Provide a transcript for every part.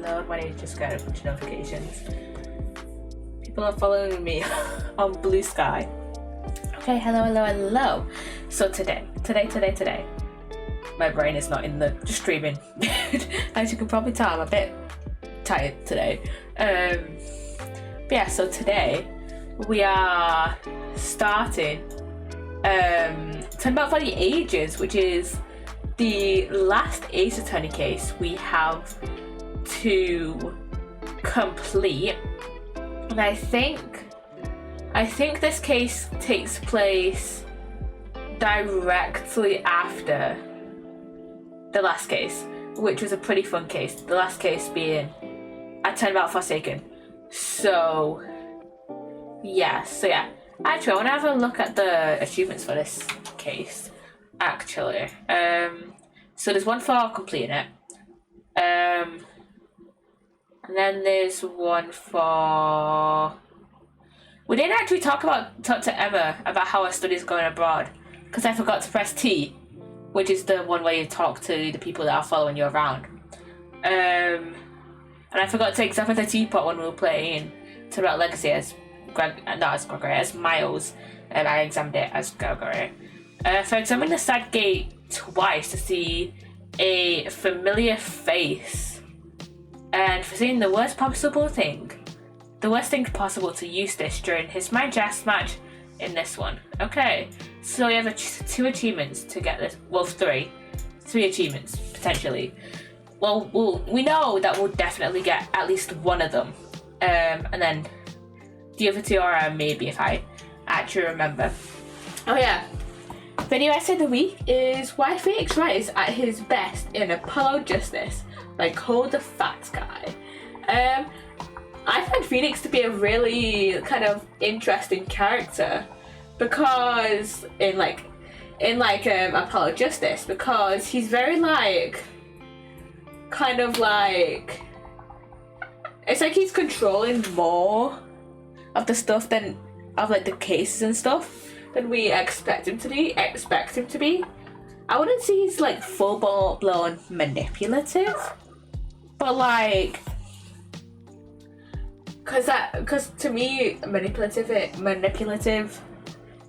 load when I just got a bunch of notifications. People are following me on Blue Sky. Okay, hello. So today, my brain is not in the streaming mood. As you can probably tell, I'm a bit tired today. But yeah, so today we are starting Turn About for the Ages, which is the last Ace Attorney case we have to complete. And I think this case takes place directly after the last case, which was a pretty fun case. The last case being a Turnabout Forsaken. So yeah. Actually, I want to have a look at the achievements for this case. Actually, so there's one for completing it, and then there's one for. We didn't actually talk to Emma about how our study's going abroad, because I forgot to press T, which is the one where you talk to the people that are following you around. And I forgot to examine the teapot when we were playing Turnabout Legacy as Miles, and I examined it as Gregory. So I examined the side gate twice to see a familiar face, and for seeing the worst thing possible to Eustace during his Minecraft match in this one. Okay, so we have two achievements to get this. Well, three achievements potentially. Well, we know that we'll definitely get at least one of them, and then the other two are maybe, if I actually remember. Oh yeah. Video essay of the week is why Phoenix Wright is at his best in Apollo Justice by Cole the Fat Guy. I find Phoenix to be a really kind of interesting character because in Apollo Justice, because he's very it's like he's controlling more of the stuff than of the cases and stuff than we expect him to be. I wouldn't say he's full blown manipulative, but because to me manipulative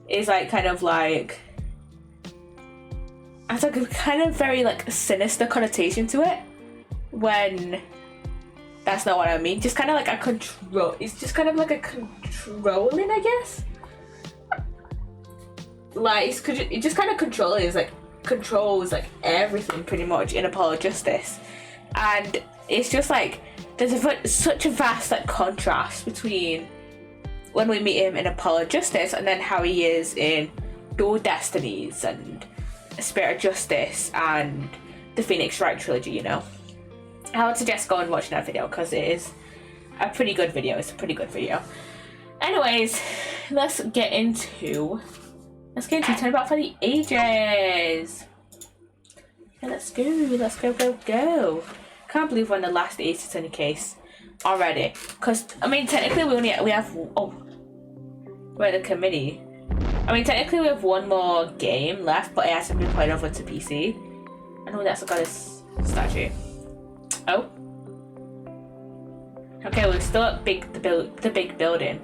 is has a kind of very sinister connotation to it, when that's not what I mean. Just kind of a control. It's just kind of a controlling, I guess. It just kind of controls everything pretty much in Apollo Justice, and it's just there's such a vast contrast between when we meet him in Apollo Justice and then how he is in Dual Destinies and Spirit of Justice and the Phoenix Wright trilogy. You know, I would suggest going and watching that video because it is a pretty good video. Anyways, let's get into Turnabout for the Ages. Okay, let's go. Can't believe we're in the last Ace Attorney case already. Because technically we have we're the committee. Technically we have one more game left, but it hasn't been played over to PC. I know that's got this statue. Oh. Okay, we're still at the big building.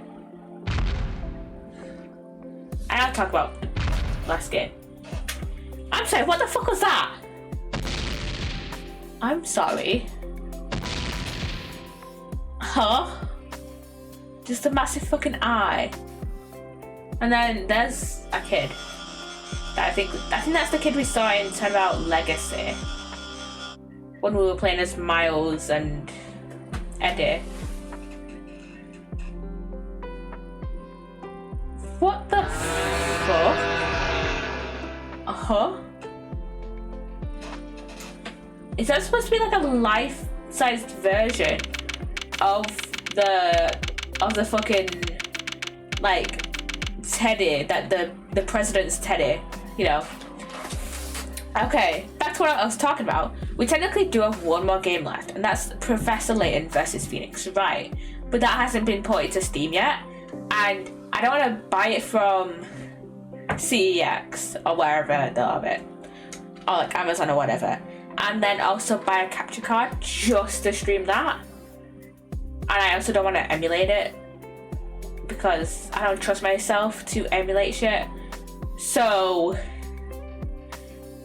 And I'll talk about last game. I'm sorry, what the fuck was that? I'm sorry. Huh? Just a massive fucking eye. And then there's a kid. I think that's the kid we saw in Turnabout Legacy, when we were playing as Miles and Eddie. What the fuck? Is that supposed to be a life-sized version of the fucking teddy, that the president's teddy, you know? Okay, back to what I was talking about. We technically do have one more game left, and that's Professor Layton versus Phoenix Wright, but that hasn't been ported to Steam yet, and I don't want to buy it from CEX or wherever they'll have it, or Amazon or whatever. and then also buy a capture card just to stream that. And I also don't want to emulate it because I don't trust myself to emulate shit. So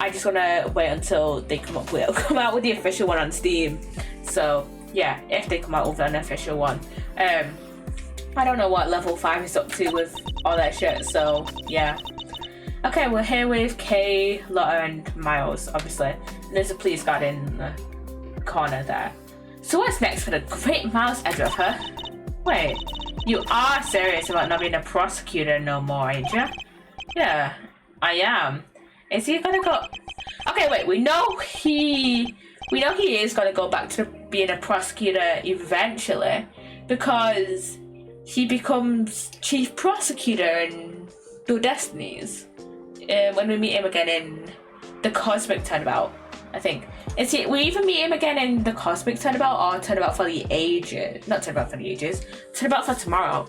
I just want to wait until they come out with the official one on Steam. So yeah, if they come out with an official one. I don't know what level 5 is up to with all that shit, so yeah. Okay, we're here with Kay, Lotta, and Miles, obviously. And there's a police guard in the corner there. So what's next for the great Miles Edgeworth, huh? Wait, you are serious about not being a prosecutor no more, ain't you? Yeah, I am. Is he gonna go? Okay, wait. We know he is gonna go back to being a prosecutor eventually, because he becomes chief prosecutor in Your Destinies. When we meet him again in the Cosmic Turnabout, I think. We either meet him again in the Cosmic Turnabout or Turnabout for the Ages. Not Turnabout for the Ages. Turnabout for Tomorrow.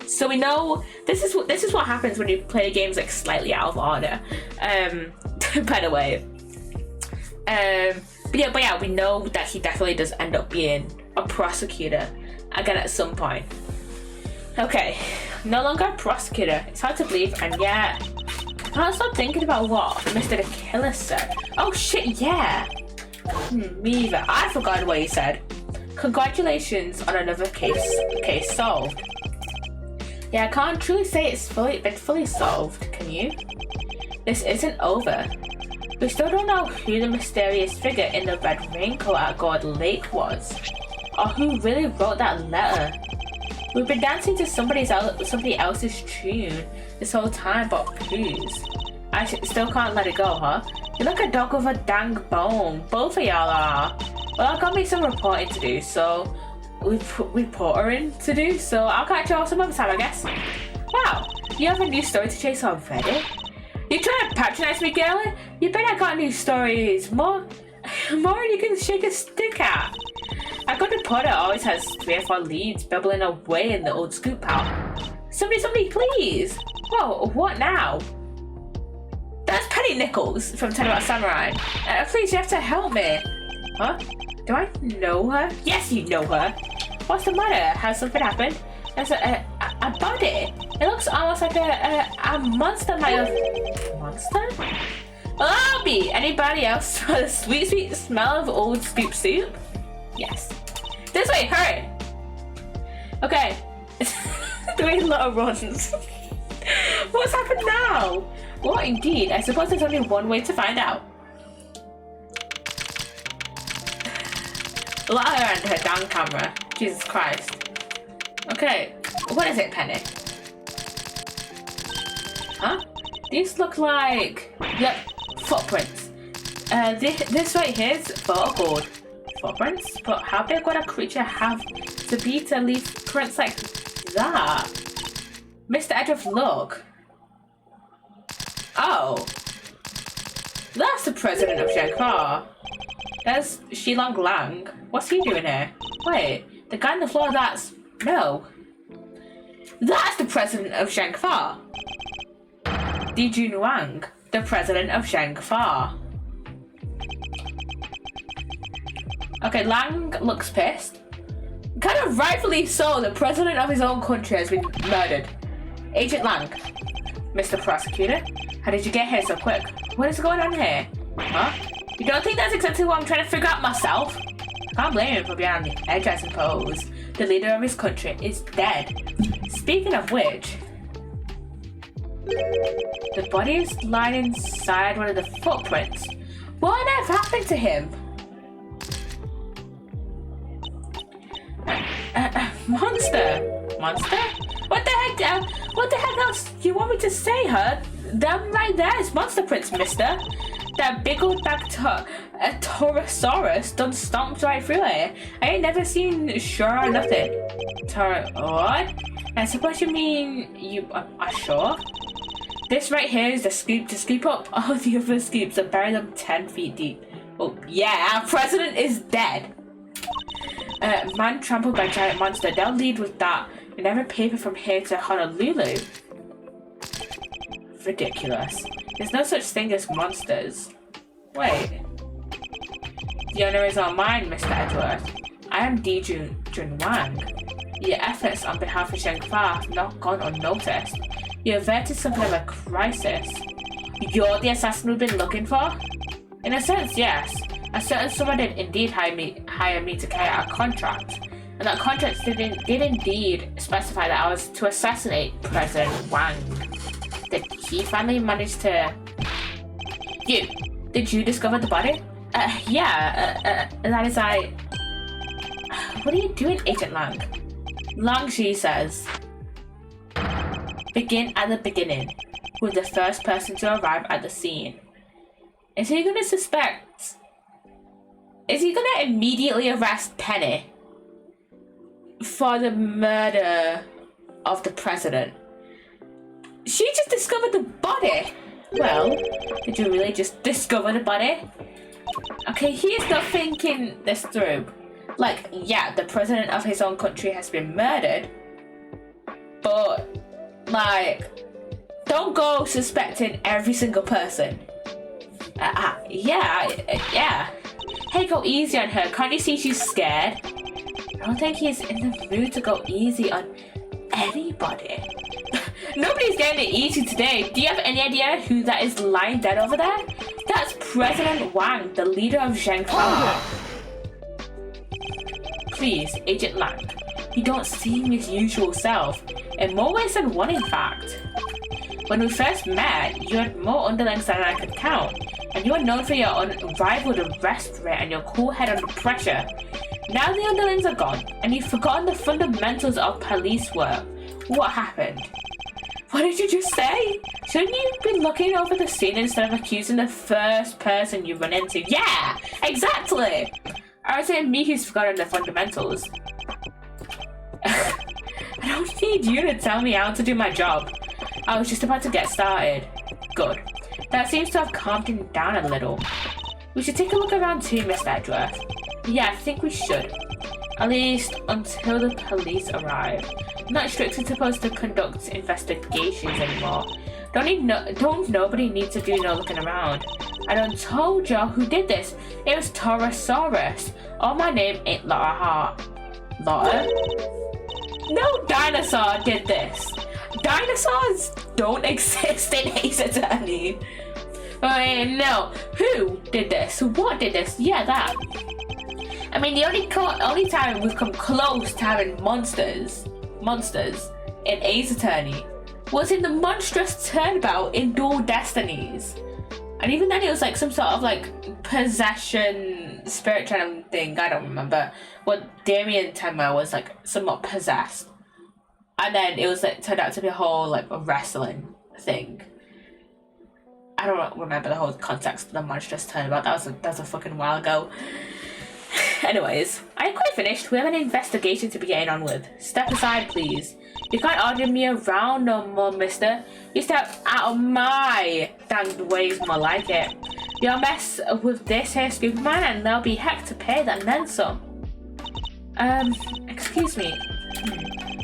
So we know this is what happens when you play games like slightly out of order. By the way. But yeah, we know that he definitely does end up being a prosecutor again at some point. Okay, no longer a prosecutor. It's hard to believe, and yet I can't stop thinking about what Mr. the Killer said. Oh shit, yeah. Me either. I forgot what he said. Congratulations on another case solved. Yeah, I can't truly say it's been fully solved, can you? This isn't over. We still don't know who the mysterious figure in the red raincoat at God Lake was, or who really wrote that letter. We've been dancing to somebody else's tune this whole time, but please. I still can't let it go, huh? You're like a dog with a dang bone. Both of y'all are. Well, I've got me some reporting to do, so reporting to do, so I'll catch you all some other time, I guess. Wow, you have a new story to chase already? You trying to patronize me, girlie? You bet I got new stories. More you can shake a stick at. A good reporter always has 3 or 4 leads bubbling away in the old scoop pile. Somebody, please. Whoa, what now? That's Penny Nichols from Turnabout Samurai. Please, you have to help me. Huh? Do I know her? Yes, you know her. What's the matter? Has something happened? There's a body. It looks almost like a monster might have... Monster? Well, I'll be. Anybody else for the sweet, sweet smell of old scoop soup? Yes. This way, hurry! Okay. Doing a lot of runs. What's happened now? What indeed? I suppose there's only one way to find out. Look at her and her damn camera. Jesus Christ. Okay. What is it, Penny? Huh? These look like... Yep, footprints. This right here is photo footprints? But how big would a creature have to be to leave prints like that? Mr. Edgeworth, look. Oh. That's the president of Shankar. There's Shilong Lang. What's he doing here? Wait, the guy on the floor, that's... No. That's the president of Shankar. Dijun Wang, the president of Shankar. Okay, Lang looks pissed. Kind of rightfully so, the president of his own country has been murdered. Agent Lang, Mr. Prosecutor, how did you get here so quick? What is going on here? Huh? You don't think that's exactly what I'm trying to figure out myself? Can't blame him for being on the edge, I suppose. The leader of his country is dead. Speaking of which, the body is lying inside one of the footprints. What on earth happened to him? Monster? Monster? What the heck else do you want me to say, huh? Them right there is monster prints, mister. That big old Taurosaurus done stomped right through it. I ain't never seen sure or nothing. What? I suppose you mean you are sure? This right here is the scoop to scoop up all the other scoops and bury them 10 feet deep. Oh yeah, our president is dead. Man trampled by giant monster. They'll lead with that. We never paper from here to Honolulu. Ridiculous. There's no such thing as monsters. Wait. The honor is all mine, Mr. Edgeworth. I am Di Jun Wang. Your efforts on behalf of Zheng Fa have not gone unnoticed. You averted something of a crisis. You're the assassin we've been looking for? In a sense, yes. A certain someone did indeed hire me to carry out a contract. And that contract did indeed specify that I was to assassinate President Wang. Did he finally manage to... Did you discover the body? Yeah, that is I... What are you doing, Agent Lang? Lang Shi says, begin at the beginning, with the first person to arrive at the scene. Is he gonna immediately arrest Penny for the murder of the president? She just discovered the body. Well, did you really just discover the body? Okay, he's not thinking this through. Like, yeah, the president of his own country has been murdered, but, like, don't go suspecting every single person. Yeah. Hey, go easy on her. Can't you see she's scared? I don't think he's in the mood to go easy on anybody. Nobody's getting it easy today. Do you have any idea who that is lying dead over there? That's President Wang, the leader of Zheng Fa. Please, Agent Lang, you don't seem his usual self. In more ways than one, in fact. When we first met, you had more underlings than I could count, and you were known for your unrivaled arrest rate and your cool head under pressure. Now the underlings are gone, and you've forgotten the fundamentals of police work. What happened? What did you just say? Shouldn't you be looking over the scene instead of accusing the first person you run into? Yeah, exactly! Or is it me who's forgotten the fundamentals? I don't need you to tell me how to do my job. I was just about to get started. Good. That seems to have calmed him down a little. We should take a look around too, Mr. Edgeworth. Yeah, I think we should. At least until the police arrive. I'm not strictly supposed to conduct investigations anymore. Don't nobody need to do no looking around. I done told y'all who did this. It was Torosaurus. Oh, my name ain't Lotta Hart. Lotta? No dinosaur did this. Dinosaurs don't exist in Ace Attorney. No. Who did this? What did this? Yeah, that. I mean, the only time we've come close to having monsters in Ace Attorney was in the monstrous turnabout in Dual Destinies. And even then it was like some sort of like possession spirit channel thing, I don't remember. What Damien Tenma was like somewhat possessed. And then it was like turned out to be a whole like a wrestling thing. I don't remember the whole context of the monstrous turnabout. That was a fucking while ago. Anyways, I ain't quite finished. We have an investigation to be getting on with. Step aside, please. You can't order me around no more, mister. You step out of my danged ways, more like it. You'll mess with this here stupid man and there'll be heck to pay that and then some. Excuse me.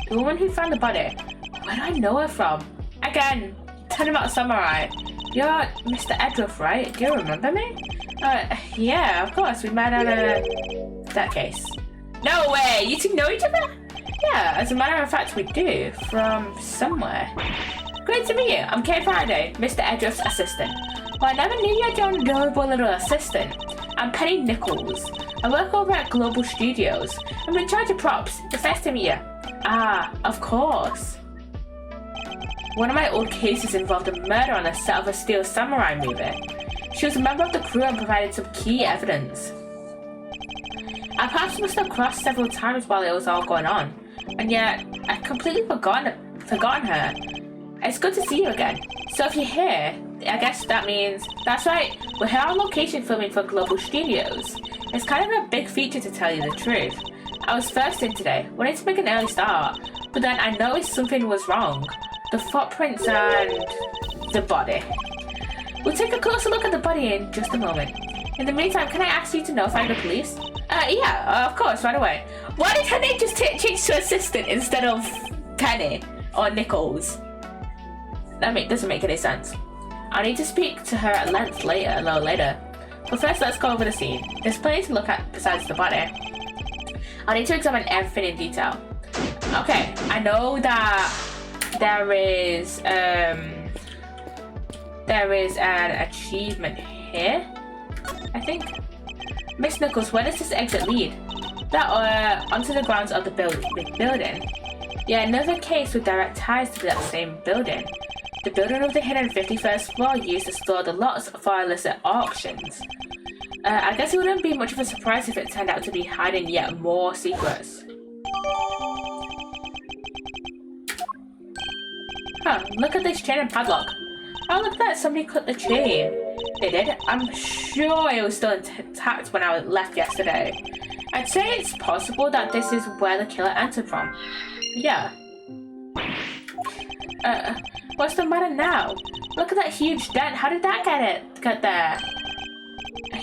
The woman who found the body. Where do I know her from? Again, Turnabout Samurai. You're Mr. Edgeworth, right? Do you remember me? Yeah, of course. We met at that case. No way! You two know each other? Yeah, as a matter of fact, we do. From somewhere. Great to meet you. I'm Kay Faraday, Mr. Edgeworth's assistant. Well, I never knew you had your adorable little assistant. I'm Penny Nichols. I work over at Global Studios. I'm in charge of props. It's nice to meet you. Ah, of course. One of my old cases involved a murder on the set of a Steel Samurai movie. She was a member of the crew and provided some key evidence. Our paths must have crossed several times while it was all going on, and yet I'd completely forgotten her. It's good to see you again. So if you're here, I guess that means... That's right, we're here on location filming for Global Studios. It's kind of a big feature to tell you the truth. I was first in today, wanted to make an early start, but then I noticed something was wrong. The footprints and the body. We'll take a closer look at the body in just a moment. In the meantime, can I ask you to notify the police? Yeah, of course, right away. Why did her name just change to assistant instead of Penny or Nichols? That doesn't make any sense. I need to speak to her at length later, a little later. But first, let's go over the scene. There's plenty to look at besides the body. I need to examine everything in detail. Okay, I know that there is an achievement here, I think. Miss Knuckles, where does this exit lead? That onto the grounds of the building. Yeah, another case with direct ties to that same building. The building of the hidden 51st floor used to store the lots for illicit auctions. I guess it wouldn't be much of a surprise if it turned out to be hiding yet more secrets. Huh, look at this chain and padlock. Oh, look at that, somebody cut the chain. They did? I'm sure it was still intact when I left yesterday. I'd say it's possible that this is where the killer entered from. Yeah. What's the matter now? Look at that huge dent. How did that get there?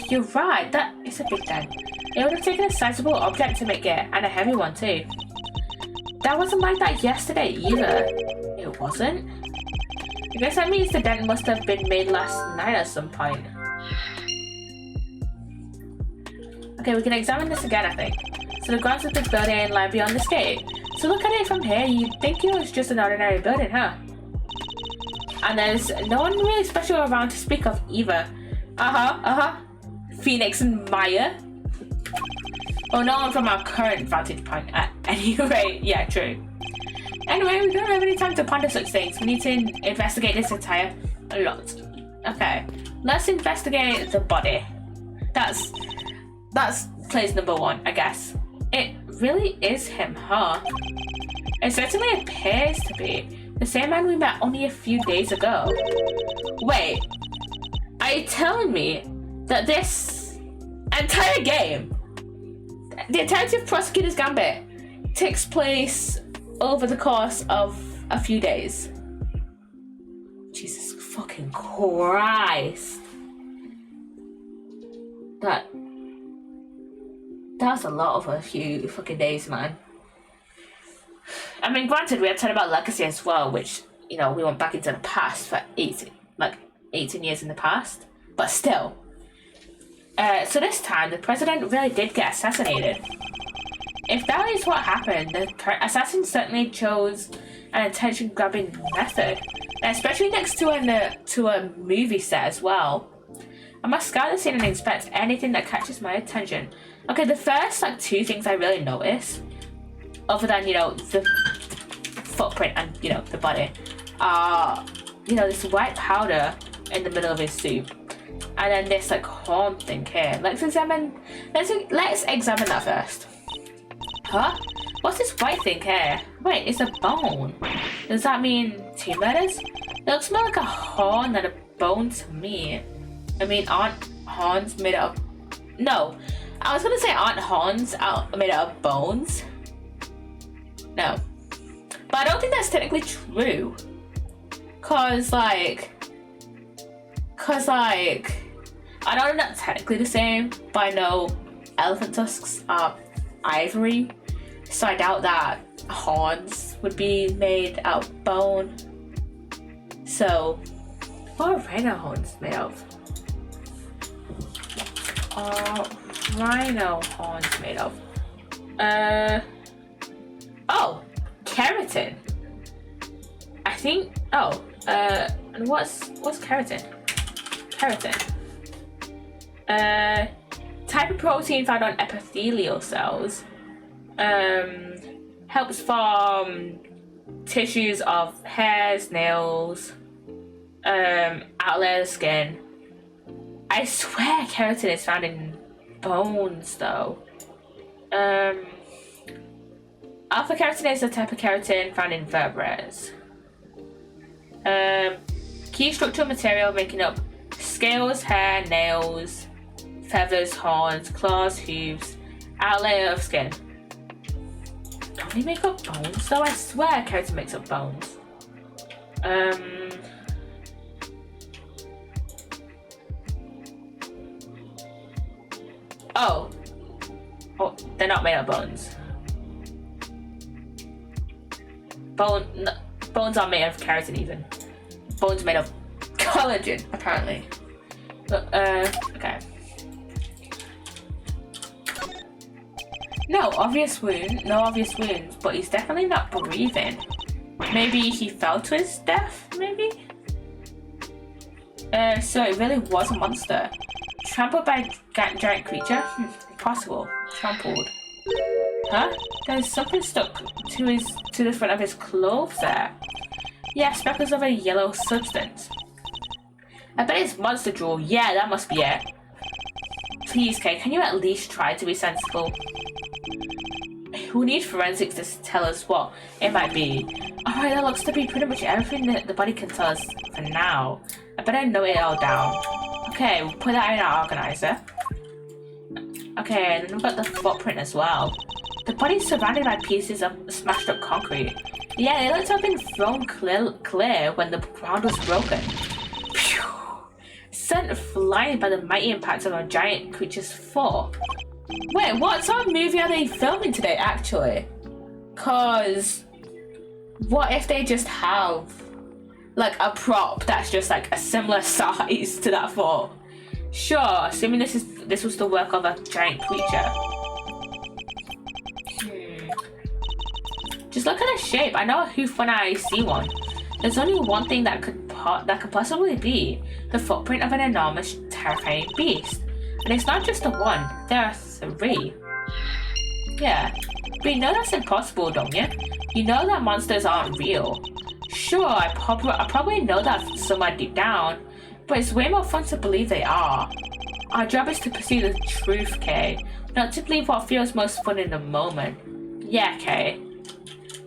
You're right, that is a big dent. It would have taken a sizable object to make it, and a heavy one too. That wasn't like that yesterday either. It wasn't? I guess that means the dent must have been made last night at some point. Okay, we can examine this again, I think. So the grounds of the building lie beyond this gate. So look at it from here, you'd think it was just an ordinary building, huh? And there's no one really special around to speak of either. Phoenix and Maya. Well, no one from our current vantage point at any rate. Yeah, true. Anyway, we don't have any time to ponder such things. We need to investigate this entire lot. Okay, let's investigate the body. That's place number 1, I guess. It really is him, huh? It certainly appears to be the same man we met only a few days ago. Wait, are you telling me that this entire game, the Detective Prosecutor's Gambit, takes place over the course of a few days? Jesus fucking Christ. That's a lot of a few fucking days, man. I mean, granted, we had to talk about Legacy as well, which, you know, we went back into the past for 18 years in the past. But still. So this time, the president really did get assassinated. If that is what happened, the assassin certainly chose an attention-grabbing method, especially next to a movie set as well. I must scour the scene and inspect anything that catches my attention. Okay, the first 2 things I really notice, other than, you know, the footprint and, you know, the body, are, you know, this white powder in the middle of his soup, and then this horn thing here. Let's examine that first. Huh? What's this white thing here? Wait, it's a bone. Does that mean 2 murders? It looks more like a horn than a bone to me. I mean, aren't horns made out of... No. I was gonna say aren't horns made out of bones? No. But I don't think that's technically true. Cause I know they're not technically the same, but I know elephant tusks are ivory. So I doubt that horns would be made out of bone. So, what are rhino horns made of? Rhino horns made of? Oh, keratin. I think. Oh, and what's keratin? Keratin. Type of protein found on epithelial cells. Helps form tissues of hairs, nails, outer layer of skin. I swear keratin is found in bones though. Alpha keratin is a type of keratin found in vertebrates. Key structural material making up scales, hair, nails, feathers, horns, claws, hooves, outer layer of skin. Don't they make up bones though? I swear keratin makes up bones. Oh, they're not made of bones. Bones aren't made of keratin even. Bones made of collagen, apparently. Okay. No obvious wounds, but he's definitely not breathing. Maybe he fell to his death, maybe? So it really was a monster. Trampled by a giant creature? Impossible. Trampled. Huh? There's something stuck to the front of his clothes there. Yeah, speckles of a yellow substance. I bet it's monster drool. Yeah, that must be it. Please, Kay, can you at least try to be sensible? We need forensics to tell us what it might be. Alright, that looks to be pretty much everything that the body can tell us for now. I better note it all down. Okay, we'll put that in our organizer. Okay, and then we've got the footprint as well. The body's surrounded by pieces of smashed up concrete. Yeah, they looked to have been thrown clear when the ground was broken. Phew. Sent flying by the mighty impact of a giant creature's foot. Wait, what sort of movie are they filming today, actually? Cause what if they just have like a prop that's just like a similar size to that foot? Sure, assuming this was the work of a giant creature. Just look at the shape. I know a hoof when I see one. There's only one thing that could possibly be the footprint of an enormous, terrifying beast. And it's not just the one, there are 3. Yeah, but you know that's impossible, don't you? You know that monsters aren't real. Sure, I probably know that somewhere deep down, but it's way more fun to believe they are. Our job is to pursue the truth, Kay, not to believe what feels most fun in the moment. Yeah, Kay.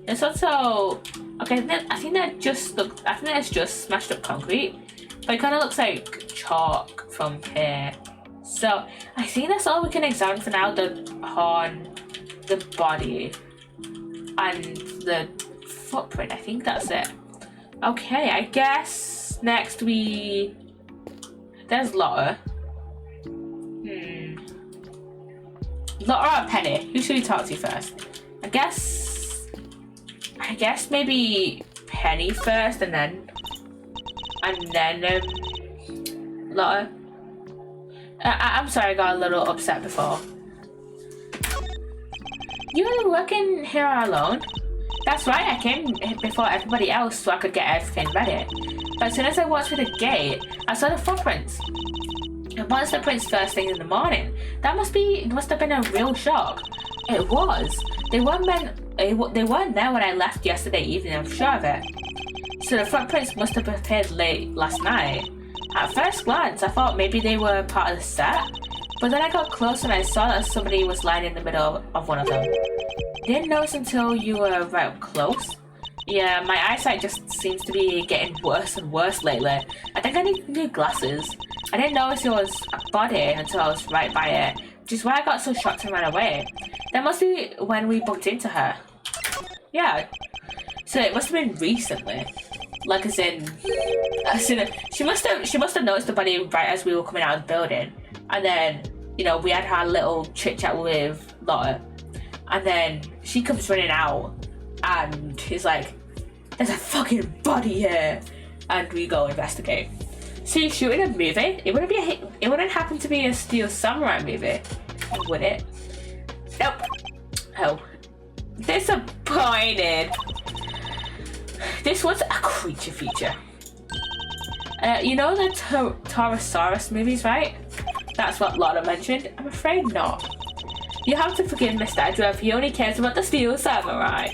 There's also... Okay, I think that's just smashed up concrete, but it kind of looks like chalk from here. So, I think that's all we can examine for now, the horn, the body, and the footprint. I think that's it. Okay, I guess next there's Lotta. Lotta or Penny? Who should we talk to first? I guess maybe Penny first and then Lotta. I'm sorry, I got a little upset before. You were working here alone? That's right, I came before everybody else so I could get everything ready. But as soon as I walked through the gate, I saw the footprints. The monster prints first thing in the morning. It must have been a real shock. It was. They weren't there when I left yesterday evening, I'm sure of it. So the footprints must have appeared late last night. At first glance, I thought maybe they were part of the set, but then I got close and I saw that somebody was lying in the middle of one of them. Didn't notice until you were right up close. Yeah, my eyesight just seems to be getting worse and worse lately. I think I need new glasses. I didn't notice it was a body until I was right by it, which is why I got so shocked and ran away. That must be when we bumped into her. Yeah, so it must have been recently. Like as in she must have noticed the body right as we were coming out of the building, and then we had our little chit chat with Lotta, and then she comes running out, and he's like, "There's a fucking body here," and we go investigate. See, shooting a movie, it wouldn't happen to be a Steel Samurai movie, would it? Nope. Oh, disappointed. This was a creature feature. You know the Torosaurus movies, right? That's what Lotta mentioned. I'm afraid not. You have to forgive Mr. Edra if he only cares about the Steel Samurai.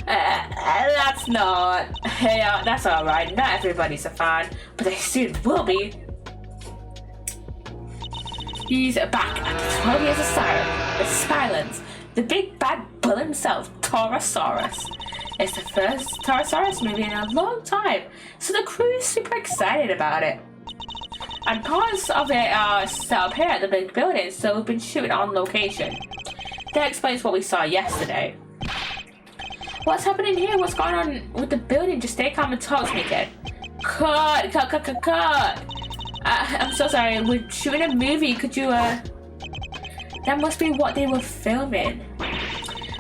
That's not... Yeah, that's alright. Not everybody's a fan, but they soon will be. He's back after 12 years of silence. The big bad bull himself, Torosaurus. It's the first Torosaurus movie in a long time, so the crew is super excited about it. And parts of it are set up here at the big building, so we've been shooting on location. That explains what we saw yesterday. What's happening here? What's going on with the building? Just stay calm and talk to me, kid. Cut! I'm so sorry, we're shooting a movie, could you, That must be what they were filming.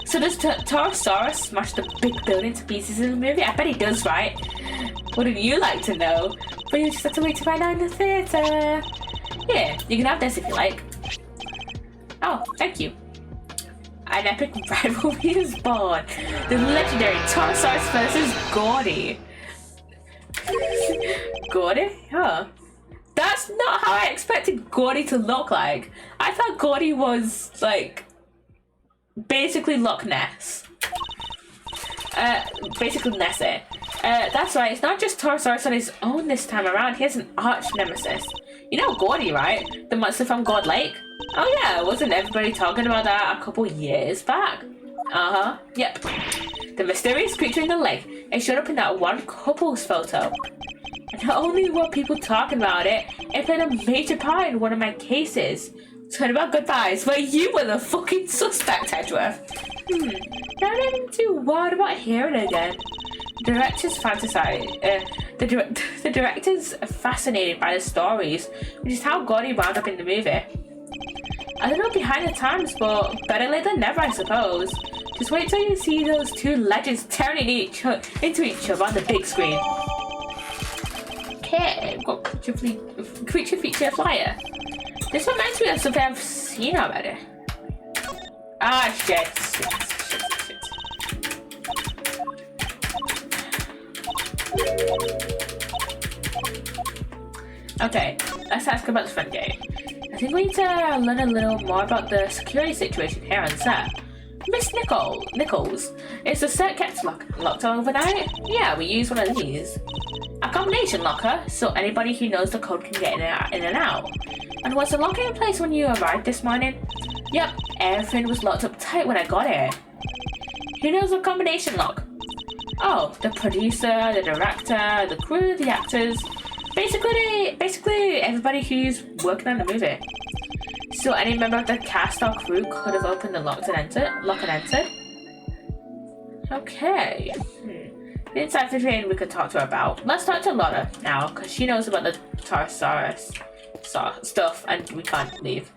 So does Torosaurus smash the big building to pieces in the movie? I bet he does, right? Wouldn't you like to know? But you just have to wait to find out in the theatre. Yeah, you can have this if you like. Oh, thank you. an epic rivalry is born. The legendary Ptosaurus versus Gordy. Gordy? Huh. That's not how I expected Gordy to look like. I thought Gordy was, like, basically Loch Ness. Basically Nessie. That's right, it's not just Ptosaurus on his own this time around. He has an arch nemesis. You know Gordy, right? The monster from God Lake? Oh yeah, wasn't everybody talking about that a couple years back? Uh-huh, yep. The mysterious creature in the lake. It showed up in that one couple's photo. And not only were people talking about it, it played a major part in one of my cases. Talking about goodbyes, where you were the fucking suspect, Edgeworth. Not even too worried about hearing it again. The director's the director's fascinated by the stories, which is how Gordy wound up in the movie. I don't know behind the times, but better late than never, I suppose. Just wait till you see those two legends tearing into each other on the big screen. Okay, we've got creature feature flyer. This reminds me of something I've seen already. Ah, shit. Okay, let's ask about the front gate. I think we need to learn a little more about the security situation here on set. Miss Nichols, is the set kept locked overnight? Yeah, we use one of these. A combination locker, so anybody who knows the code can get in and out. And was the locker in place when you arrived this morning? Yep, everything was locked up tight when I got here. Who knows the combination lock? Oh, the producer, the director, the crew, the actors. Basically everybody who's working on the movie. So any member of the cast or crew could have opened the lock and entered. Okay. The inside thing we could talk to her about. Let's talk to Lotta now, because she knows about the Ptosaurus stuff and we can't leave.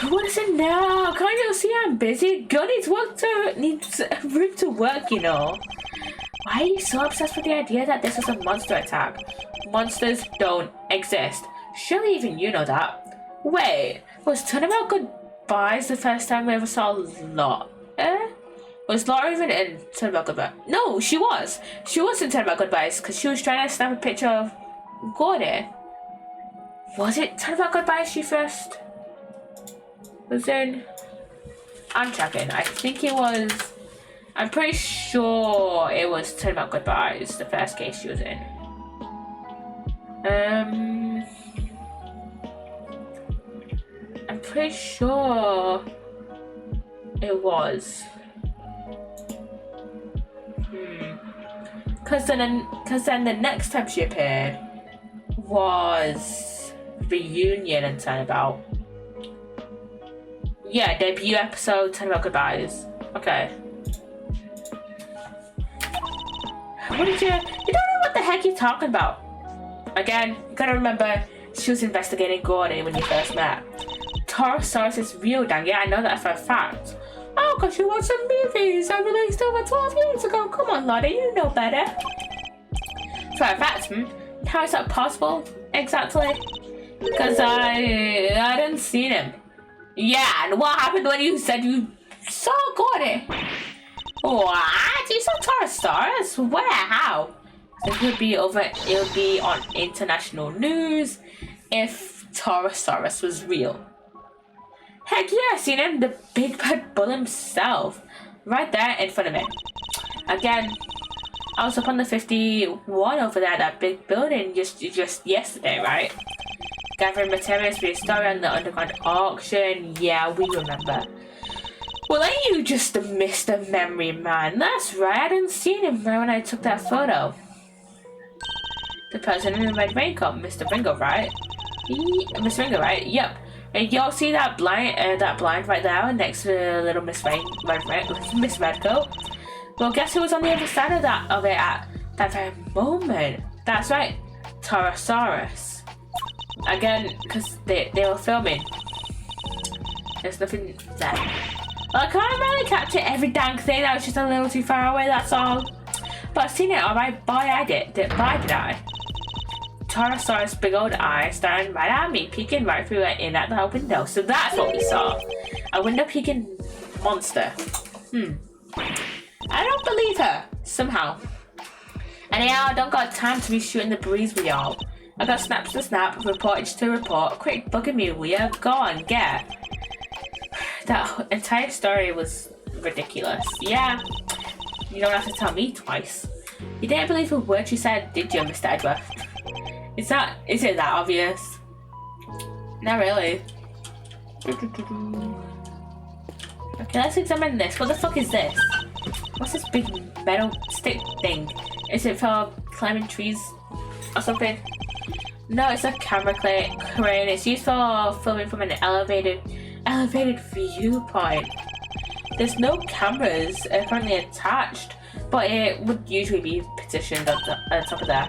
What is it now? Can't you see I'm busy? Girl needs room to work, you know. Why are you so obsessed with the idea that this is a monster attack? Monsters don't exist. Surely even you know that. Wait, was Turnabout Goodbyes the first time we ever saw Lotta? Was Lotta even in Turnabout Goodbyes? No, she was. She was in Turnabout Goodbyes because she was trying to snap a picture of Gordy. Was it Turnabout Goodbyes she first was in? I'm checking. I think it was. I'm pretty sure it was Turnabout Goodbyes, the first case she was in. I'm pretty sure it was. Cause then the next time she appeared was Reunion and Turnabout. Yeah, debut episode, Turnabout Goodbyes. Okay. What did you don't know what the heck you're talking about. Again, you gotta remember she was investigating Gordy when you first met. Ptosaurus is real, dang. Yeah, I know that for a fact. Oh, because you watched some movies I released over 12 years ago. Come on, Lotta, you know better. For a fact, how is that possible? Exactly. Because I didn't see him. Yeah, and what happened when you said you saw Gordy? What? You saw Ptosaurus? Where? How? It would be on international news if Ptosaurus was real. Heck yeah, I seen him, the big bad bull himself, right there in front of me. Again, I was up on the 51 over there, that big building just yesterday, right? Gathering materials for your story on the underground auction. Yeah, we remember. Well, ain't you just a Mr. Memory Man? That's right, I didn't see him right when I took that photo. The person in the red raincoat, Mr. Ringo, right? Mr. Ringo, right? Yep. And y'all see that blind right there next to the little Miss Redcoat? Well, guess who was on the other side of it at that very moment? That's right, Ptosaurus. Again, because they were filming. There's nothing there. Well, I can't really capture every dang thing. That was just a little too far away, that's all. But I've seen it, alright. Boy, I did. Did I? Ptosaurus' big old eyes staring right at me, peeking right through it in at the window. So that's what we saw. A window-peeking monster. I don't believe her, somehow. Anyhow, I don't got time to be shooting the breeze with y'all. I got snaps to snap, reportage to report, quick bugging me, will ya? Go on, get. That entire story was ridiculous. Yeah, you don't have to tell me twice. You didn't believe a word you said, did you, Mr. Edgeworth? Is it that obvious? Not really. Okay, let's examine this. What the fuck is this? What's this big metal stick thing? Is it for climbing trees or something? No, it's a camera crane. It's used for filming from an elevated viewpoint. There's no cameras currently attached, but it would usually be positioned at the top of there.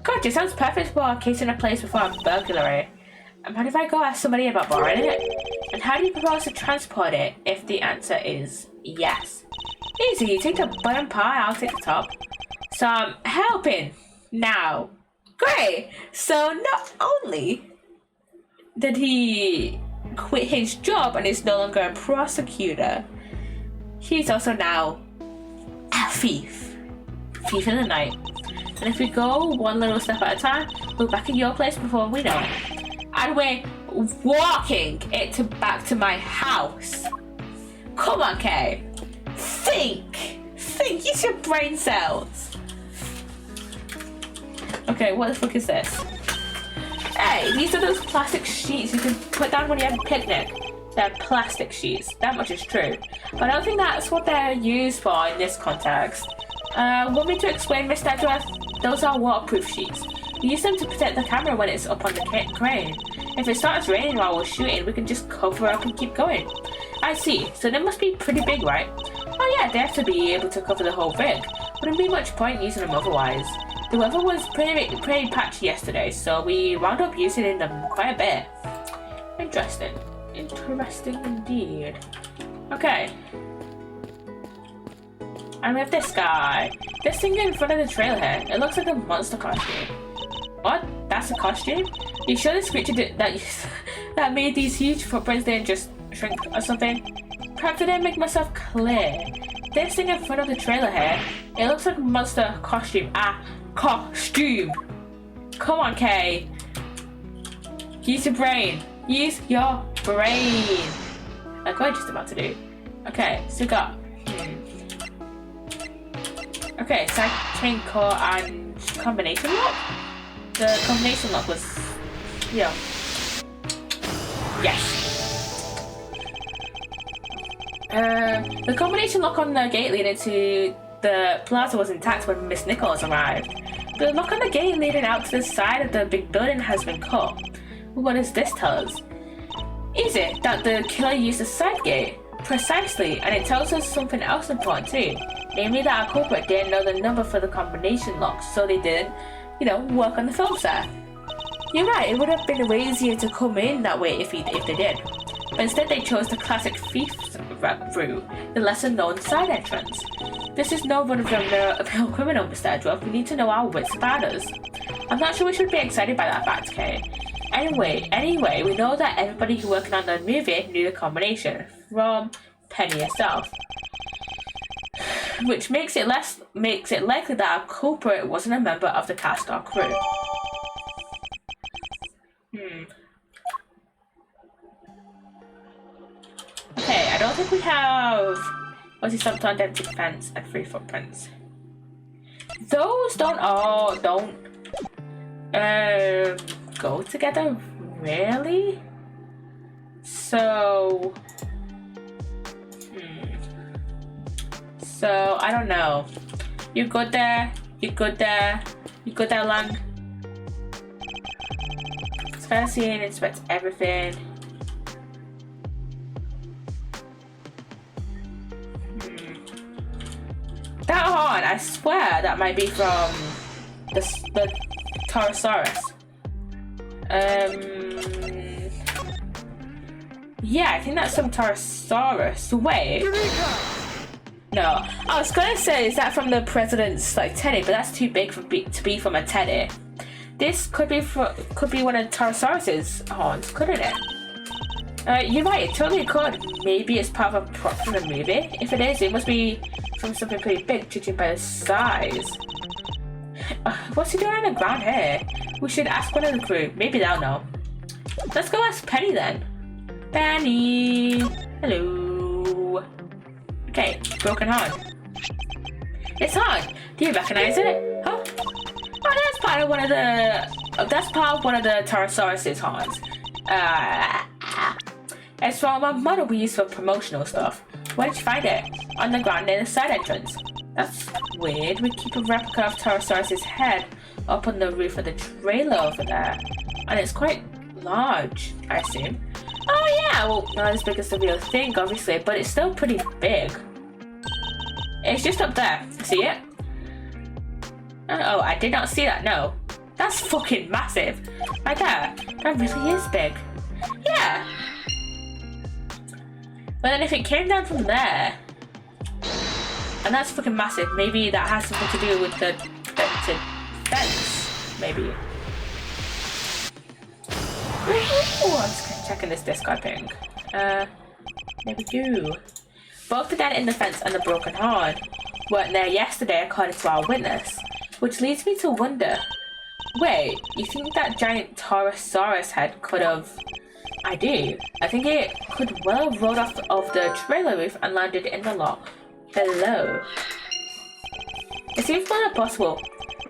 God, it sounds perfect for casing a place before a burglary. Mind if I go ask somebody about borrowing it? And how do you propose to transport it if the answer is yes? Easy, take the bottom part, I'll take the top. So I'm helping now. Great! So not only did he quit his job and is no longer a prosecutor, he's also now a thief. Thief in the night. And if we go one little step at a time, we're back at your place before we know it. And we're walking it back to my house. Come on, Kay. Think, use your brain cells. Okay, what the fuck is this? Hey, these are those plastic sheets you can put down when you have a picnic. They're plastic sheets, that much is true. But I don't think that's what they're used for in this context. Want me to explain, Mr. Edgeworth? Those are waterproof sheets. We use them to protect the camera when it's up on the crane. If it starts raining while we're shooting, we can just cover up and keep going. I see, so they must be pretty big, right? Oh yeah, they have to be able to cover the whole rig. Wouldn't be much point using them otherwise. The weather was pretty patchy yesterday, so we wound up using them quite a bit. Interesting. Interesting indeed. Okay. And we have this guy. This thing in front of the trailhead. It looks like a monster costume. What? That's a costume? You sure this creature that made these huge footprints didn't just shrink or something? Perhaps I didn't make myself clear. This thing in front of the trailer here, it looks like a monster costume. Costume! Come on, Kay. Use your brain. Use your brain. Like what I'm just about to do. Okay, so we got... Okay, side chain core and combination lock? The combination lock was... Yeah. Yes. The combination lock on the gate leading to the plaza was intact when Miss Nichols arrived. The lock on the gate leading out to the side of the big building has been cut. What does this tell us? Is it that the killer used the side gate? Precisely, and it tells us something else important too. Namely that our culprit didn't know the number for the combination lock, so they didn't, work on the film set. You're right, it would have been way easier to come in that way if they did. But instead they chose the classic thief's route, the lesser known side entrance. This is no run-of-the-mill criminal, Mr. Edgeworth. We need to know our wits about us. I'm not sure we should be excited by that fact, Kay. Anyway, we know that everybody who working on the movie knew the combination, from Penny herself. Which makes it likely that our culprit wasn't a member of the cast or crew. Okay, I don't think we have multi-stopped identity defense and 3 footprints. Those don't go together, really? So I don't know. You good there? You good there? You good there, Lang? Scan the scene, inspect everything. That horn, I swear that might be from the Taurosaurus. Yeah, I think that's some Taurosaurus. Wait. No, I was gonna say, is that from the president's teddy? But that's too big to be from a teddy. This could be one of Taurosaurus's horns, couldn't it? You're right, it totally could. Maybe it's part of a prop from the movie. If it is, it must be from something pretty big, judging by the size. What's he doing on the ground here? We should ask one of the crew. Maybe they'll know. Let's go ask Penny then. Penny! Hello. Okay, broken horn. It's on. Do you recognize it? Huh? Oh, that's part of one of the Pterosaurus's horns. It's from a model we use for promotional stuff. Where did you find it? On the ground near the side entrance. That's weird. We keep a replica of Pterosaurus's head up on the roof of the trailer over there. And it's quite large, I assume. Oh yeah, well, not as big as the real thing, obviously, but it's still pretty big. It's just up there. See it? Oh, I did not see that, no. That's fucking massive. Right there. That really is big. Yeah. But then if it came down from there, and that's fucking massive, maybe that has something to do with the fence, maybe. Ooh, I'm just checking this Discord ping. There we go. Both the dent in the fence and the broken horn weren't there yesterday according to our witness, which leads me to wonder, wait, you think that giant Taurosaurus head could have... I do. I think it could well have rolled off of the trailer roof and landed in the lot below. It seems more than possible,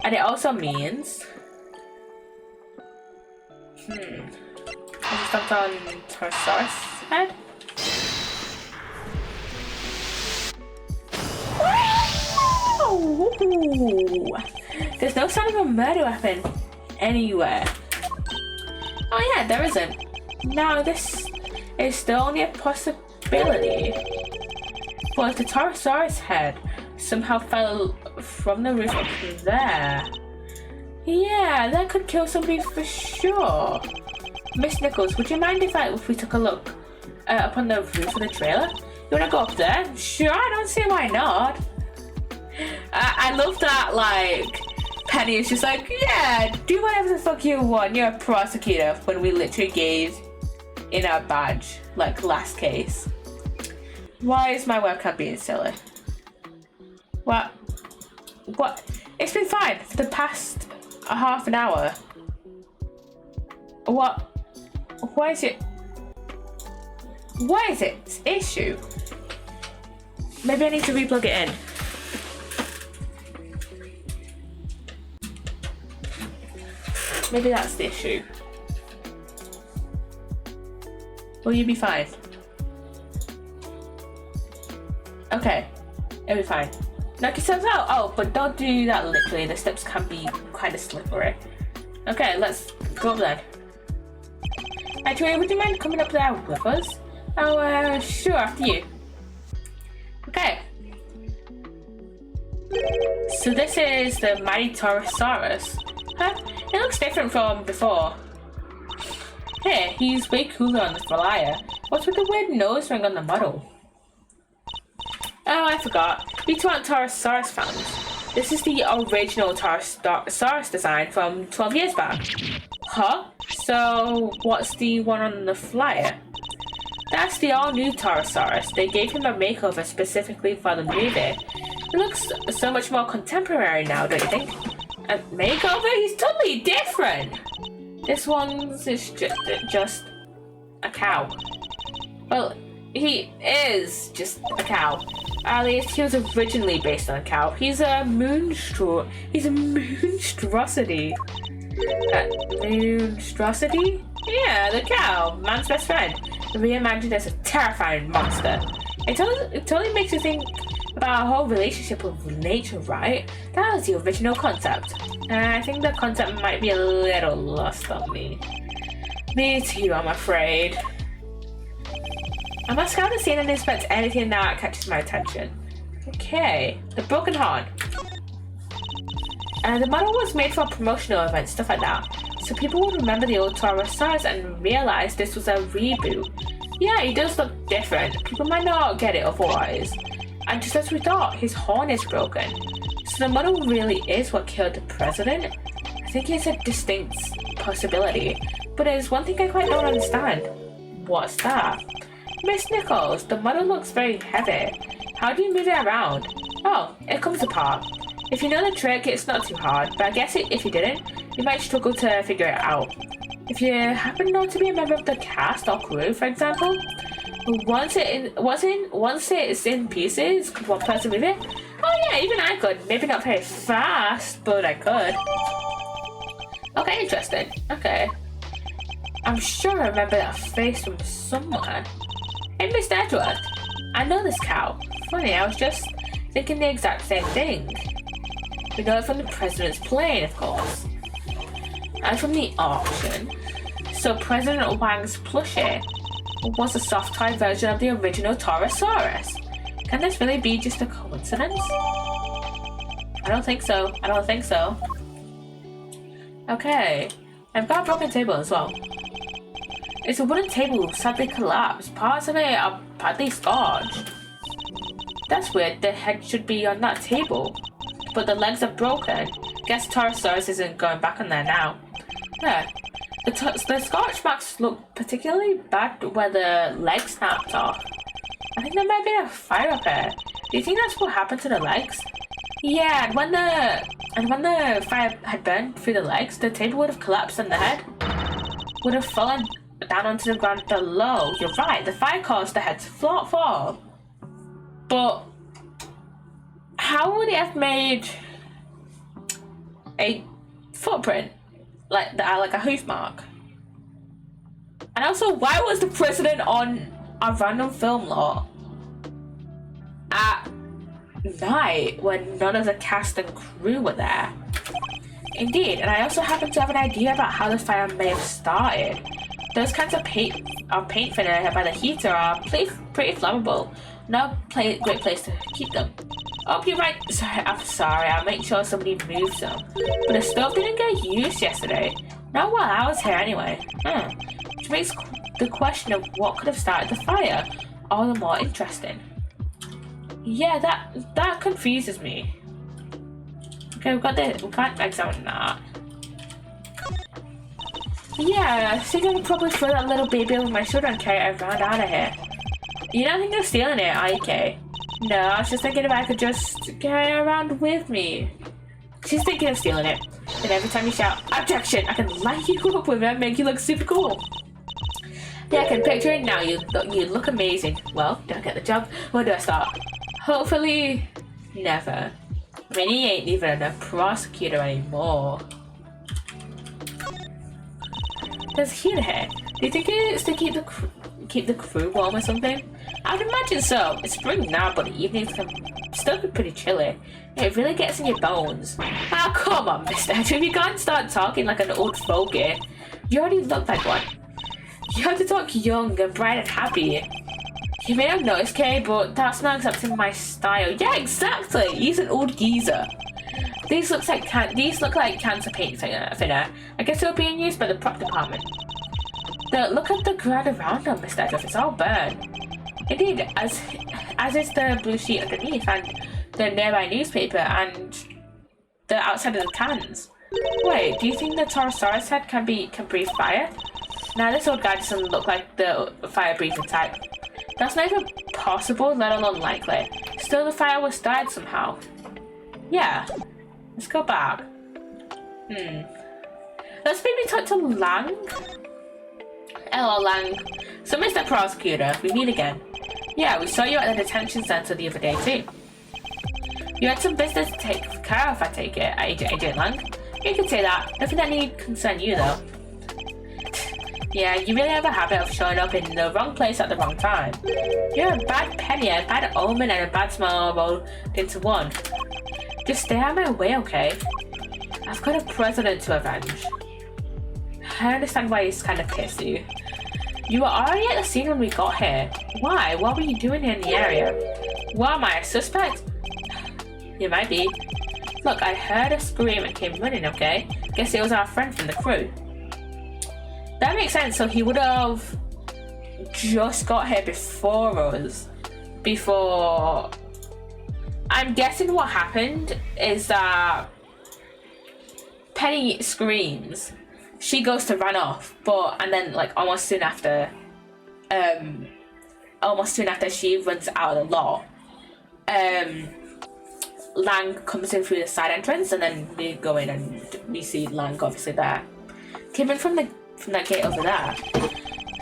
and it also means... Has it stopped on Taurosaurus head? Ooh. There's no sign of a murder weapon anywhere. Oh yeah, there isn't. Now this is still only a possibility. But if the Taurosaurus head somehow fell from the roof up there, yeah, that could kill somebody for sure. Miss Nichols, would you mind if we took a look up on the roof of the trailer? You wanna go up there? Sure, I don't see why not. I love that, like, Penny is just like, yeah, do whatever the fuck you want, you're a prosecutor, when we literally gave in our badge, like, last case. Why is my webcam being silly? What? It's been fine for the past half an hour. What? Why is it issue? Maybe I need to replug it in. Maybe that's the issue. Will you be fine? Okay, it'll be fine. Knock yourselves out. Oh, but don't do that literally. The steps can be kind of slippery. Okay, let's go up then. Actually, would you mind coming up there with us? Oh, sure, after you. Okay. So this is the mighty Taurosaurus. Huh? It looks different from before. Hey, he's way cooler on the flyer. What's with the weird nose ring on the model? Oh, I forgot. We two aren't Taurosaurus fans. This is the original Taurosaurus design from 12 years back. Huh? So, what's the one on the flyer? That's the all-new Taurosaurus. They gave him a makeover specifically for the movie. It looks so much more contemporary now, don't you think? A makeover? He's totally different! This one's is just a cow. Well, he is just a cow. At least he was originally based on a cow. He's a monstrosity. Monstrosity? Yeah, the cow. Man's best friend. Reimagined as a terrifying monster. It totally makes you think about our whole relationship with nature, right? That was the original concept. I think the concept might be a little lost on me. Me too, I'm afraid. I must scout the scene and inspect anything that catches my attention. Okay, the broken horn. The model was made for promotional events, stuff like that. So people would remember the old Taurosaurus and realize this was a reboot. Yeah, he does look different. People might not get it otherwise. And just as we thought, his horn is broken. So the model really is what killed the president? I think it's a distinct possibility. But there's one thing I quite don't understand. What's that? Miss Nichols, the model looks very heavy. How do you move it around? Oh, it comes apart. If you know the trick, it's not too hard, but I guess if you didn't, you might struggle to figure it out. If you happen not to be a member of the cast or crew, for example, once it's in pieces, could one person move it? Oh yeah, even I could. Maybe not very fast, but I could. Okay, interesting. Okay. I'm sure I remember that face from somewhere. Hey, Mr. Edward. I know this cow. Funny, I was just thinking the exact same thing. We know it from the president's plane, of course. And from the auction. So President Wang's plushie was a soft toy version of the original Taurosaurus. Can this really be just a coincidence? I don't think so. I don't think so. Okay. I've got a broken table as well. It's a wooden table sadly collapsed. Parts of it are badly scorched. That's weird. The head should be on that table. But the legs are broken. Guess Taurosaurus isn't going back on there now. Yeah. The scorch marks look particularly bad where the legs snapped off. I think there might be a fire up here. Do you think that's what happened to the legs? Yeah, and when the fire had burned through the legs, the table would have collapsed and the head would have fallen down onto the ground below. You're right, the fire caused the head to fall. But how would it have made a footprint like a hoof mark? And also, why was the president on a random film lot at night when none of the cast and crew were there? Indeed, and I also happen to have an idea about how the fire may have started. Those kinds of paint thinner by the heater are pretty flammable. No great place to keep them. Oh, you're right. I'm sorry. I'll make sure somebody moves them. But the stove didn't get used yesterday. Not while I was here anyway. Which makes the question of what could have started the fire all the more interesting. Yeah, that confuses me. Okay, we can't examine that. Yeah, I think I can probably throw that little baby over my shoulder and carry it around out of here. You don't think of stealing it, are you, Kay? No, I was just thinking if I could just carry it around with me. She's thinking of stealing it. And every time you shout, objection, I can light you up with it and make you look super cool. Yeah, I can picture it now. You look amazing. Well, do I get the job? Where do I start? Hopefully, never. I mean, he ain't even a prosecutor anymore. There's heat here. Do you think it's to keep the crew warm or something? I'd imagine so. It's spring now, but the evenings can still be pretty chilly. It really gets in your bones. Oh, come on, mister. If you can't start talking like an old fogey, you already look like one. You have to talk young and bright and happy. You may have noticed, Kay, but that's not exactly my style. Yeah, exactly. He's an old geezer. These look like cancer paint thinner. I guess they were being used by the prop department. Look at the ground around them, Mr. Edward. It's all burned. Indeed, as is the blue sheet underneath and the nearby newspaper and the outside of the cans. Wait, do you think the Taurosaurus head can breathe fire? Now this old guy doesn't look like the fire-breathing type. That's not even possible, let alone likely. Still, the fire was started somehow. Yeah. Let's go back. Let's maybe talk to Lang. Hello, Lang. So, Mr. Prosecutor, we meet again. Yeah, we saw you at the detention center the other day, too. You had some business to take care of, I take it, Agent Lang. You can say that. Nothing that need concern you, though. Yeah, you really have a habit of showing up in the wrong place at the wrong time. You're a bad penny, a bad omen, and a bad smell rolled into one. Just stay out of my way, okay? I've got a president to avenge. I understand why he's kind of pissy. You were already at the scene when we got here. Why? What were you doing here in the area? What am I, a suspect? You might be. Look, I heard a scream and came running, okay? Guess it was our friend from the crew. That makes sense, so he would have just got here before us. Before... I'm guessing what happened is that Penny screams. She goes to run off, and then like almost soon after, almost soon after she runs out of the law, Lang comes in through the side entrance, and then we go in and we see Lang obviously there. Came in from that gate over there.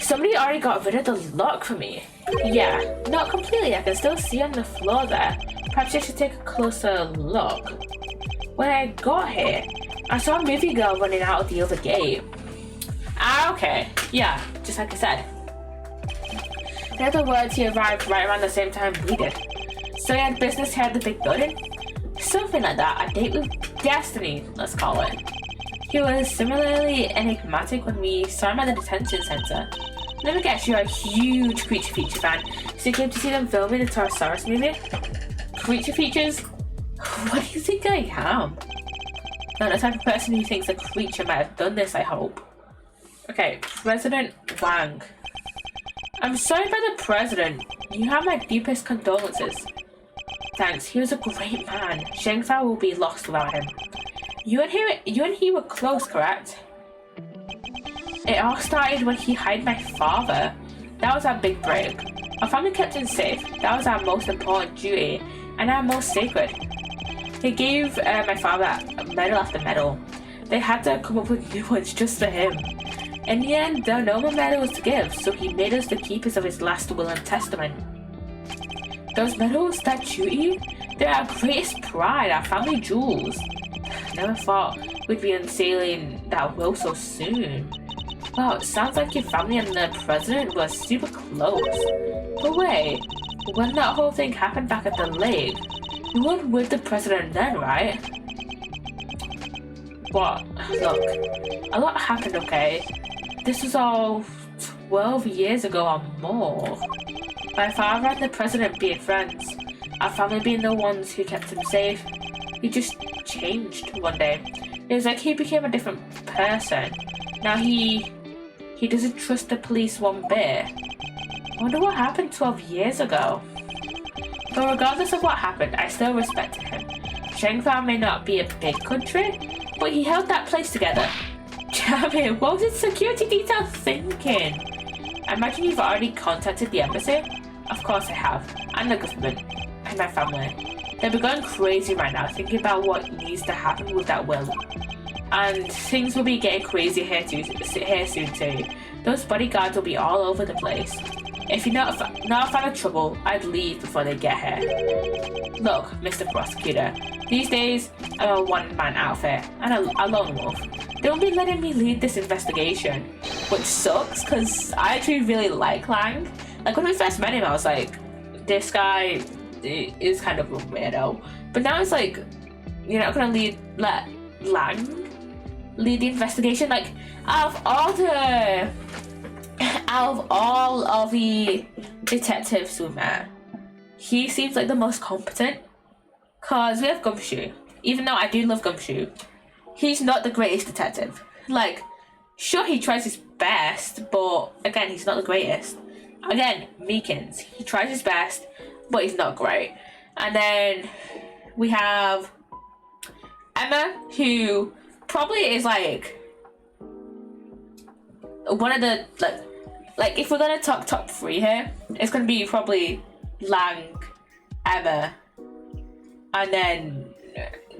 Somebody already got rid of the lock for me. Yeah, not completely. I can still see on the floor there. Perhaps I should take a closer look. When I got here, I saw a movie girl running out of the other gate. Ah, okay. Yeah, just like I said. In other words, he arrived right around the same time we did. So he had business here at the big building? Something like that. A date with destiny, let's call it. He was similarly enigmatic when we saw him at the detention center. Let me guess, you're a huge Creature Feature fan, so you came to see them filming the Torosaurus movie? Creature Features? What do you think I am? Not the type of person who thinks a creature might have done this, I hope. Okay, President Wang. I'm sorry about the president. You have my deepest condolences. Thanks, he was a great man. Shengfao will be lost without him. You and he were close, correct? It all started when he hired my father. That was our big break. Our family kept him safe. That was our most important duty and our most sacred. He gave my father medal after medal. They had to come up with new ones just for him. In the end, there were no more medals to give, so he made us the keepers of his last will and testament. Those medals, that duty, they're our greatest pride, our family jewels. Never thought we'd be unsailing that will so soon. Wow, it sounds like your family and the president were super close. But wait, when that whole thing happened back at the lake, you weren't with the president then, right? What? Look, a lot happened, okay? This was all 12 years ago or more. My father and the president being friends, our family being the ones who kept him safe. He just changed one day. It was like he became a different person. Now he doesn't trust the police one bit. I wonder what happened 12 years ago. But regardless of what happened, I still respected him. Shengfao may not be a big country, but he held that place together. Damn it, what was his security detail thinking? I imagine you've already contacted the embassy? Of course I have, and the government, and my family. They'll be going crazy right now, thinking about what needs to happen with that will. And things will be getting crazy here soon too. Those bodyguards will be all over the place. If you're not a fan of trouble, I'd leave before they get here. Look, Mr. Prosecutor, these days I'm a one-man outfit and a lone wolf. They won't be letting me lead this investigation, which sucks because I actually really like Lang. Like when we first met him, I was like, this guy is kind of a weirdo. But now it's like, you're not gonna let Lang lead the investigation. Like out of all of the detectives we met, he seems like the most competent. Cause we have Gumshoe. Even though I do love Gumshoe, he's not the greatest detective. Like, sure he tries his best, but again, he's not the greatest. Again, Meekins, he tries his best, but he's not great. And then we have Emma, who probably is like one of the like if we're gonna talk top 3 here, it's gonna be probably Lang, Emma, and then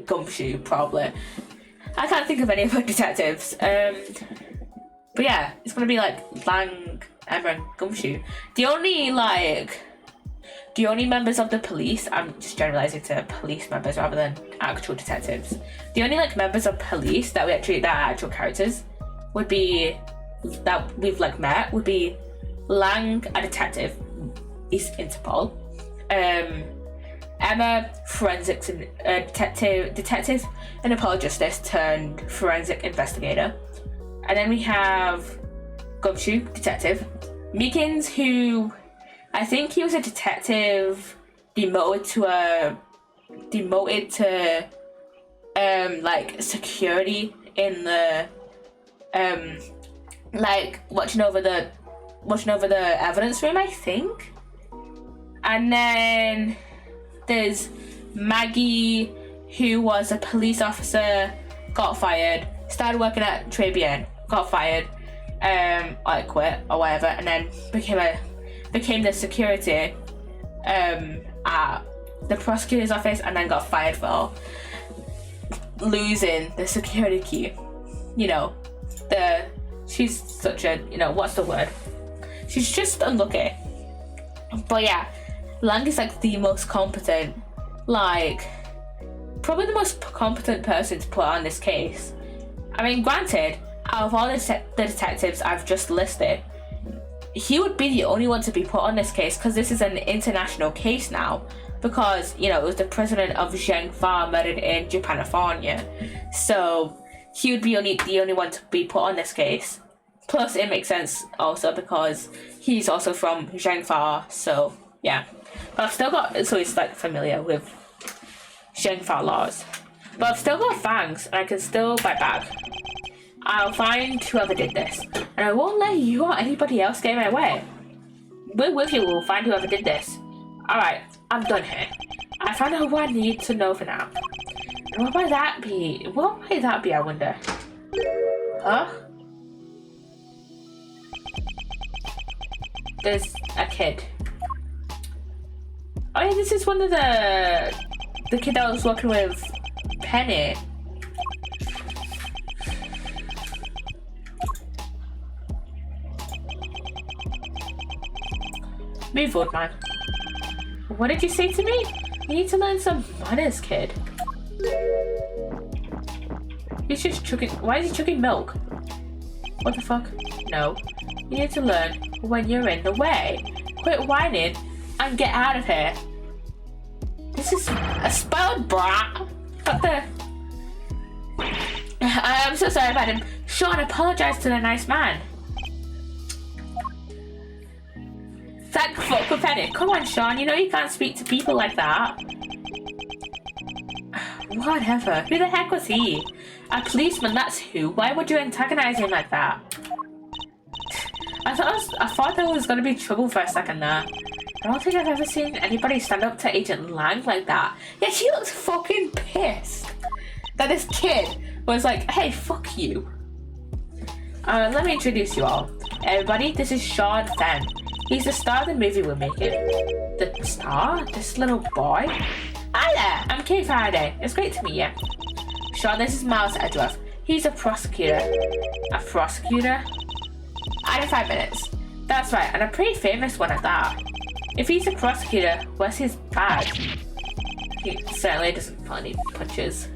Gumshoe probably. I can't think of any other detectives. But yeah, it's gonna be like Lang, Emma, and Gumshoe. The only members of the police, I'm just generalizing to police members rather than actual detectives. The only like members of police that are actual characters would be that we've like met would be Lang, a detective, is Interpol. Emma, forensics and detective and apologist turned forensic investigator. And then we have Gumshoe, detective. Meekins, who I think he was a detective demoted to like security in the like watching over the evidence room, I think. And then there's Maggie, who was a police officer, got fired, started working at Tribune, got fired, I quit or whatever, and then became the security at the prosecutor's office, and then got fired for losing the security key. You know, she's such a, you know, what's the word? She's just unlucky. But yeah, Lang is like the most competent, like probably the most competent person to put on this case. I mean, granted, out of all the detectives I've just listed, he would be the only one to be put on this case, because this is an international case now, because, you know, it was the president of Zhengfa murdered in Japan. So he would be the only one to be put on this case. Plus it makes sense also because he's also from Zhengfa, so yeah. But I've still got, so he's like familiar with Zhengfa laws. But I've still got fangs, and I can still bite back. I'll find whoever did this, and I won't let you or anybody else get in my way. We're with you, we'll find whoever did this. Alright, I'm done here. I found out what I need to know for now. And what might that be? What might that be, I wonder? Huh? There's a kid. Oh yeah, this is one of the kid that was working with Penny. Move forward, man. What did you say to me? You need to learn some manners, kid. He's just chugging. Why is he chugging milk? What the fuck? No. You need to learn when you're in the way. Quit whining and get out of here. This is a spoiled brat. What the? I'm so sorry about him. Sean, apologize to the nice man. Thank fuck for Penny. Come on, Sean. You know you can't speak to people like that. Whatever. Who the heck was he? A policeman, that's who. Why would you antagonize him like that? I thought there was gonna be trouble for a second there. I don't think I've ever seen anybody stand up to Agent Lang like that. Yeah, she looks fucking pissed that this kid was like, hey, fuck you. Let me introduce you all. Everybody, this is Sean Fenn. He's the star of the movie we're making. The star? This little boy? Hi there, I'm Kate Faraday. It's great to meet you. Sean, this is Miles Edgeworth. He's a prosecutor. A prosecutor? Out of 5 minutes. That's right, and a pretty famous one at that. If he's a prosecutor, where's his badge? He certainly doesn't pull any punches.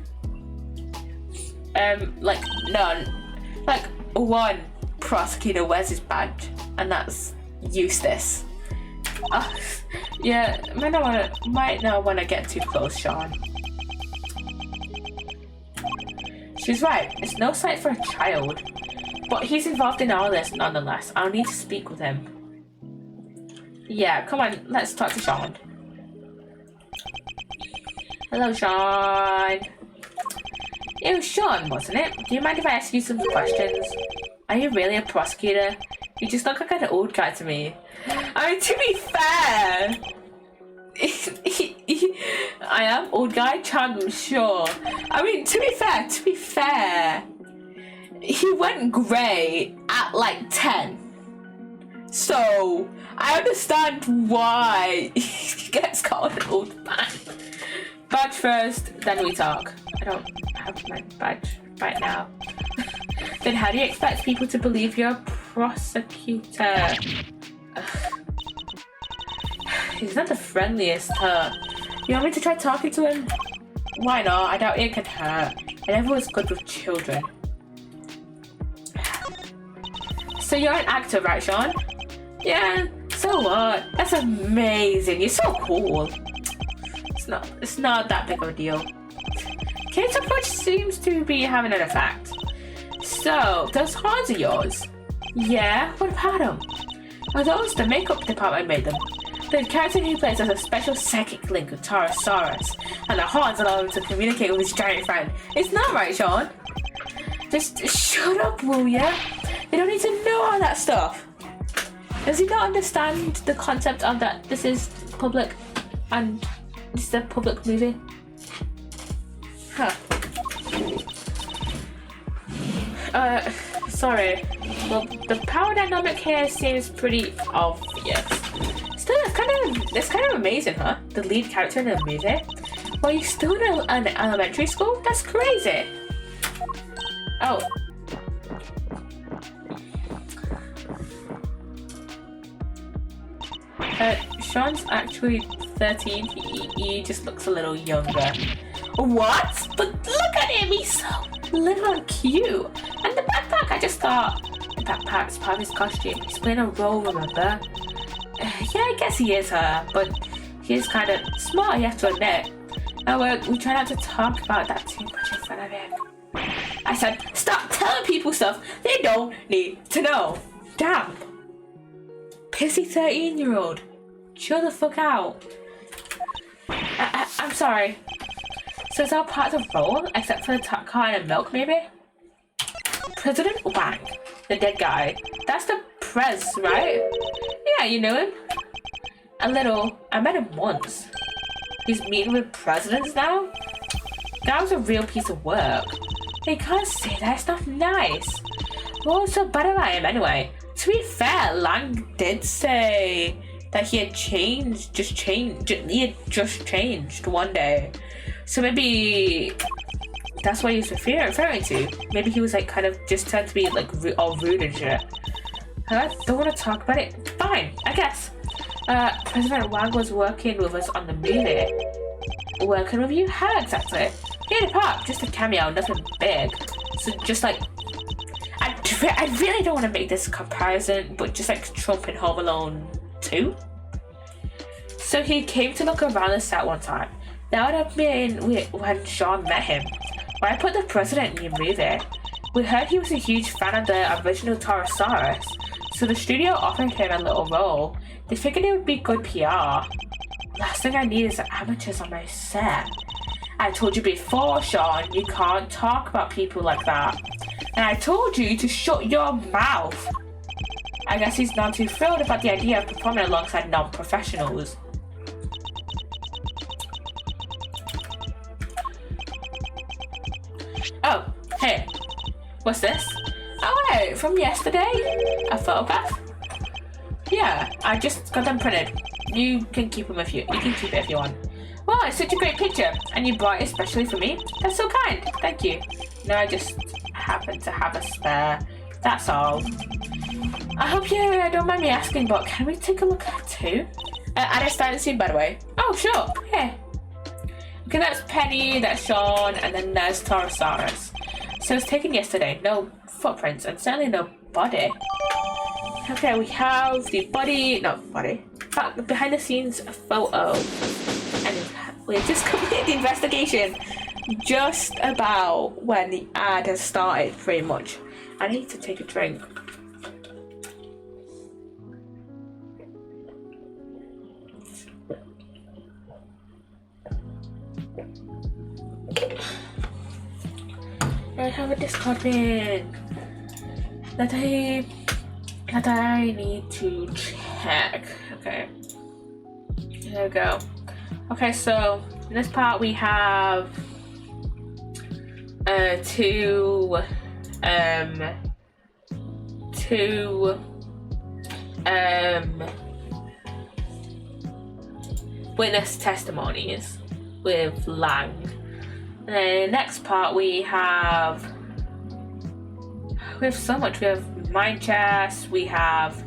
Like, none. Like, one prosecutor wears his badge, and that's Eustace. Yeah, might not wanna get too close, Sean. She's right, it's no sight for a child. But he's involved in all this nonetheless. I'll need to speak with him. Yeah, come on, let's talk to Sean. Hello, Sean. It was Sean, wasn't it? Do you mind if I ask you some questions? Are you really a prosecutor? You just look like an old guy to me. I mean, to be fair, I am old guy charm, I'm sure. I mean, to be fair, he went grey at like 10. So I understand why he gets called an old man. Badge first, then we talk. I don't have my badge right now. Then how do you expect people to believe you're a prosecutor? He's not the friendliest, huh? You want me to try talking to him? Why not? I doubt it could hurt. I never was good with children. So you're an actor, right, Sean? Yeah, so what? That's amazing. You're so cool. It's not that big of a deal. Kate's approach seems to be having an effect. So, those horns are yours? Yeah, what about them? Well, those, the makeup department made them. The character he plays has a special psychic link with Taurosaurus, and the horns allow him to communicate with his giant friend. It's not right, Sean. Just shut up, will ya? They don't need to know all that stuff. Does he not understand the concept of that this is public and this is a public movie? Huh. Sorry. Well, the power dynamic here seems pretty obvious. Still, it's kind of amazing, huh? The lead character in the movie. Well, you're still in an elementary school? That's crazy. Oh. Sean's actually 13. He just looks a little younger. What? But look at him, he's so little and cute. And the backpack, I just thought the backpack's part of his costume. He's playing a role, remember? Yeah, I guess he is her, but he's kind of smart, you have to admit. Now we try not to talk about that too much in front of him. I said, stop telling people stuff they don't need to know. Damn. Pissy 13-year-old. Chill the fuck out. I'm sorry. So it's all part of the role, except for the car and milk, maybe? President Wang, the dead guy. That's the Prez, right? Yeah, you know him? A little. I met him once. He's meeting with presidents now? That was a real piece of work. You can't say that, it's not nice. What's so bad about him anyway? To be fair, Lang did say that he had changed one day. So maybe that's what he was referring to. Maybe he was like kind of just turned to be like all rude and shit. I don't want to talk about it. Fine, I guess. President Wang was working with us on the movie. Working with you? How exactly? In a park, just a cameo, nothing big. So just like, I really don't want to make this comparison, but just like Trump in Home Alone 2. So he came to look around the set one time. That would have been when Sean met him. When I put the president in your movie, we heard he was a huge fan of the original Taurosaurus, so the studio offered him a little role. They figured it would be good PR. Last thing I need is amateurs on my set. I told you before, Sean, you can't talk about people like that. And I told you to shut your mouth. I guess he's not too thrilled about the idea of performing alongside non-professionals. Oh, hey, what's this? Oh, hey, from yesterday? A photograph? Yeah, I just got them printed. You can keep them if you can keep it if you want. Wow, it's such a great picture, and you brought it especially for me. That's so kind. Thank you. No, I just happen to have a spare. That's all. I hope you don't mind me asking, but can we take a look at it too? And I started soon, by the way. Oh, sure. Yeah. Okay, that's Penny, that's Sean, and then there's Taurosaurus. So it's taken yesterday. No footprints, and certainly no body. Okay, we have the behind the scenes photo. And we just completed the investigation just about when the ad has started, pretty much. I need to take a drink. I have a Discord pin that I need to check. Okay, there we go. Okay, so in this part we have two witness testimonies with Lang. And then the next part we have so much. We have mind chests, we have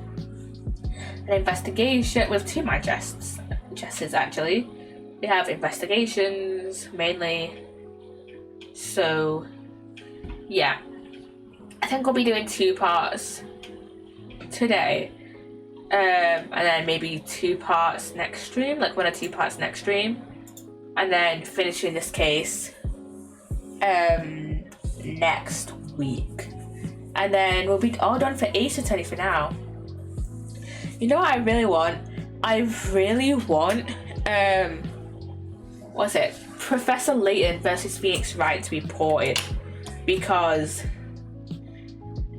an investigation with two mind chests actually. We have investigations mainly. So yeah, I think we'll be doing 2 parts today, and then maybe 2 parts next stream, like 1 or 2 parts next stream, and then finishing this case next week, and then we'll be all done for Ace Attorney for now. You know what I really want? What's it? Professor Layton versus Phoenix Wright to be ported, because,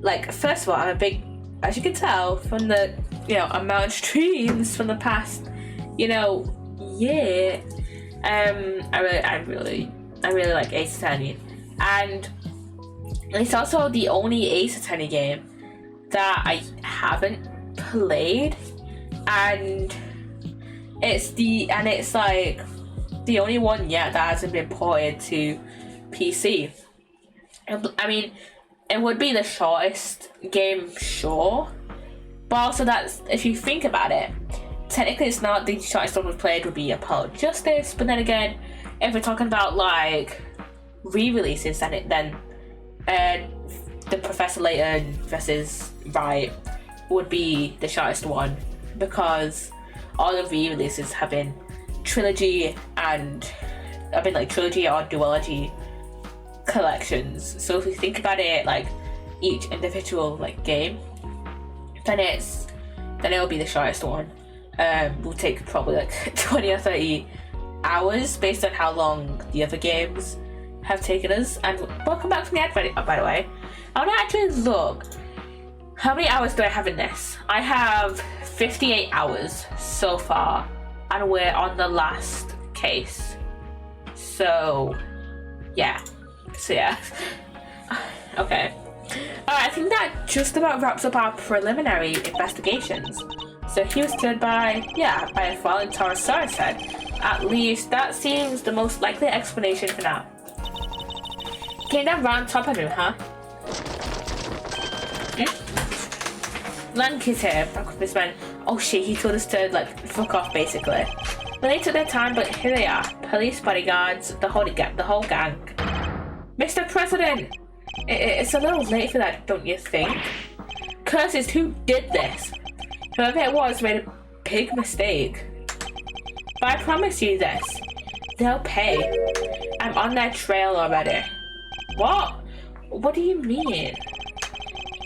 like, first of all, I'm a big, as you can tell from the, amount of streams from the past, year, I really like Ace Attorney, and it's also the only Ace Attorney game that I haven't played, and it's like the only one yet that hasn't been ported to PC. I mean, it would be the shortest game, sure, but also that's, if you think about it, technically it's not the shortest one we've played. Would be Apollo Justice, but then again, if we're talking about like re-releases, then the Professor Layton versus Riot would be the shortest one, because all the re-releases have been trilogy and trilogy or duology collections. So if you think about it like each individual like game, then it'll be the shortest one. Will take probably like 20 or 30 hours based on how long the other games have taken us. And welcome back from the ad, by the way. I want to actually look, how many hours do I have in this? I have 58 hours so far, and we're on the last case. So yeah. Okay. Alright, I think that just about wraps up our preliminary investigations. So he was killed by a falling Taurosaurus head. At least that seems the most likely explanation for now. Came down round top of him, huh? Lank is here, back with his men. Oh shit, he told us to like fuck off basically. Well, they took their time, but here they are. Police, bodyguards, the whole gang. Mr. President! It's a little late for that, don't you think? Curses, who did this? Whoever it was made a big mistake. But I promise you this. They'll pay. I'm on their trail already. What? What do you mean?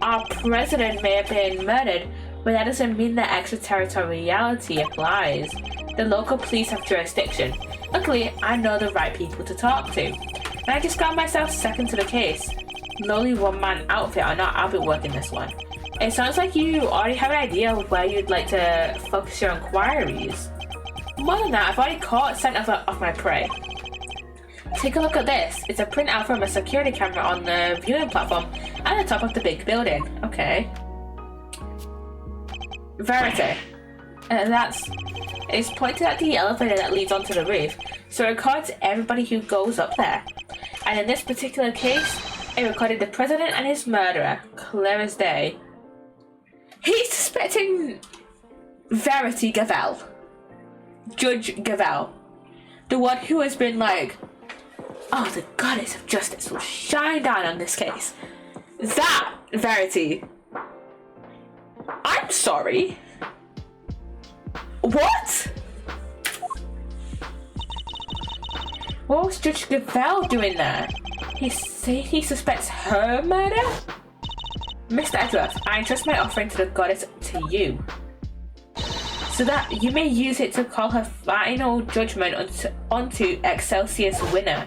Our president may have been murdered, but that doesn't mean that extraterritoriality applies. The local police have jurisdiction. Luckily, I know the right people to talk to. And I just got myself second to the case. Lowly one-man outfit or not, I'll be working this one. It sounds like you already have an idea of where you'd like to focus your inquiries. More than that, I've already caught scent of my prey. Take a look at this. It's a printout from a security camera on the viewing platform at the top of the big building. Okay. Verity. It's pointed at the elevator that leads onto the roof, so it records everybody who goes up there. And in this particular case, it recorded the president and his murderer, clear as day. He's suspecting Verity Gavelle. Judge Gavelle. The one who has been like, oh, the goddess of justice will shine down on this case. That Verity. I'm sorry. What? What was Judge Gavelle doing there? He suspects her murder? Mr. Edgeworth, I entrust my offering to the goddess to you, so that you may use it to call her final judgment onto Excelsior's winner.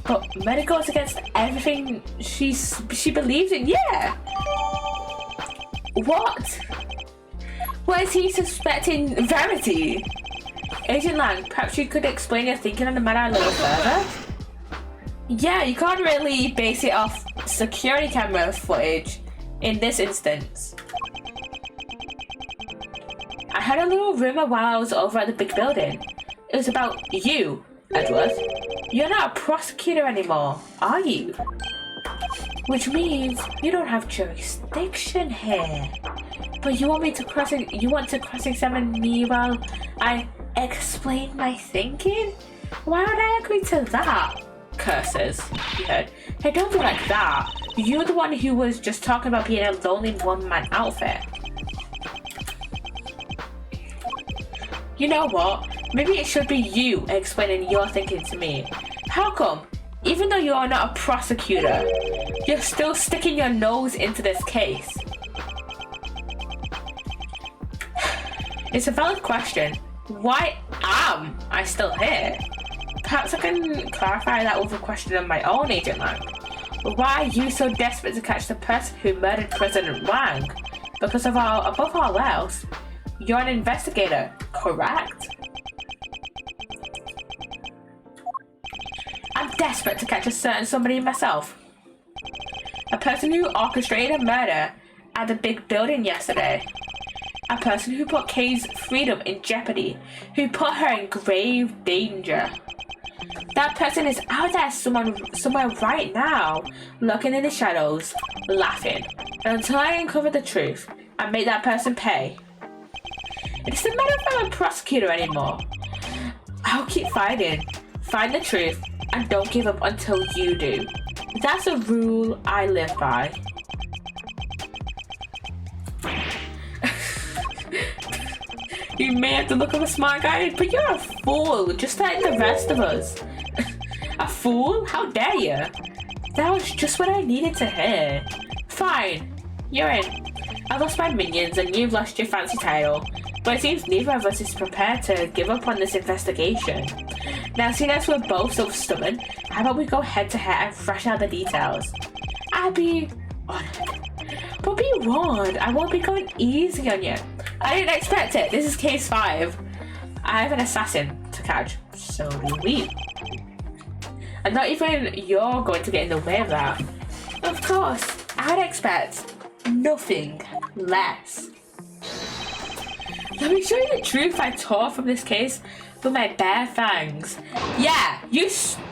But murder goes against everything she believes in. Yeah. What? What is he suspecting Verity? Agent Lang, perhaps you could explain your thinking on the matter a little further? Yeah, you can't really base it off security camera footage in this instance. I heard a little rumor while I was over at the big building. It was about you, Edward. You're not a prosecutor anymore, are you? Which means you don't have jurisdiction here. But you want to cross-examine me while I explain my thinking? Why would I agree to that? Curses, he heard. Hey, don't be like that. You're the one who was just talking about being a lonely one-man outfit. You know what? Maybe it should be you explaining your thinking to me. How come, even though you are not a prosecutor, you're still sticking your nose into this case? It's a valid question. Why am I still here? Perhaps I can clarify that with a question of my own, Agent Lang. Why are you so desperate to catch the person who murdered President Wang? Because above all else, you're an investigator, correct? I'm desperate to catch a certain somebody myself. A person who orchestrated a murder at the big building yesterday. A person who put Kay's freedom in jeopardy, who put her in grave danger. That person is out there somewhere right now, looking in the shadows, laughing. And until I uncover the truth and make that person pay. It doesn't matter if I'm a prosecutor anymore. I'll keep fighting. Find the truth and don't give up until you do. That's a rule I live by. You may have to look like a smart guy, but you're a fool, just like the rest of us. A fool? How dare you? That was just what I needed to hear. Fine, you're in. I've lost my minions and you've lost your fancy title, but it seems neither of us is prepared to give up on this investigation. Now, seeing as we're both so stubborn, how about we go head to head and thrash out the details? I'll be honored. But be warned, I won't be going easy on you. I didn't expect it. This is case 5. I have an assassin to catch. So do we. And not even you're going to get in the way of that. Of course, I'd expect nothing less. Let me show you the truth I tore from this case with my bare fangs. Yeah,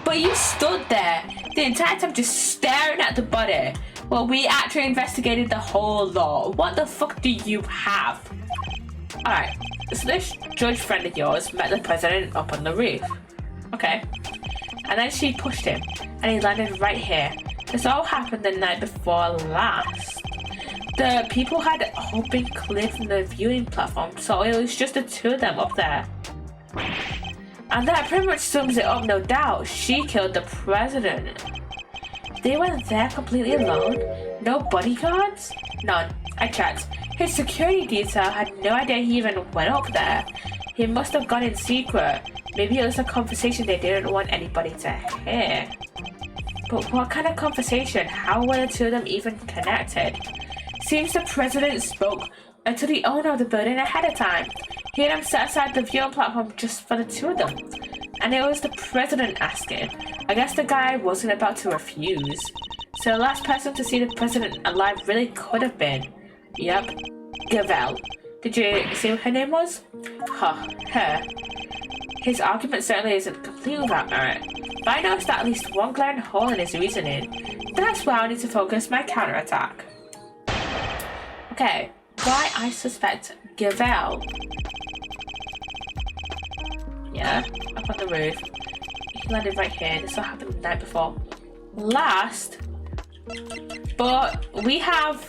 but you stood there the entire time just staring at the body while we actually investigated the whole lot. What the fuck do you have? Alright, so this judge friend of yours met the president up on the roof. Okay. And then she pushed him, and he landed right here. This all happened the night before last. The people had all been cleared from the viewing platform, so it was just the two of them up there. And that pretty much sums it up, no doubt. She killed the president. They went there completely alone? No bodyguards? None. I checked. His security detail had no idea he even went up there. He must have gone in secret. Maybe it was a conversation they didn't want anybody to hear. But what kind of conversation? How were the two of them even connected? Seems the president spoke to the owner of the building ahead of time. He had him set aside the viewing platform just for the two of them. And it was the president asking. I guess the guy wasn't about to refuse. So the last person to see the president alive really could have been. Yep, Gavelle. Did you see what her name was? Huh, her. His argument certainly isn't complete without merit, but I noticed at least one glaring hole in his reasoning. That's where I need to focus my counterattack. Okay, why I suspect Gavelle. Yeah, up on the roof. He landed right here. This all happened the night before last. But we have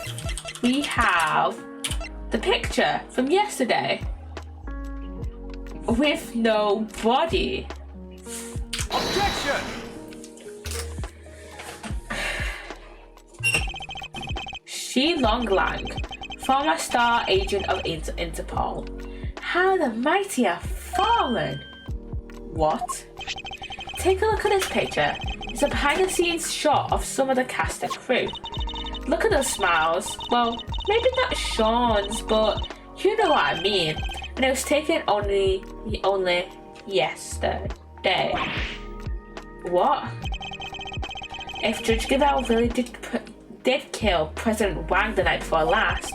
the picture from yesterday with no body. Objection! Shi Long Lang, former star agent of Interpol. How the mighty have fallen. What? Take a look at this picture. It's a behind-the-scenes shot of some of the cast and crew. Look at those smiles. Well, maybe not Sean's, but you know what I mean. And it was taken only yesterday. What? If Judge Gavelle really did kill President Wang the night before last,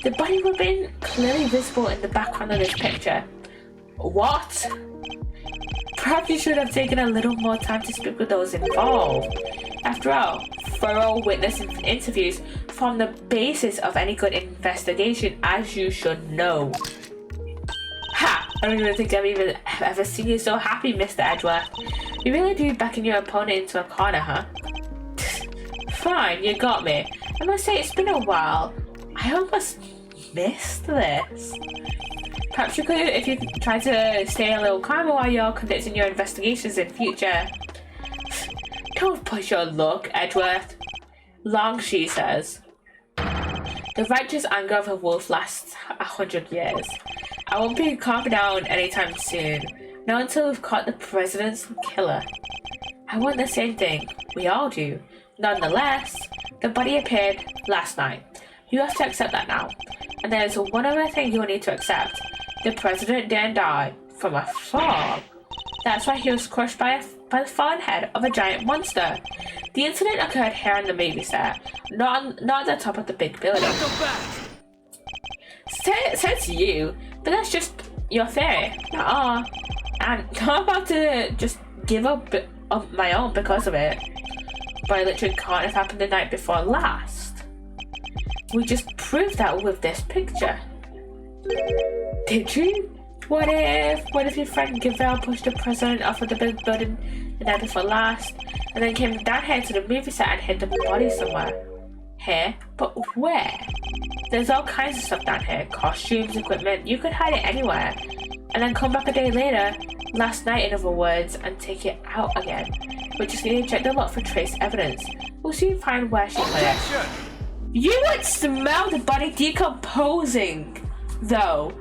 the body would have been clearly visible in the background of this picture. What? Perhaps you should have taken a little more time to speak with those involved. After all, thorough witness interviews form the basis of any good investigation, as you should know. Ha! I don't even think I've ever seen you so happy, Mr. Edgeworth. You really do backing your opponent into a corner, huh? Fine, you got me. I must say it's been a while. I almost missed this. Perhaps you could, if you try to stay a little calmer while you're conducting your investigations in future. Don't push your luck, Edgeworth. Long, she says. The righteous anger of a wolf lasts 100 years. I won't be calming down anytime soon. Not until we've caught the president's killer. I want the same thing. We all do. Nonetheless, the body appeared last night. You have to accept that now. And there's one other thing you'll need to accept. The president didn't die from a fall. That's why he was crushed by the fallen head of a giant monster. The incident occurred here on the movie set, not at the top of the big building. Says you, but that's just your theory, not all. And I'm about to just give up my own because of it. But it literally can't have happened the night before last. We just proved that with this picture. Did you? What if your friend Gavelle pushed the president off of the big building the night before last, and then came down here to the movie set and hid the body somewhere? Here? But where? There's all kinds of stuff down here. Costumes, equipment, you could hide it anywhere. And then come back a day later, last night in other words, and take it out again. We just need to check the lot for trace evidence. We'll soon find where she put it. You would smell the body decomposing, though.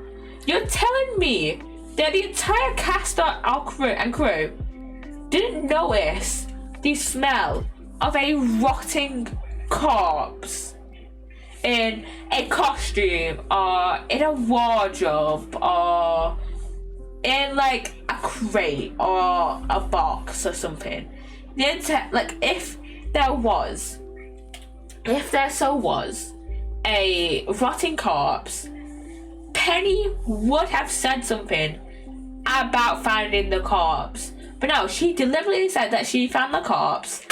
You're telling me that the entire cast and crew didn't notice the smell of a rotting corpse in a costume or in a wardrobe or in like a crate or a box or something? If there was a rotting corpse, Penny would have said something about finding the corpse. But no, she deliberately said that she found the corpse.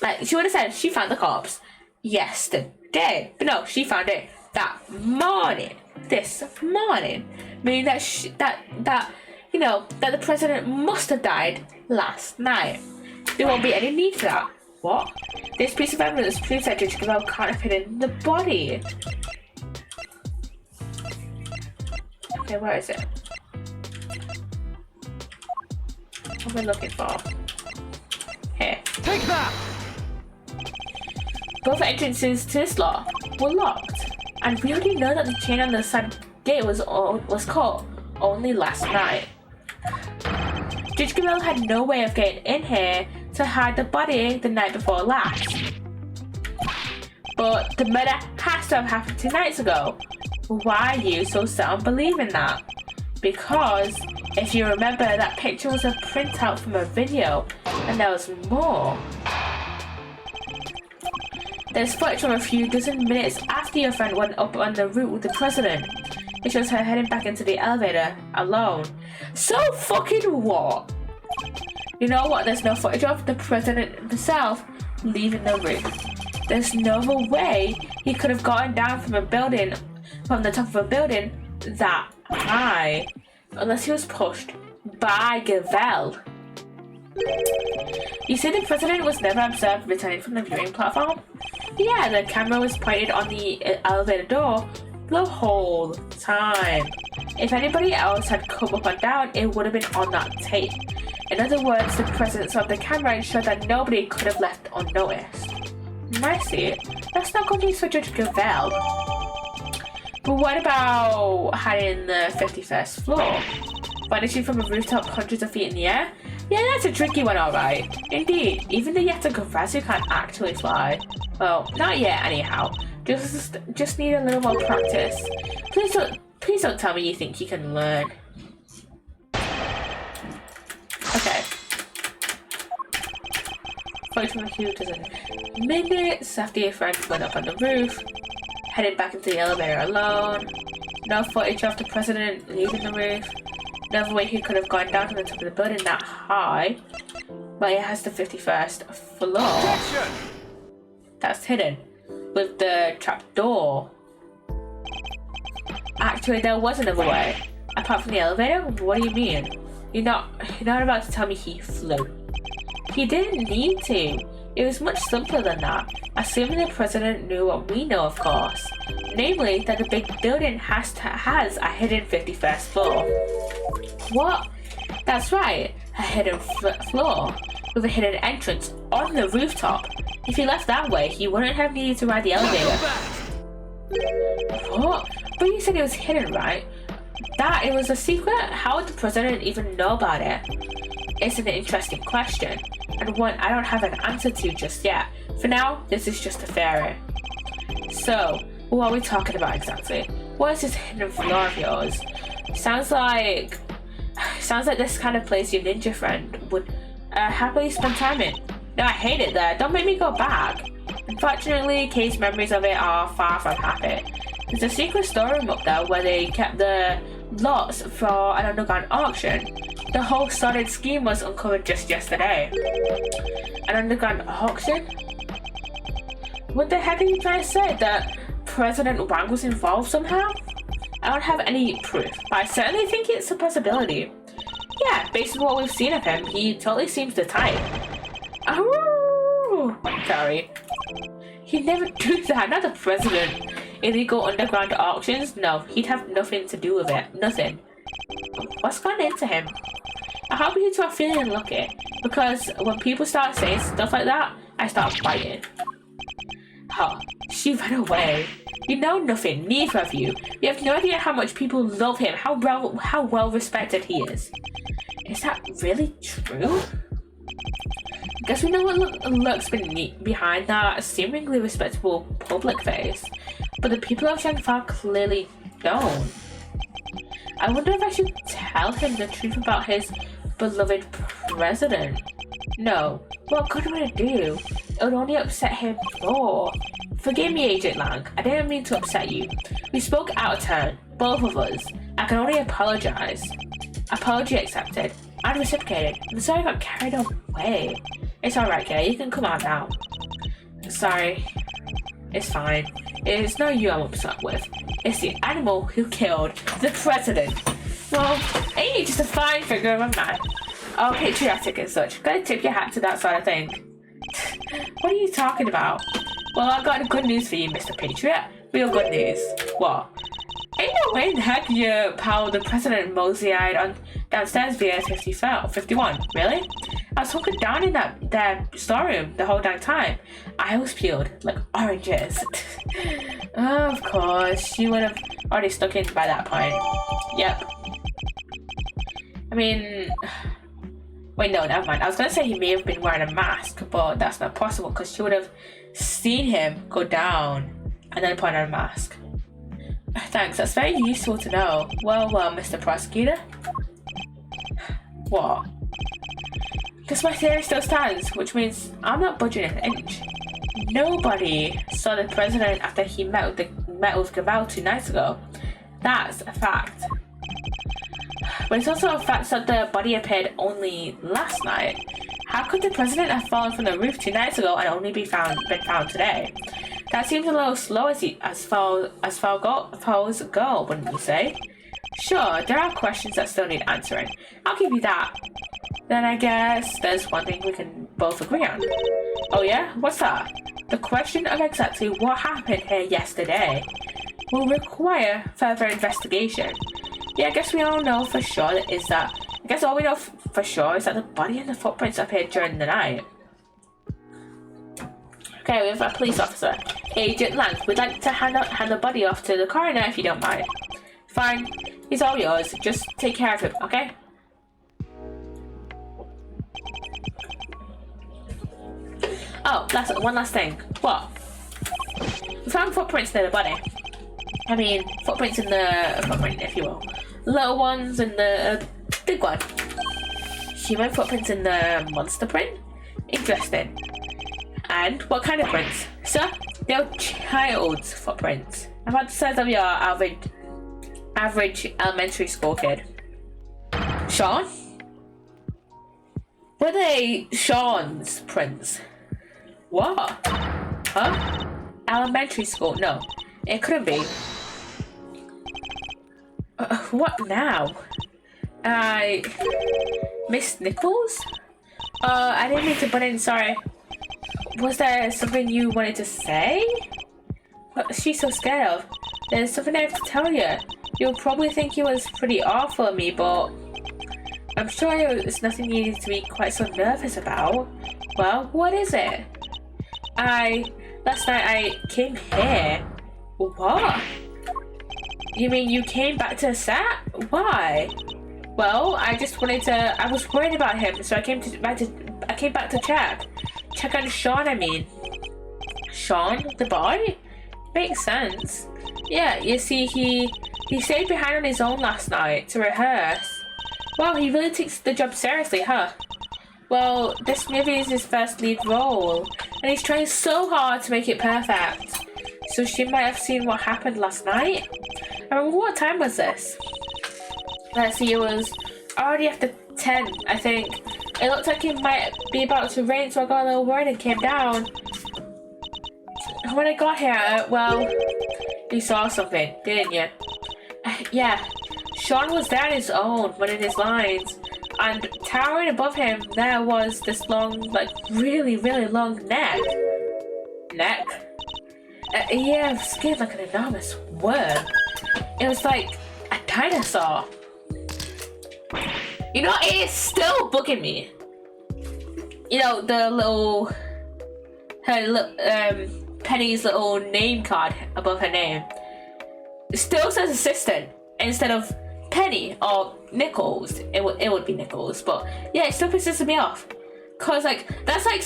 Like, she would have said she found the corpse yesterday. But no, she found it that morning. This morning. Meaning that that the president must have died last night. There won't be any need for that. What? This piece of evidence proves that Judge Gavelle can't have hidden the body. Okay, where is it? What am I looking for? Here. Take that! Both entrances to this lot were locked, and we already know that the chain on the side gate was caught only last night. Judge Gavelle had no way of getting in here to hide the body the night before last. But the murder has to have happened 2 nights ago. Why are you so set on believing that? Because if you remember, that picture was a printout from a video, and there was more. There's footage from a few dozen minutes after your friend went up on the route with the president. It shows her heading back into the elevator alone. So fucking what? You know what there's no footage of? The president himself leaving the room. There's no other way he could have gotten down from the top of a building that high, unless he was pushed by Gavelle. You see, the president was never observed returning from the viewing platform? Yeah, the camera was pointed on the elevator door the whole time. If anybody else had come up and down, it would have been on that tape. In other words, the presence of the camera ensured that nobody could have left unnoticed. I see. That's not good news for Judge Gavelle. But what about hiding in the 51st floor? Vanishing from a rooftop hundreds of feet in the air? Yeah, that's a tricky one, alright. Indeed, even the Yeta Gavrazu can't actually fly. Well, not yet anyhow. Just need a little more practice. Please don't tell me you think you can learn. Okay. Footage from a few dozen minutes after your friend went up on the roof, headed back into the elevator alone. No footage of the president leaving the roof. No way he could have gone down to the top of the building that high. But it has the 51st floor. Objection! That's hidden with the trap door. Actually, there was another way. Apart from the elevator? What do you mean? You're not about to tell me he flew. He didn't need to. It was much simpler than that. Assuming the president knew what we know, of course. Namely, that the big building has a hidden 51st floor. What? That's right, a hidden floor with a hidden entrance on the rooftop. If he left that way, he wouldn't have needed to ride the elevator. What? But you said it was hidden, right? That it was a secret? How would the president even know about it? It's an interesting question, and one I don't have an answer to just yet. For now, this is just a theory. So, what are we talking about exactly? What is this hidden floor of yours? Sounds like sounds like this kind of place your ninja friend would happily spend time in. No, I hate it there. Don't make me go back. Unfortunately, Kay's memories of it are far from happy. There's a secret storeroom up there where they kept the lots for an underground auction. The whole solid scheme was uncovered just yesterday. An underground auction? What the heck are you trying to say? That President Wang was involved somehow? I don't have any proof, but I certainly think it's a possibility. Yeah, based on what we've seen of him, he totally seems the type. Oh, sorry. He'd never do that, not the president. Illegal underground auctions? No, he'd have nothing to do with it. Nothing. What's gone into him? I hope you two are feeling lucky, because when people start saying stuff like that, I start biting. Huh, she ran away. You know nothing, neither of you. You have no idea how much people love him, how well respected he is. Is that really true? I guess we know what lurks behind that seemingly respectable public face, but the people of Shangfang clearly don't. I wonder if I should tell him the truth about his beloved president. No, what good would it do? It would only upset him more. Forgive me, Agent Lang. I didn't mean to upset you. We spoke out of turn, both of us. I can only apologize. Apology accepted. And reciprocated. I'm sorry I got carried away. It's alright, Gay. You can come out now. Sorry. It's fine. It's not you I'm upset with. It's the animal who killed the president. Well, ain't you just a fine figure of a man? Oh, patriotic and such. Gotta tip your hat to that sort of thing. What are you talking about? Well, I've got good news for you, Mr. Patriot. Real good news. What? Ain't no way in the heck your pal, the president, moseyed on downstairs via 51. Really? I was hunkered down in that storeroom the whole damn time. I was peeled like oranges. Of course, she would have already stuck in by that point. Yep. I mean... Wait, no, never mind. I was going to say he may have been wearing a mask, but that's not possible because she would have seen him go down and then put on a mask. Thanks, that's very useful to know. Well, Mr. Prosecutor. What? Guess my theory still stands, which means I'm not budging an inch. Nobody saw the president after he met with Gavelle 2 nights ago. That's a fact. But it's also a fact that the body appeared only last night. How could the president have fallen from the roof 2 nights ago and only been found today? That seems a little slow as far as go, wouldn't you say? Sure, there are questions that still need answering. I'll give you that. Then I guess there's one thing we can both agree on. Oh yeah? What's that? The question of exactly what happened here yesterday will require further investigation. Yeah, I guess we all know for sure all we know for sure is that the body and the footprints appeared during the night. Okay, we have a police officer. Agent Lang, we'd like to hand the body off to the coroner if you don't mind. Fine, he's all yours. Just take care of him, okay? Oh, one last thing. What? We found footprints near the body. I mean, footprints in the footprint, if you will. Little ones and the big one. Human footprints in the monster print? Interesting. And what kind of prints? Sir, they're child's footprints. About the size of your average elementary school kid. Sean? Were they Sean's prints? What? Huh? Elementary school? No, it couldn't be. What now? Miss Nichols? I didn't mean to butt in, sorry. Was there something you wanted to say? What is she so scared of? There's something I have to tell you. You'll probably think it was pretty awful of me, but I'm sure it's nothing you need to be quite so nervous about. Well, what is it? Last night I came here. What? You mean you came back to the set? Why? Well, I was worried about him, so I came back to check on Sean, I mean. Sean, the boy? Makes sense. Yeah, you see, he stayed behind on his own last night to rehearse. Wow, he really takes the job seriously, huh? Well, this movie is his first lead role, and he's trying so hard to make it perfect. So she might have seen what happened last night. I remember, what time was this? Let's see, it was already after 10, I think. It looked like it might be about to rain, so I got a little worried and came down. When I got here, well, you saw something, didn't you? Yeah, Sean was there on his own, running his lines. And towering above him, there was this long, like, really, really long neck. Neck? Yeah, skin like an enormous worm. It was like a dinosaur. You know, it is still bugging me. You know, the little, Penny's little name card above her name. It still says assistant instead of Penny or Nichols. It would be Nichols, but yeah, it still pisses me off. Cause like, that's like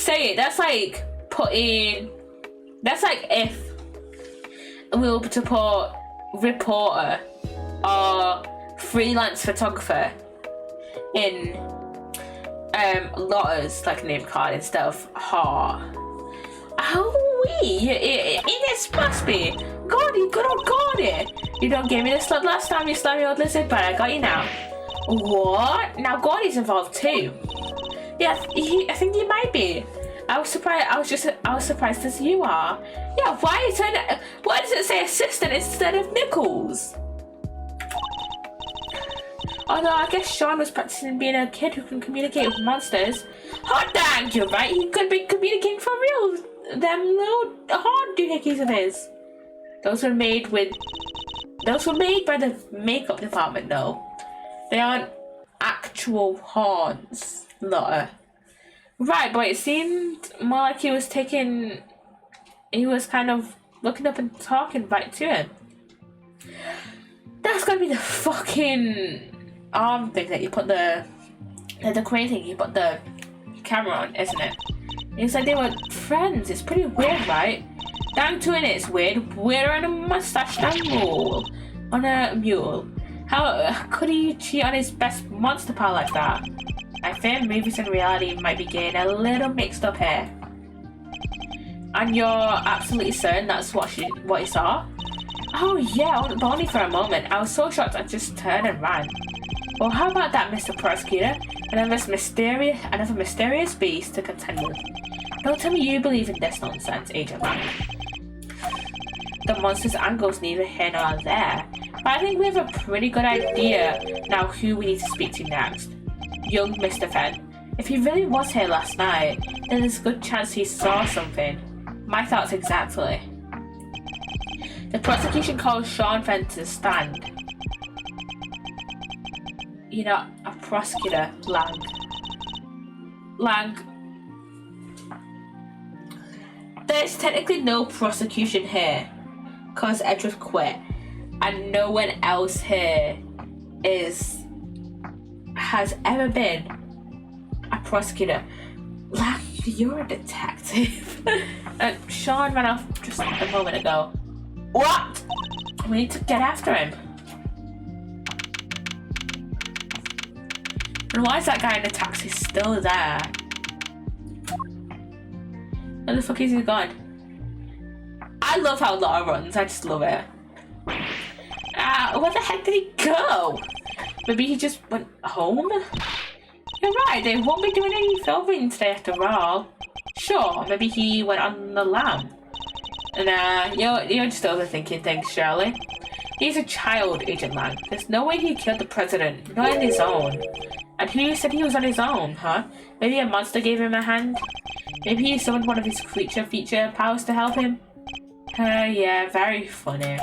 if we were to put reporter or freelance photographer in Lotta's like name card instead of her. It must be. Gordy, good old Gordy. You don't give me the slap last time, you slimy old lizard, but I got you now. What? Now Gordy's involved too. Yeah, I think he might be. I was surprised. I was surprised as you are. Yeah, why does it say assistant instead of Nichols? Although I guess Sean was practicing being a kid who can communicate with monsters. Oh dang, you're right. He could be communicating for real. Them little horn doohickeys of his. Those were made by the makeup department though. They aren't actual horns, Lotta. Right, but it seemed more like he was kind of looking up and talking right to him. That's gotta be the fucking arm thing that you put the crane thing you put the camera on, isn't it? It's like they were friends. It's pretty weird, right? Down to it, it's weird. We're on a mustache mule. On a mule. How could he cheat on his best monster pal like that? I fear movies and reality might be getting a little mixed up here. And you're absolutely certain that's what you saw? Oh yeah, but only for a moment. I was so shocked I just turned and ran. Well, how about that, Mr. Prosecutor? Another mysterious beast to contend with. Don't tell me you believe in this nonsense, Agent Lang. The monster's angle's neither here nor there, but I think we have a pretty good idea now who we need to speak to next. Young Mr. Fenn. If he really was here last night, then there's a good chance he saw something. My thoughts exactly. The prosecution calls Sean Fenn to the stand. You know, a prosecutor, Lang. There's technically no prosecution here, cause Edward quit, and no one else here has ever been a prosecutor. Lang, you're a detective. Sean ran off just a moment ago. What? We need to get after him. And why is that guy in the taxi still there? Where the fuck is he gone? I love how Lotta runs. I just love it. Where the heck did he go? Maybe he just went home? You're right, they won't be doing any filming today after all. Sure, maybe he went on the lam. Nah, you're just overthinking things, Shirley. He's a child, Agent Lang. There's no way he killed the president, not on his own. And who said he was on his own, huh? Maybe a monster gave him a hand? Maybe he summoned one of his creature feature powers to help him? Yeah, very funny.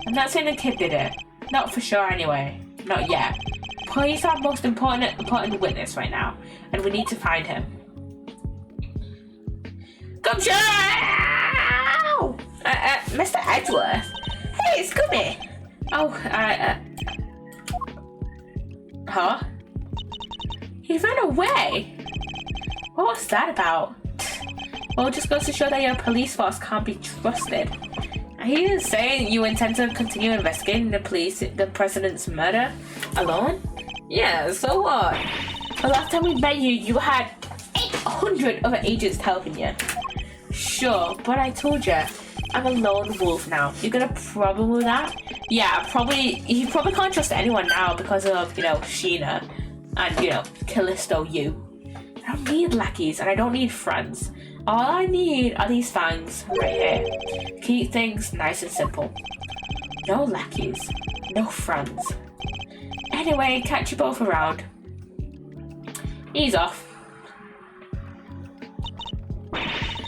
I'm not saying the kid did it. Not for sure anyway. Not yet. But he's our most important witness right now, and we need to find him. Come show! Mr. Edgeworth. Hey, it's Gummy. Oh, huh? He ran away? What was that about? Well, it just goes to show that your police force can't be trusted. He didn't say you intend to continue investigating the president's murder alone? Yeah, so what? The last time we met you, you had 800 other agents helping you. Sure, but I told you, I'm a lone wolf now. You got a problem with that? Yeah, probably. You probably can't trust anyone now because of, Sheena and, Callisto, you. I don't need lackeys and I don't need friends. All I need are these fangs right here. Keep things nice and simple. No lackeys, no friends. Anyway, catch you both around. Ease off.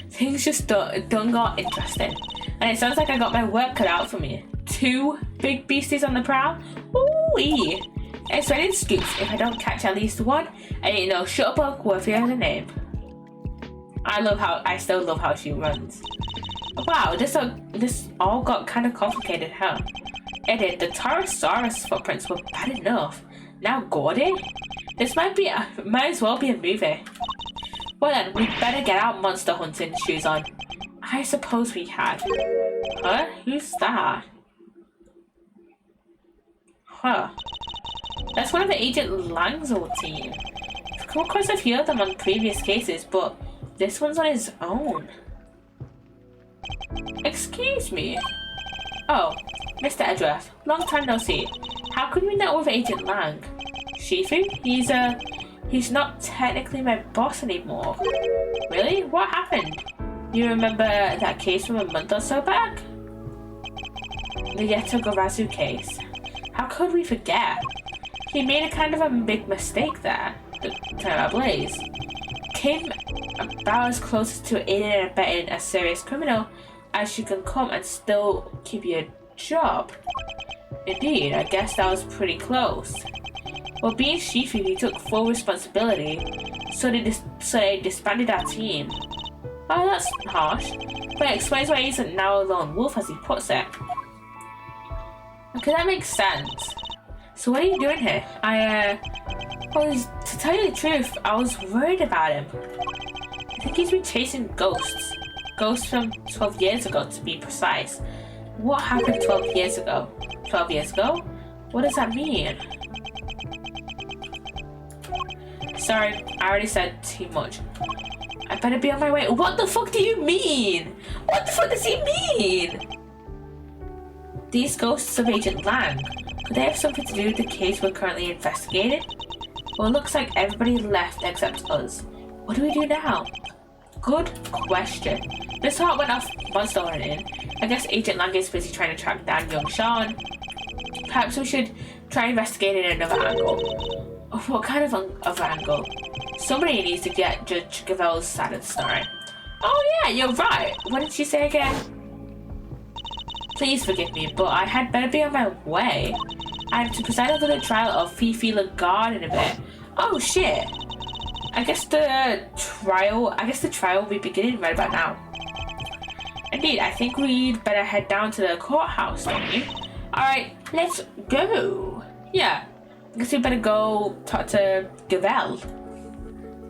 Things just done got interesting. And it sounds like I got my work cut out for me. 2 big beasties on the prowl? Ooh-wee. It's raining scoops if I don't catch at least one. And Shutterbug worthy of the name. I still love how she runs. Wow, this all got kind of complicated, huh? It did. The Taurosaurus footprints were bad enough. Now Gordy? This might as well be a movie. Well then, we better get our monster hunting shoes on. I suppose we had. Huh? Who's that? Huh. That's one of the Agent Lang's old team. I've come across a few of them on previous cases, but this one's on his own. Excuse me. Oh, Mr. Edgeworth, long time no see. How could we know with Agent Lang? Shifu? He's not technically my boss anymore. Really? What happened? You remember that case from a month or so back? The Yetogarazu case. How could we forget? He made a kind of a big mistake there. The time ablaze. Came about as close to aiding and abetting a serious criminal as you can come and still keep your job. Indeed, I guess that was pretty close. Well, being Shifu, he took full responsibility, so they disbanded our team. Oh, that's harsh, but it explains why he's now a lone wolf, as he puts it. Okay, that makes sense. So what are you doing here? Well, to tell you the truth, I was worried about him. I think he's been chasing ghosts. Ghosts from 12 years ago, to be precise. What happened 12 years ago? 12 years ago? What does that mean? Sorry, I already said too much. I better be on my way. What the fuck do you mean? What the fuck does he mean? These ghosts of Agent Lang, could they have something to do with the case we're currently investigating? Well, it looks like everybody left except us. What do we do now? Good question. This heart went off monster hunting. I guess Agent Lang is busy trying to track down young Sean. Perhaps we should try investigating another angle. What kind of other angle? Somebody needs to get Judge Gavelle's side of the story. Oh yeah, you're right. What did she say again? Please forgive me, but I had better be on my way. I am to preside over the trial of Fifi Lagarde in a bit. Oh shit. I guess the trial will be beginning right about now. Indeed, I think we'd better head down to the courthouse, don't you? Alright, let's go. Yeah, I guess we better go talk to Gavelle.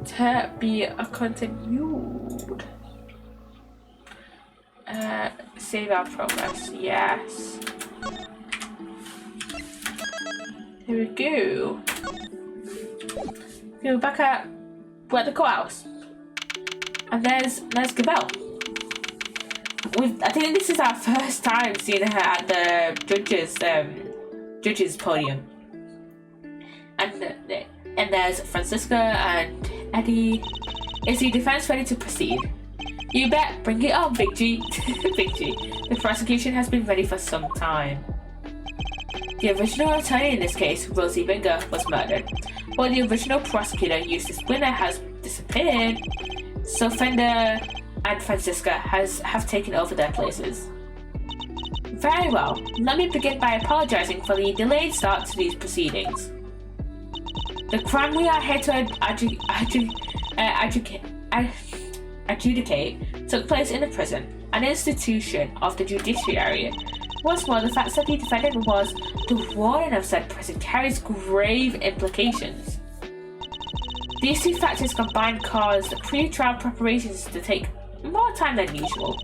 To be continued. Save our progress, yes. Here we go. We're back at the courthouse. And there's Gavelle. I think this is our first time seeing her at the judges podium. And there's Francisca and Eddie. Is the defense ready to proceed? You bet. Bring it on, Big G. Big G. The prosecution has been ready for some time. The original attorney in this case, Rosie Binger, was murdered, while the original prosecutor, Eustace Winner, has disappeared. So Fender and Francisca have taken over their places. Very well. Let me begin by apologizing for the delayed start to these proceedings. The crime we are here to adjudicate took place in a prison, an institution of the judiciary. What's more, the fact that the defendant was the warden of said prison carries grave implications. These two factors combined caused pre-trial preparations to take more time than usual,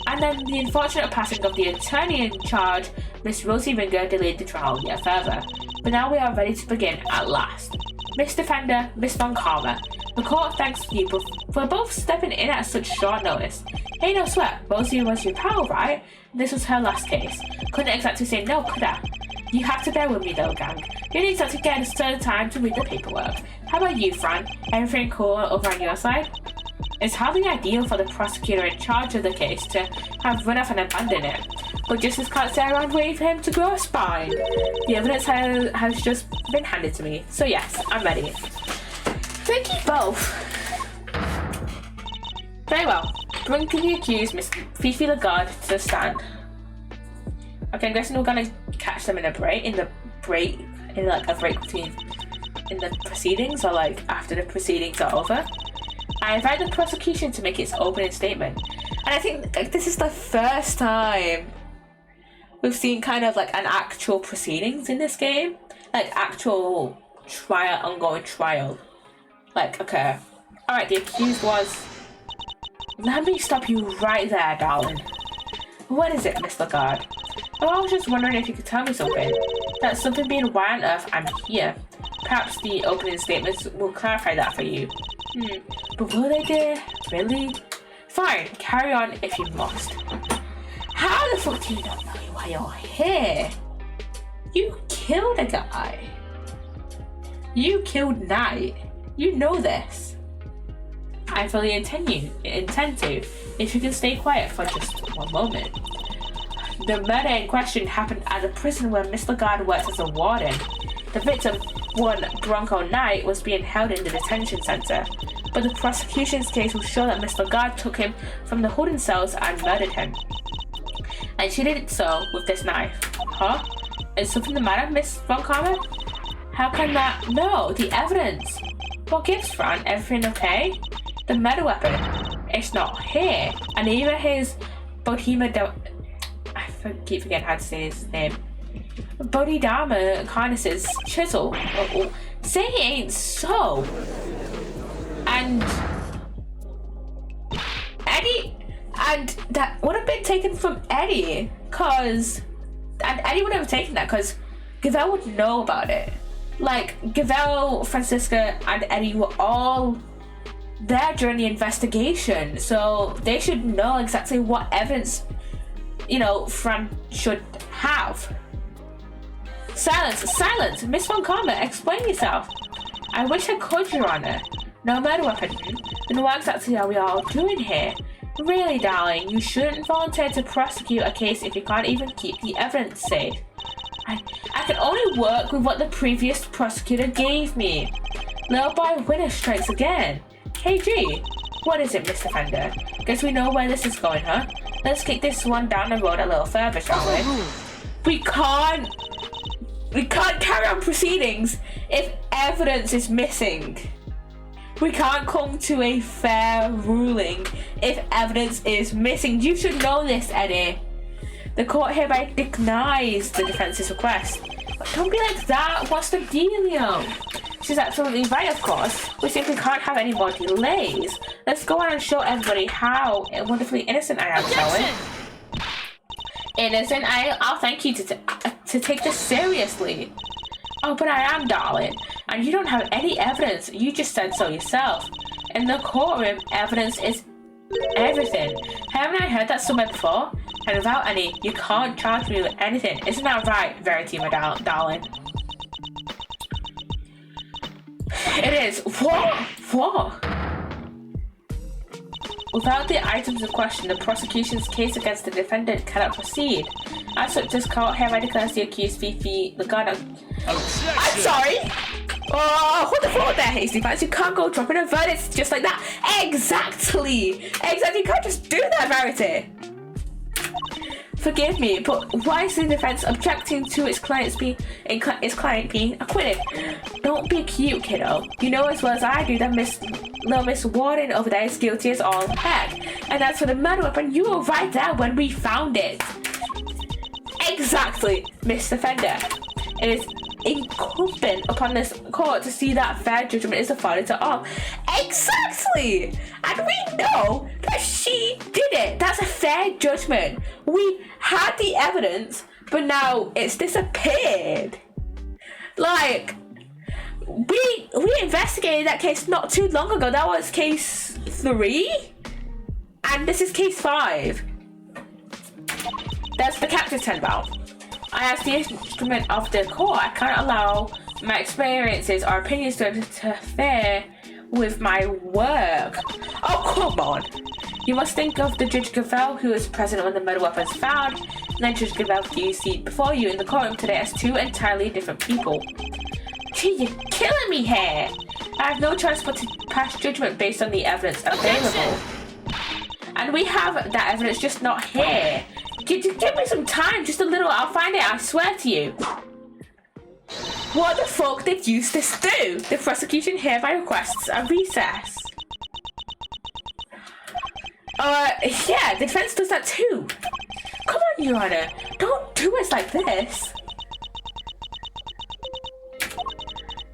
and then the unfortunate passing of the attorney in charge, Miss Rosie Ringer, delayed the trial yet further. But now we are ready to begin at last. Miss Defender, Miss Von Karma, the court thanks you for both stepping in at such short notice. Hey, no sweat, Rosie was your pal, right? This was her last case. Couldn't exactly say no, could I? You have to bear with me though, gang. You didn't exactly get a certain time to read the paperwork. How about you, Fran? Everything cool over on your side? It's hardly ideal for the prosecutor in charge of the case to have run off and abandoned it, but justice can't stay around waiting for him to grow a spine. The evidence has just been handed to me, so yes, I'm ready. Thank you both. Very well. Bring the accused, Miss Fifi Lagarde, to the stand. Okay, I'm guessing we're gonna catch them in a break, in a break between in the proceedings, or like after the proceedings are over. I invite the prosecution to make its opening statement. And I think like, this is the first time we've seen kind of like an actual proceedings in this game. Like actual trial, ongoing trial. Like, okay. Alright, the accused was... Let me stop you right there, darling. What is it, Miss Lagarde? Oh, I was just wondering if you could tell me something. That's something being why on earth I'm here. Perhaps the opening statements will clarify that for you. But will they, dear? Really? Fine, carry on if you must. How the fuck do you not know why you're here? You killed a guy. You killed Knight. You know this. I fully intend to, if you can stay quiet for just one moment. The murder in question happened at the prison where Miss Lagarde worked as a warden. The victim, one Bronco Knight, was being held in the detention center, but the prosecution's case will show that Miss Lagarde took him from the holding cells and murdered him. And she did so with this knife. Huh? Is something the matter, Miss Von Karma? How can that? No, the evidence. What gives, Fran? Everything okay? The murder weapon. It's not here. And even his Bohema... I keep forgetting how to say his name. Bodhidharma Carnas's chisel. Say it ain't so. And Eddie, and that would have been taken from Eddie, and Eddie would have taken that because Gavelle would know about it. Like Gavelle, Francisca, and Eddie were all there during the investigation, so they should know exactly what evidence, Fran should have. Silence! Miss Von Karma, explain yourself. I wish I could, Your Honor. No murder weapon. Then what exactly are we all doing here? Really, darling, you shouldn't volunteer to prosecute a case if you can't even keep the evidence safe. I can only work with what the previous prosecutor gave me. Little boy winner strikes again. Hey G, what is it, Mr. Fender? Guess we know where this is going, huh? Let's kick this one down the road a little further, shall we? We can't carry on proceedings if evidence is missing. We can't come to a fair ruling if evidence is missing. You should know this, Eddie. The court hereby denies the defense's request. But don't be like that. What's the dealio? She's absolutely right, of course. We simply can't have any more delays. Let's go on and show everybody how wonderfully innocent I am, shall we? Innocent? I'll thank you to take this seriously. Oh, but I am, darling. And you don't have any evidence. You just said so yourself. In the courtroom, evidence is everything. Haven't I heard that somewhere before? And without any, you can't charge me with anything. Isn't that right, Verity, my darling? It is. What? Without the items in question, the prosecution's case against the defendant cannot proceed. As such, this court hereby declares the accused Fifi Lagarde. I'm sorry! Oh, hold the floor there, Hasty Pants. You can't go dropping a verdict just like that. Exactly! You can't just do that, Verity. Forgive me, but why is the defense objecting to its client being acquitted? Don't be cute, kiddo. You know as well as I do that Miss Warden over there is guilty as all heck. And as for the murder weapon, you were right there when we found it. Exactly, Miss Defender. It is incumbent upon this court to see that fair judgment is afforded to all. Exactly! And we know that she did it. That's a fair judgment. We had the evidence, but now it's disappeared. Like, we investigated that case not too long ago. That was case 3, and this is case 5. That's the captain's turnabout. I asked the instrument of the court. I can't allow my experiences or opinions to interfere with my work. Oh, come on. You must think of the Judge Gavelle, who was present when the murder weapons found, and then Judge Gavelle, who you see before you in the courtroom today, as 2 entirely different people. Gee, you're killing me here. I have no choice but to pass judgment based on the evidence available. And we have that evidence, just not here. Just give me some time, just a little. I'll find it, I swear to you. What the fuck did Eustace do? The prosecution hereby requests a recess. Yeah, the defense does that too. Come on, Your Honor. Don't do us like this.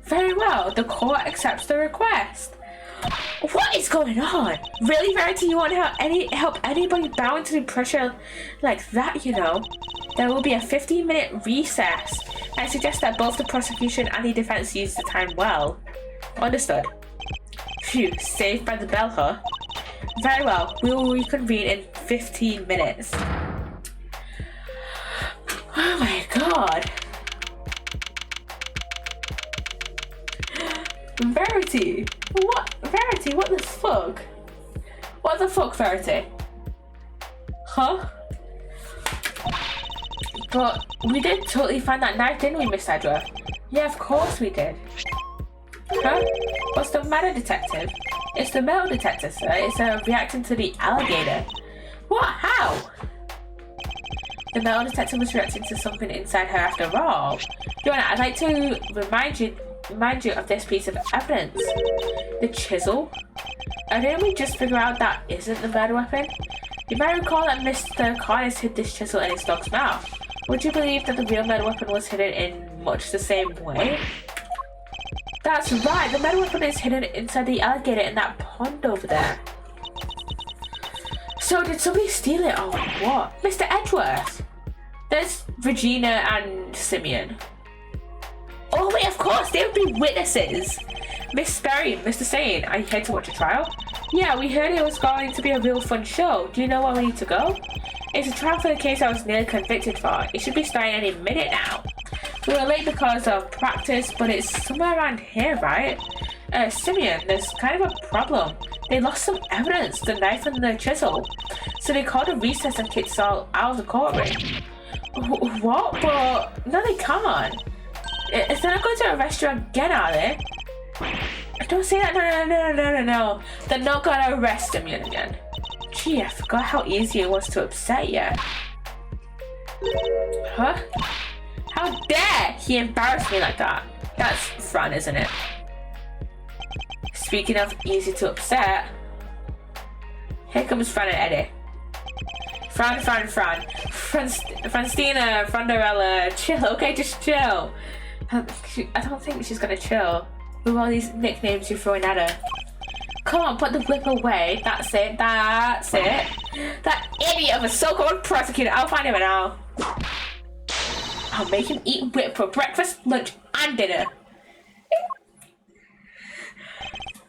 Very well, the court accepts the request. What is going on? Really, Verity, you want to help anybody bound to the pressure like that, you know? There will be a 15-minute recess. I suggest that both the prosecution and the defense use the time well. Understood. Phew, saved by the bell, huh? Very well, we will reconvene in 15 minutes. Oh my god. Verity! What? Verity, what the fuck? What the fuck, Verity? Huh? But we did totally find that knife, didn't we, Miss Edgeworth? Yeah, of course we did. Huh? What's the matter, detective? It's the metal detector, sir. It's reacting to the alligator. What? How? The metal detector was reacting to something inside her after all. Joanna, I'd like to remind you of this piece of evidence. The chisel? Didn't we just figure out that isn't the murder weapon? You might recall that Mr. Carnes hid this chisel in his dog's mouth. Would you believe that the real murder weapon was hidden in much the same way? That's right, the murder weapon is hidden inside the alligator in that pond over there. So did somebody steal it or what? Mr. Edgeworth? There's Regina and Simeon. Oh wait, of course, they would be witnesses. Miss Sperry, Mr. Sane, are you here to watch a trial? Yeah, we heard it was going to be a real fun show. Do you know where we need to go? It's a trial for the case I was nearly convicted for. It should be starting any minute now. We were late because of practice, but it's somewhere around here, right? Simeon, there's kind of a problem. They lost some evidence, the knife and the chisel. So they called a recess and kicked us all out of the courtroom. What? But no, they can't. If they're not going to arrest you again, are they? Don't say that. No. They're not going to arrest him again. Gee, I forgot how easy it was to upset you. Huh? How dare he embarrass me like that? That's Fran, isn't it? Speaking of easy to upset, here comes Fran and Eddie. Fran. Francina, Frandarella, chill, okay? Just chill. I don't think she's gonna chill with all these nicknames you're throwing at her. Come on, put the whip away. That's it. That idiot of a so-called prosecutor. I'll find him now. I'll make him eat whip for breakfast, lunch, and dinner.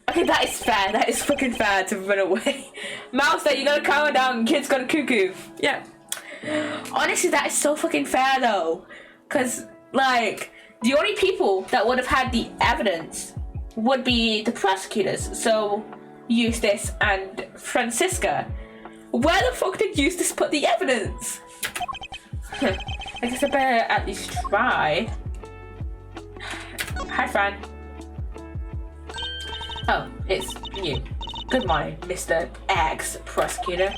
Okay, that is fair. That is fucking fair to run away. Mouse, you gotta calm down. Kid's gonna cuckoo. Yeah. Honestly, that is so fucking fair though. Because, like, the only people that would have had the evidence would be the prosecutors. So, Eustace and Francisca. Where the fuck did Eustace put the evidence? I guess I better at least try. Hi, Fran. Oh, it's you. Good morning, Mr. Ex-Prosecutor.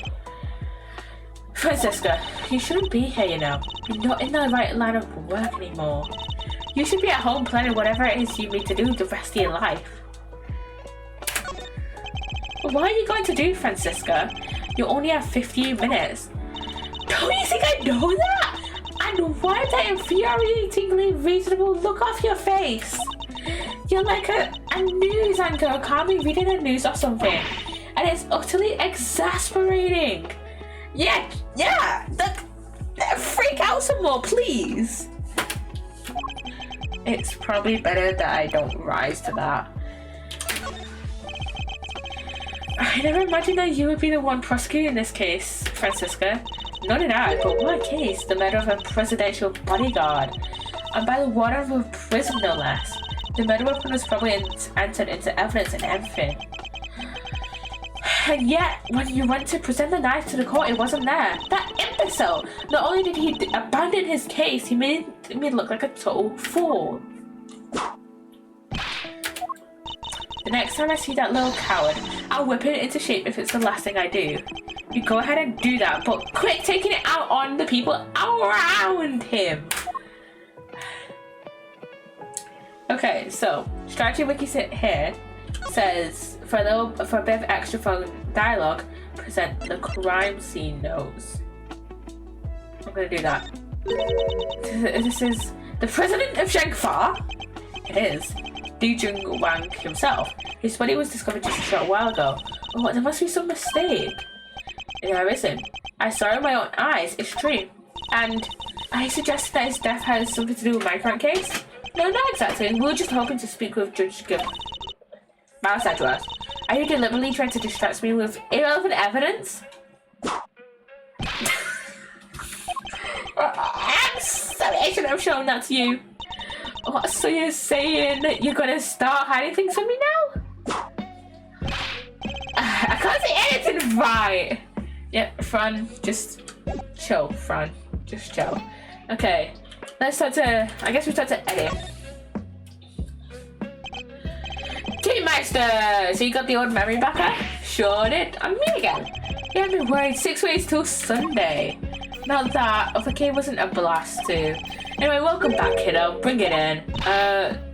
Francisca, you shouldn't be here, you know. You're not in the right line of work anymore. You should be at home planning whatever it is you need to do the rest of your life. What are you going to do, Francisca? You only have 15 minutes. Don't you think I know that? And wipe that infuriatingly reasonable look off your face. You're like a news anchor, can't be reading the news or something. And it's utterly exasperating. Yeah, freak out some more, please. it's probably better that I don't rise to that. I never imagined that you would be the one prosecuting this case, Francisca. Nor did I, but what a case. The murder of a presidential bodyguard. And by the warden of a prison, no less. The murder weapon was probably entered into evidence and everything. And yet, when you went to present the knife to the court, it wasn't there. That imbecile! Not only did he abandon his case, he made me look like a total fool. The next time I see that little coward, I'll whip it into shape if it's the last thing I do. You go ahead and do that, but quit taking it out on the people around him. Okay, so Strategy Wiki here says for a bit of extra phone dialogue, present the crime scene notes. I'm gonna do that. This is the president of Shangfa. It is. Di Jung Wang himself. His body was discovered just a short while ago. Oh, there must be some mistake. There isn't. I saw it with my own eyes. It's true. And I suggested that his death has something to do with my current case? No, not exactly. We were just hoping to speak with Judge Gavelle. Mal said to us, are you deliberately trying to distract me with irrelevant evidence? I'm sorry, I shouldn't have shown that to you. Oh, so you're saying that you're gonna start hiding things from me now? I can't say anything right. Yep, Fran, just chill, Fran. Just chill. Okay, let's start to, I guess we start to edit. Team Meister! So you got the old memory back, huh? Sure did. I'm me again. Yeah, I've been worried 6 weeks till Sunday. Not that, okay, wasn't a blast too. Anyway, welcome back, kiddo. Bring it in.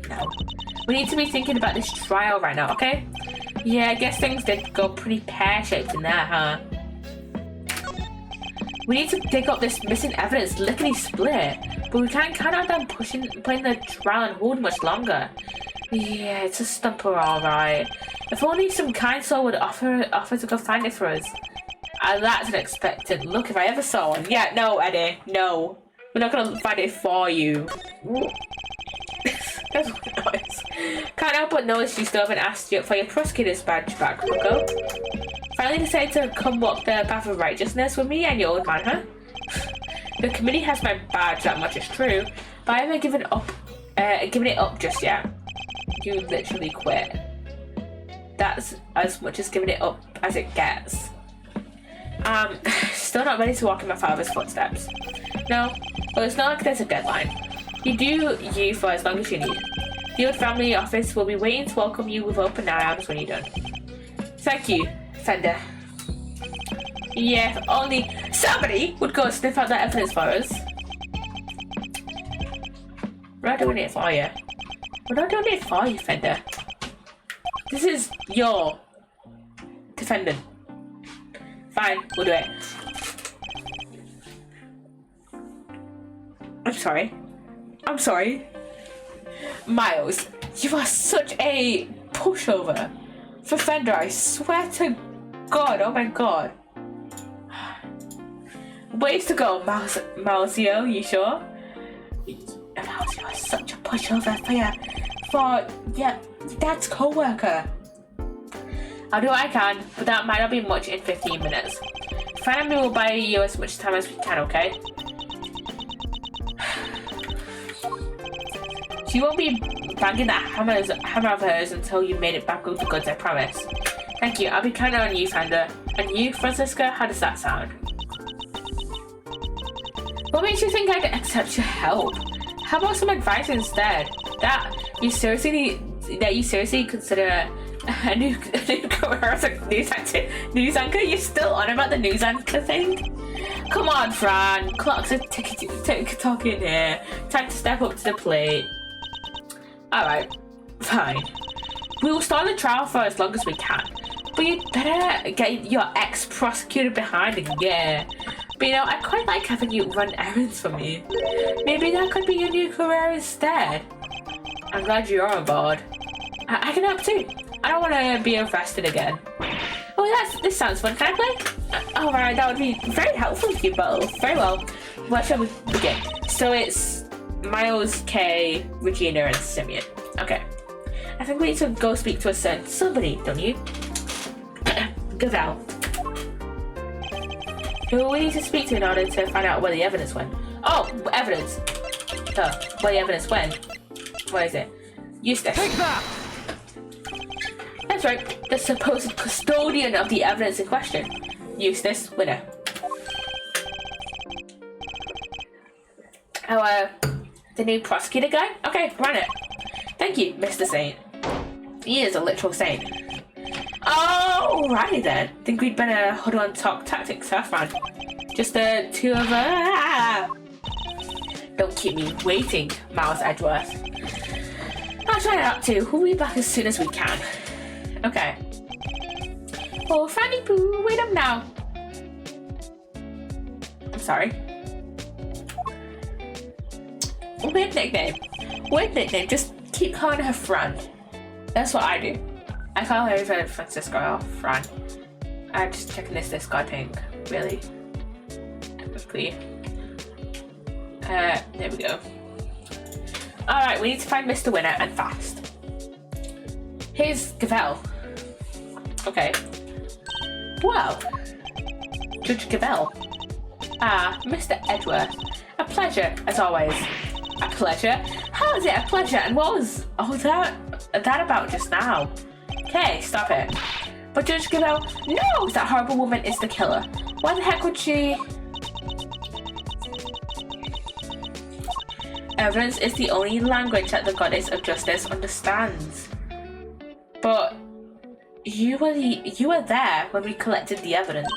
No. We need to be thinking about this trial right now, okay? Yeah, I guess things did go pretty pear-shaped in there, huh? We need to dig up this missing evidence lickety-split, but we can't count on them putting the trial on hold much longer. Yeah, it's a stumper, alright. If only some kind soul would offer to go find it for us. That's an expected look if I ever saw one. Yeah, no, Eddie, no. We're not gonna find it for you. That's nice. Can't help but notice you still haven't asked you for your prosecutor's badge back, Rocco. Finally decided to come walk the path of righteousness with me and your old man, huh? The committee has my badge, that much is true, but I haven't given it up just yet. You literally quit. That's as much as giving it up as it gets. Still not ready to walk in my father's footsteps. No, but it's not like there's a deadline. You do you for as long as you need. The old family office will be waiting to welcome you with open arms when you're done. Thank you, Fender. Yeah, if only somebody would go sniff out that evidence for us. We're not doing it for you. We're not doing it for you, Fender. This is your defendant. Fine, we'll do it. I'm sorry. I'm sorry. Miles, you are such a pushover. For Fender, I swear to God, oh my God. Ways to go, Malzio, you sure? Miles, you are such a pushover for your dad's co-worker. I'll do what I can, but that might not be much in 15 minutes. Finally, we'll buy you as much time as we can, okay? She won't be banging that hammer of hers until you made it back with the goods, I promise. Thank you, I'll be counting on you, Fender. And you, Francisca, how does that sound? What makes you think I'd accept your help? How about some advice instead? That you seriously consider a new career as a news anchor? You're still on about the news anchor thing? Come on, Fran. Clocks are ticking here. Time to step up to the plate. Alright, fine. We will start the trial for as long as we can. But you better get your ex-prosecutor behind it, yeah. But you know, I quite like having you run errands for me. Maybe that could be your new career instead. I'm glad you're on board. I can help too. I don't want to be arrested again. Oh, this sounds fun. Can I play? Alright, that would be very helpful to you both. Very well. Where shall we begin? So it's Miles, Kay, Regina, and Simeon. Okay. I think we need to go speak to a certain somebody, don't you? Gavelle. Who we need to speak to in order to find out where the evidence went. Oh, evidence. Where the evidence went. Where is it? Eustace. Take that! That's right. The supposed custodian of the evidence in question. Eustace, winner. Oh, the new prosecutor guy? Okay, run it. Thank you, Mr. Saint. He is a literal saint. Alrighty then. Think we'd better huddle and talk tactics, huh, Fran? Just the two of us. Don't keep me waiting, Miles Edgeworth. I'll try not to. We'll be back as soon as we can. Okay. Oh, Fanny Pooh, wait up now. I'm sorry. Weird nickname. Weird nickname. Just keep calling her Fran. That's what I do. I call her either Francisco or Fran. I'm just checking this Discord thing. Really. Quickly. There we go. Alright, we need to find Mr. Winner and fast. Here's Gavelle. Okay. Well. Judge Gavelle. Ah, Mr. Edgeworth. A pleasure, as always. A pleasure? How is it a pleasure? And what was all that about just now? Okay, stop it. But Judge Gavelle, no, that horrible woman is the killer. Why the heck would she? Evidence is the only language that the goddess of justice understands. But you were there when we collected the evidence.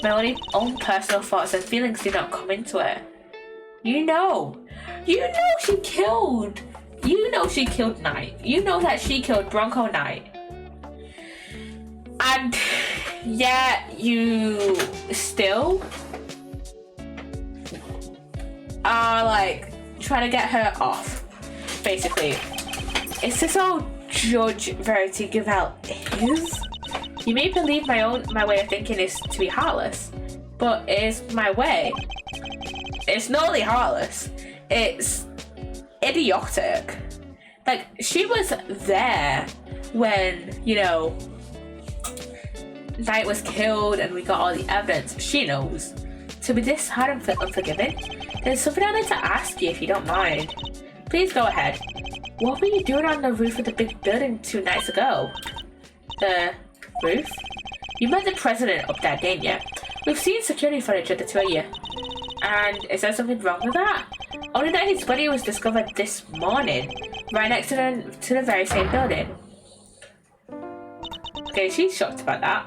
My own personal thoughts and feelings do not come into it. You know she killed Knight. You know that she killed Bronco Knight. And yet you still are like trying to get her off. Basically. Is this all Judge Verity Gavelle is? You may believe my way of thinking is to be heartless, but it is my way. It's not only heartless, it's idiotic. Like, she was there when, Knight was killed and we got all the evidence. She knows. To be this hard and unforgiving, there's something I'd like to ask you if you don't mind. Please go ahead. What were you doing on the roof of the big building 2 nights ago? The roof? You met the president up there, didn't you? We've seen security footage of the 2 of you. And is there something wrong with that? Only that his body was discovered this morning, right next to the very same building. Okay, she's shocked about that.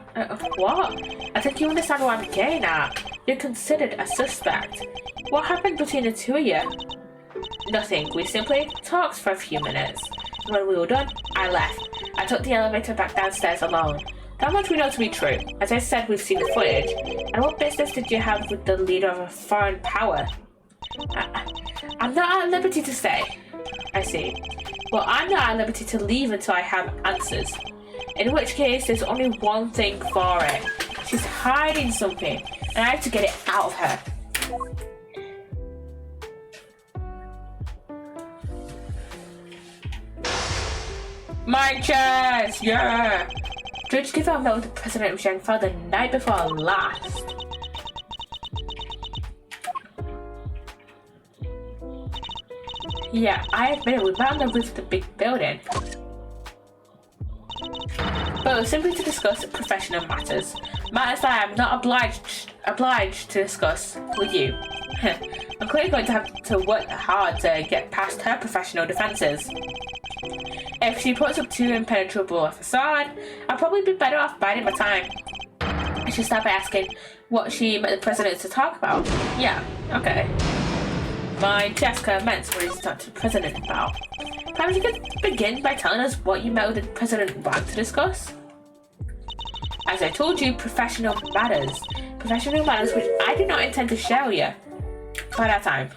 What? I think you understand what I'm getting at. You're considered a suspect. What happened between the 2 of you? Nothing. We simply talked for a few minutes. When we were done, I left. I took the elevator back downstairs alone. That much we know to be true. As I said, we've seen the footage. And what business did you have with the leader of a foreign power? I'm not at liberty to say. I see. Well, I'm not at liberty to leave until I have answers. In which case, there's only one thing for it. She's hiding something, and I have to get it out of her. My chest! Yeah! Judge Gavelle met with the president of Gavelle the night before last. Yeah, I admit it, we met on the roof of the big building. But it was simply to discuss professional matters. Matters that I am not obliged to discuss with you. I'm clearly going to have to work hard to get past her professional defences. If she puts up too impenetrable a facade, I'll probably be better off biding my time. I should start by asking what she met the president to talk about. Yeah, okay. My Jessica meant what did you talk to the president about? Perhaps you could begin by telling us what you met with the president wanted to discuss? As I told you, professional matters. Professional matters which I do not intend to share with you. By that time.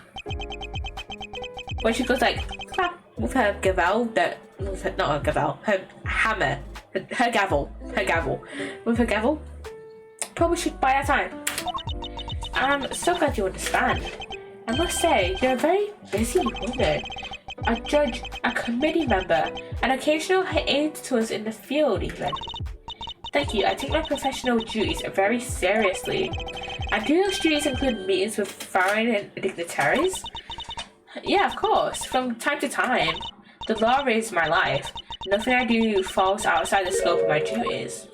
When she goes like, with her Gavelle, not her Gavelle, her hammer, her gavel, with her gavel, probably should by that time. I'm so glad you understand. I must say, you're a very busy woman. A judge, a committee member, an occasional aide to us in the field even. Thank you, I take my professional duties very seriously. And do those duties include meetings with foreign dignitaries? Yeah, of course, from time to time. The law is my life. Nothing I do falls outside the scope of my duties.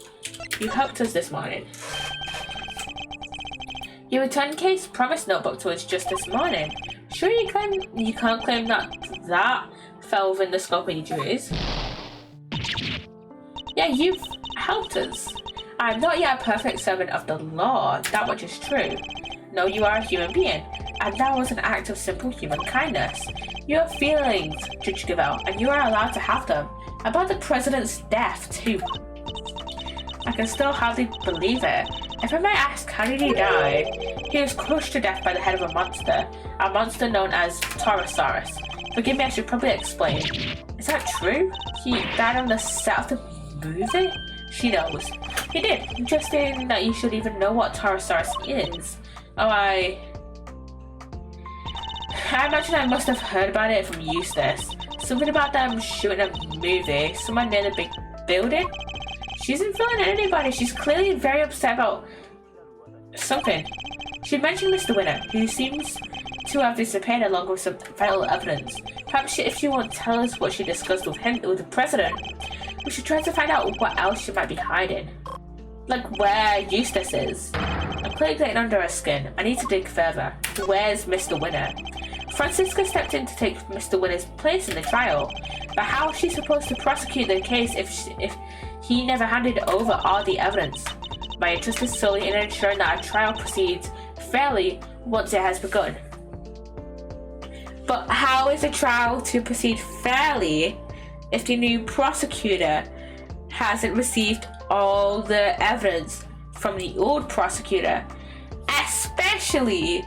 You helped us this morning. You returned Kate's promise notebook to us just this morning. Sure you can't claim that fell within the scope of your duties? Yeah, you've helped us. I'm not yet a perfect servant of the law, that much is true. No, you are a human being, and that was an act of simple human kindness. You have feelings, Judge Gavelle, and you are allowed to have them. About the president's death, too. I can still hardly believe it. If I might ask, how did he die? He was crushed to death by the head of a monster known as Taurosaurus. Forgive me, I should probably explain. Is that true? He died on the set of the movie? She knows. He did. Interesting that you should even know what Taurosaurus is. Oh, I imagine I must have heard about it from Eustace. Something about them shooting a movie somewhere near the big building. She isn't feeling anybody. She's clearly very upset about something. She mentioned Mr. Winner, who seems to have disappeared along with some vital evidence. Perhaps if she won't tell us what she discussed with the president, we should try to find out what else she might be hiding. Like where Eustace is. I'm clearly getting under her skin. I need to dig further. Where's Mr. Winner? Francisca stepped in to take Mr. Winner's place in the trial. But how is she supposed to prosecute the case if he never handed over all the evidence? My interest is solely in ensuring that our trial proceeds fairly once it has begun. But how is a trial to proceed fairly if the new prosecutor hasn't received all the evidence from the old prosecutor? Especially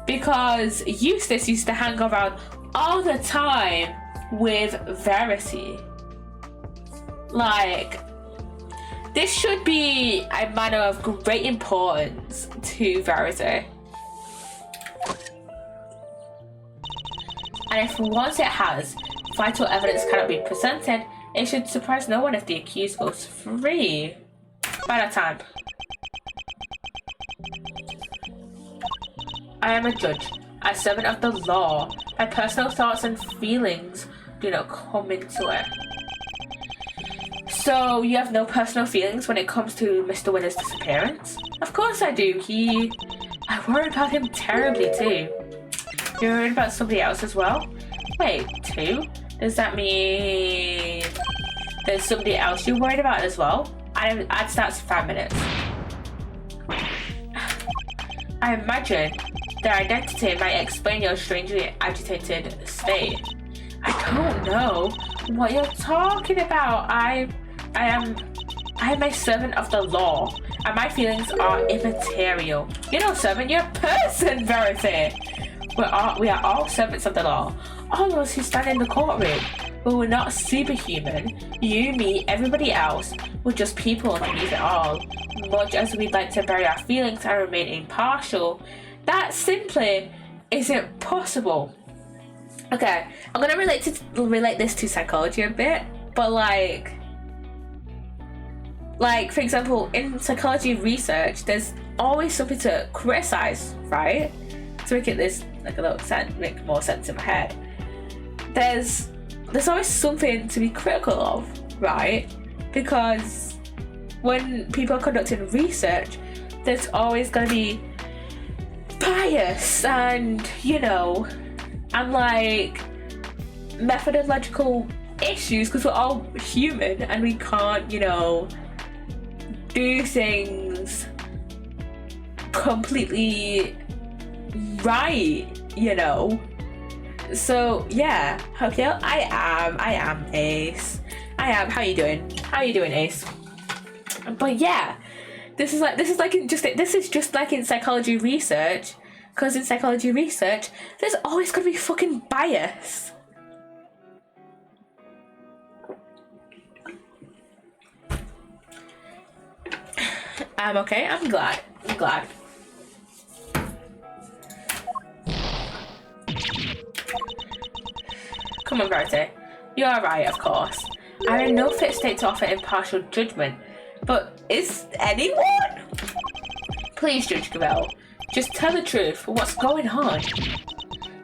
because Eustace used to hang around all the time with Verity. Like, this should be a matter of great importance to Verity. And if once it has, vital evidence cannot be presented, it should surprise no one if the accused goes free by that time. I am a judge, a servant of the law. My personal thoughts and feelings do not come into it. So you have no personal feelings when it comes to Mr. Winner's disappearance? Of course I do. I worry about him terribly too. You're worried about somebody else as well? Wait, two? Does that mean there's somebody else you're worried about as well? I'd start 5 minutes. I imagine their identity might explain your strangely agitated state. I don't know what you're talking about. I am a servant of the law, and my feelings are immaterial. You're no servant, you're a person, Verity. We are all servants of the law. All of us who stand in the courtroom. But we're not superhuman. You, me, everybody else, we're just people underneath it all. Much as we'd like to bury our feelings and remain impartial, that simply isn't possible. Okay, I'm gonna relate this to psychology a bit, but like for example, in psychology research, there's always something to criticize, right? To make make more sense in my head. There's always something to be critical of, right? Because when people are conducting research, there's always going to be bias and, and like methodological issues, because we're all human and we can't, do things completely right, So yeah, okay, I am Ace. How you doing? Ace? But yeah, this is just like in psychology research, because in psychology research, there's always gonna be fucking bias. I'm okay. I'm glad. Come on, Verity. You are right, of course. I'm in no fit state to offer impartial judgment. But is anyone? Please, Judge Gavelle, just tell the truth. What's going on?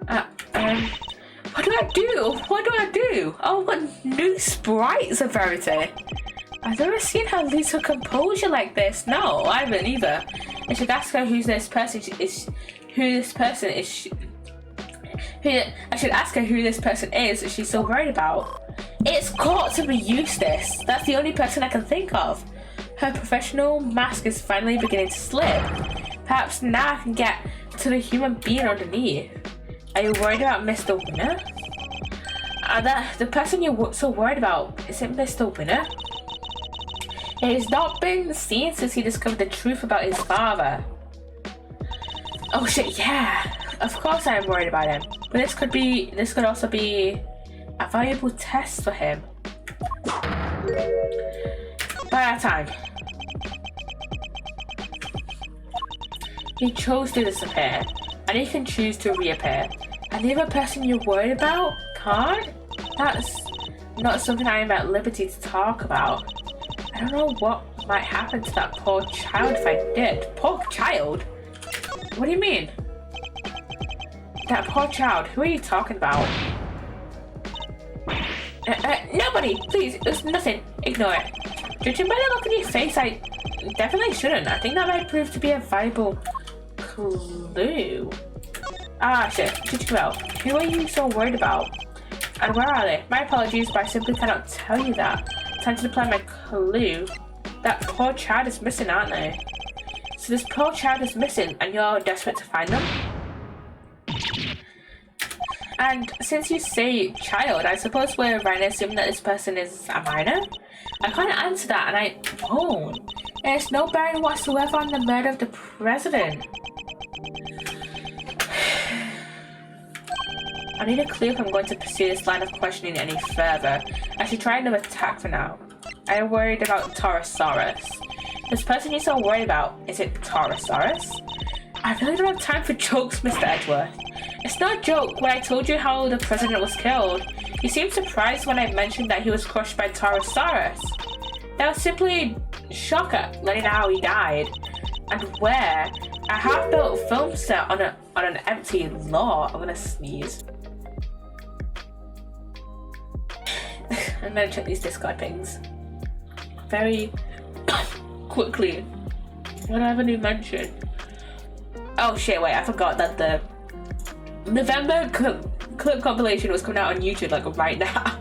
What do I do? What do I do? Oh, what new sprites of Verity? I've never seen her lose her composure like this. No, I haven't either. I should ask her who this person is. I should ask her who this person is she's so worried about. It's got to be Eustace. That's the only person I can think of. Her professional mask is finally beginning to slip. Perhaps now I can get to the human being underneath. Are you worried about Mr. Winner? The person you're so worried about, is it Mr. Winner? He's not been seen since he discovered the truth about his father. Oh shit, yeah. Of course I am worried about him. But this could also be a valuable test for him. By our time. He chose to disappear, and he can choose to reappear. And the other person you're worried about can't? That's not something I am at liberty to talk about. I don't know what might happen to that poor child if I did. Poor child? What do you mean? That poor child, who are you talking about? Nobody! Please, it's nothing. Ignore it. Judging by the look on your face, I definitely shouldn't. I think that might prove to be a valuable clue. Ah, shit. Judge Gavelle, who are you so worried about? And where are they? My apologies, but I simply cannot tell you that. Time to apply my clue. That poor child is missing, aren't they? So this poor child is missing, and you're desperate to find them? And since you say child, I suppose we're right to assume that this person is a minor? I can't answer that, and I won't. There's no bearing whatsoever on the murder of the president. I need a clue if I'm going to pursue this line of questioning any further. I should try another tack for now. I am worried about Taurosaurus. This person you're so worried about, is it Taurosaurus? I really don't have time for jokes, Mr. Edgeworth. It's no joke when I told you how the president was killed. You seemed surprised when I mentioned that he was crushed by Taurosaurus. That was simply shock at learning how he died. And where? A half-built film set on an empty lot. I'm gonna sneeze. I'm gonna check these Discord pings very quickly. What do I have a new mention? Oh shit, wait, I forgot that the November clip compilation was coming out on YouTube like right now.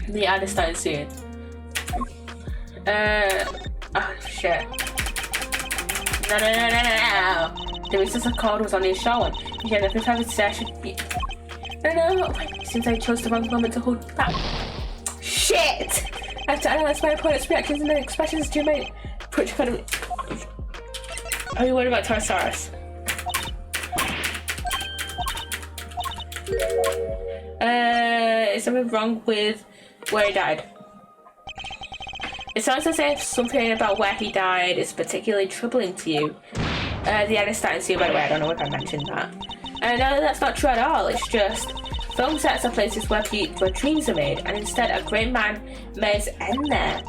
The ad is starting soon. Oh shit. No. The reason the card was on the show one. Yeah, the fifth time session. No. Since I chose the wrong moment to hold back. Shit! I have to analyze my opponent's reactions and then expressions to my approach economy. Are you worried about Taurosaurus? Is something wrong with where he died? It sounds as if something about where he died is particularly troubling to you. The end is starting to, by the way, I don't know if I mentioned that. No, that's not true at all. It's just film sets are places where dreams are made, and instead a great man may end there.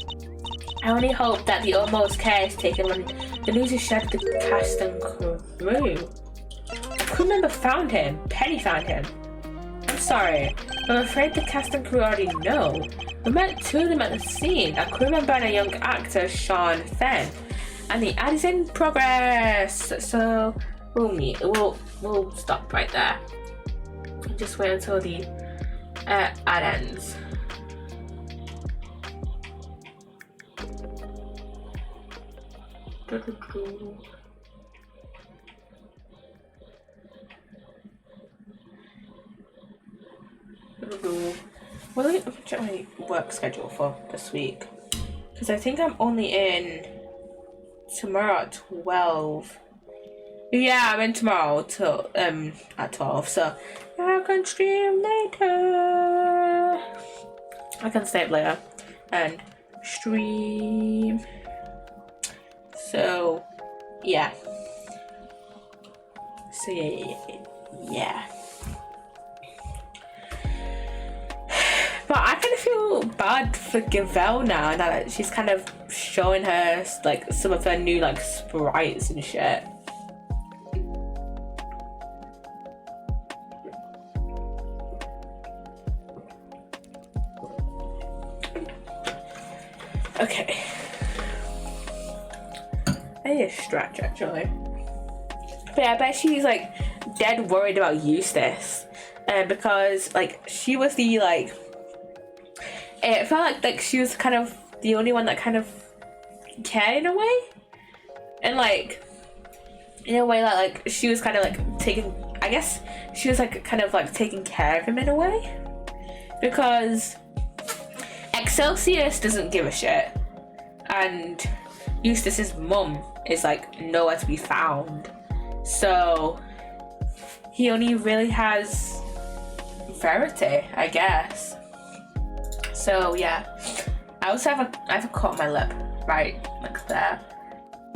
I only hope that the utmost care is taken when the news is shared to the cast and crew. A crew member found him. Penny found him. I'm sorry, but I'm afraid the cast and crew already know. We met two of them at the scene, a crew member and a young actor, Sean Fenn. And the ad is in progress, so we'll stop right there. Just wait until the ad ends. Well, let me check my work schedule for this week, because I think I'm only in tomorrow at 12. Yeah, I'm in tomorrow till at 12, so I can stream later. I can stay up later and stream. So yeah. But I kind of feel bad for Gavelle now that she's kind of showing her like some of her new like sprites and shit. Okay. I need a stretch actually. But yeah, I bet she's like dead worried about Eustace. Because like she was the like, it felt like she was kind of the only one that kind of cared in a way. And like in a way that like she was kind of like taking, I guess she was like kind of like taking care of him in a way. Because Excelsius doesn't give a shit, and Eustace's mum is like nowhere to be found, so he only really has Verity, I guess. So yeah, I also have a cut on my lip, right, like there.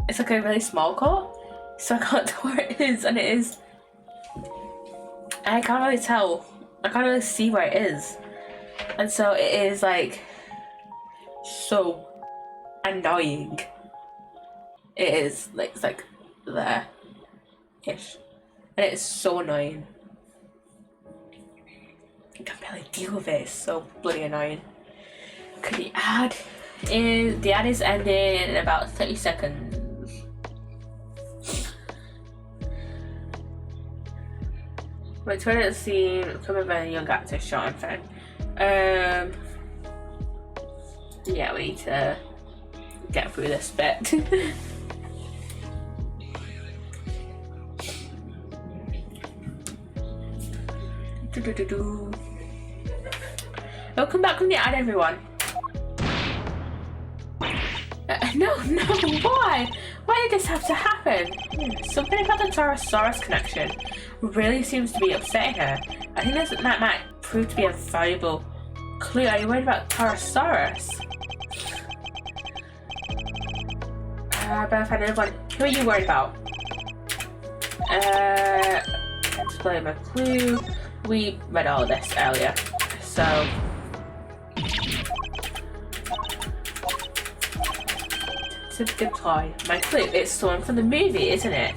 It's like a really small cut, so I can't tell where it is, and it is, and I can't really tell. I can't really see where it is, and so it is like so annoying. It is like, it's like there ish, and it's so annoying. I can't barely deal with it. It's so bloody annoying. Okay, the ad is ending in about 30 seconds. My Twitter scene covered by a young actor Sean Fenn. Yeah, we need to get through this bit. Welcome back from the ad, everyone. No, why? Why did this have to happen? Something about the Taurosaurus connection really seems to be upsetting her. I think that might prove to be a valuable clue. Are you worried about Taurosaurus? Better find another one. Who are you worried about? Display my clue. We read all of this earlier, so. To deploy my clue. It's someone from the movie, isn't it?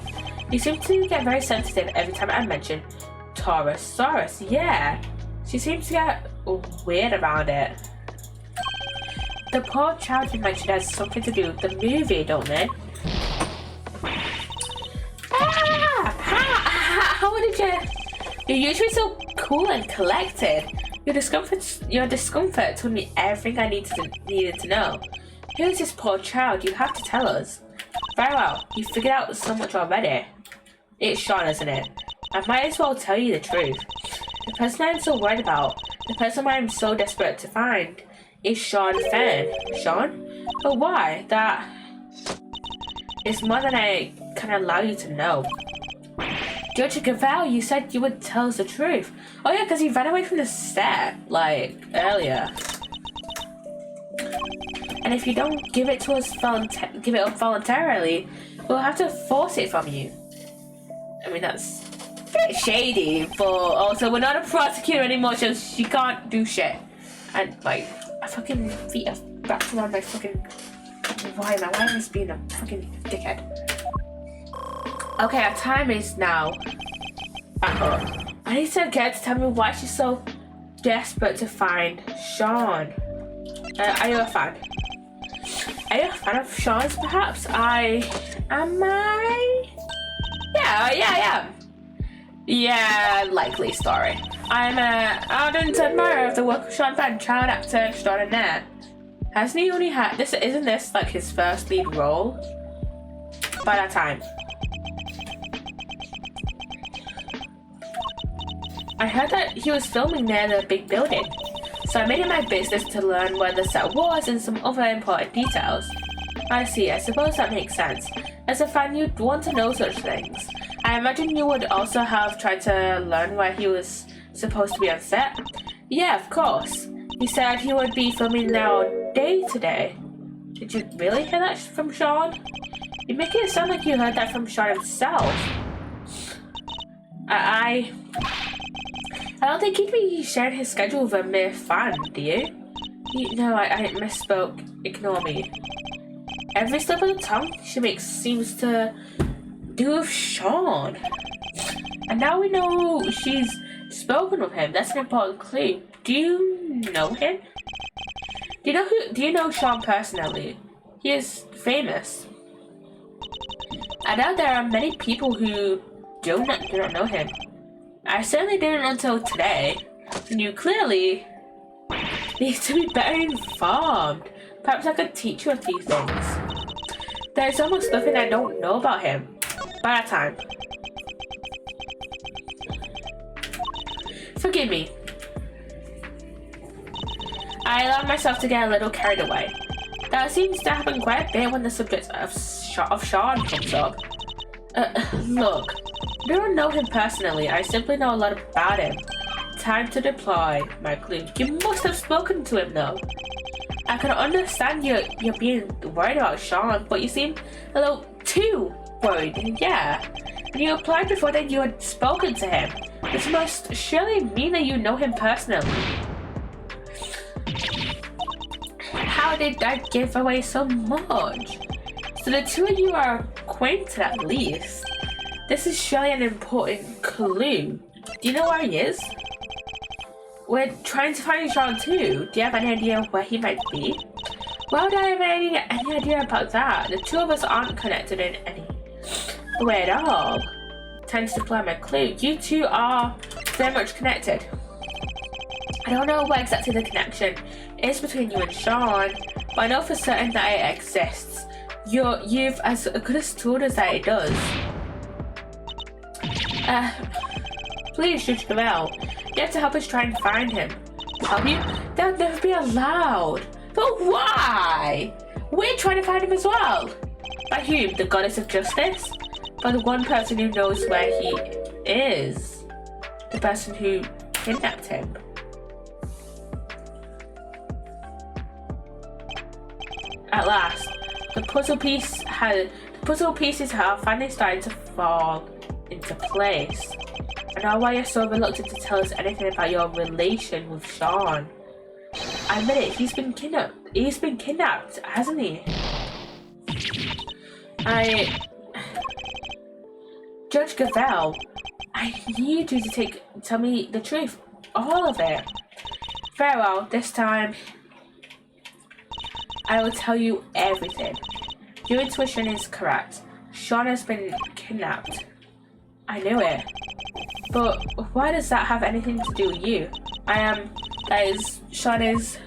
You seem to get very sensitive every time I mention Taurosaurus. Yeah, she seems to get weird about it. The poor child you mentioned has something to do with the movie, don't they? How did you? You're usually so cool and collected. Your discomfort told me everything I needed to know. Who is this poor child? You have to tell us. Very well, you figured out so much already. It's Sean, isn't it? I might as well tell you the truth. The person I'm so worried about, the person I'm so desperate to find, is Sean Fenn. Sean? But why? That is more than I can allow you to know. Judge Gavelle, you said you would tell us the truth. Oh yeah, because he ran away from the set, like, earlier. And if you don't give it to us give it up voluntarily, we'll have to force it from you. I mean, that's a bit shady, but also we're not a prosecutor anymore, so she can't do shit. And like, my fucking feet are wrapped around my fucking. Why am I just being a fucking dickhead? Okay, our time is now. I need to get to tell me why she's so desperate to find Sean. Are you a fan? Are you a fan of Sean's, perhaps? Am I? Yeah, I am. Yeah, likely story. I'm an ardent admirer of the work of Sean Fenn, child actor extraordinaire. Hasn't he only had this? Isn't this like his first lead role? By that time. I heard that he was filming near the big building, so I made it my business to learn where the set was and some other important details. I see, I suppose that makes sense. As a fan, you'd want to know such things. I imagine you would also have tried to learn where he was supposed to be on set? Yeah, of course. He said he would be filming now day today. Did you really hear that from Sean? You make it sound like you heard that from Sean himself. I don't think he'd be sharing his schedule with a mere fan, do you? No, I misspoke. Ignore me. Every slip of the tongue she makes seems to do with Sean. And now we know she's spoken with him. That's an important clue. Do you know him? Do you know Sean personally? He is famous. I know there are many people who do not know him. I certainly didn't until today. And you clearly need to be better informed. Perhaps I could teach you a few things. There's almost nothing I don't know about him. By that time. Forgive me. I allowed myself to get a little carried away. That seems to happen quite a bit when the subject of Sean comes up. Look, I don't know him personally. I simply know a lot about him. Time to deploy my clue. You must have spoken to him though. I can understand you're being worried about Sean, but you seem a little too worried. Yeah. When you applied before then, you had spoken to him. This must surely mean that you know him personally. How did that give away so much? So the two of you are acquainted at least. This is surely an important clue. Do you know where he is? We're trying to find Sean too. Do you have any idea where he might be? Well, do I have any idea about that? The two of us aren't connected in any way at all. Time to deploy my clue. You two are very much connected. I don't know what exactly the connection is between you and Sean, but I know for certain that it exists. You've as good as told us that it does. Please, Judge Gavelle, you have to help us try and find him. Help you? That would never be allowed. But why? We're trying to find him as well. By whom? The goddess of justice? By the one person who knows where he is. The person who kidnapped him. At last, the puzzle pieces have finally started to fall into place. I know why you're so reluctant to tell us anything about your relation with Sean. I admit it, he's been kidnapped. He's been kidnapped, hasn't he? Judge Gavelle, I need you to tell me the truth. All of it. Very well, this time I will tell you everything. Your intuition is correct. Sean has been kidnapped. I knew it. But why does that have anything to do with you? Sean is...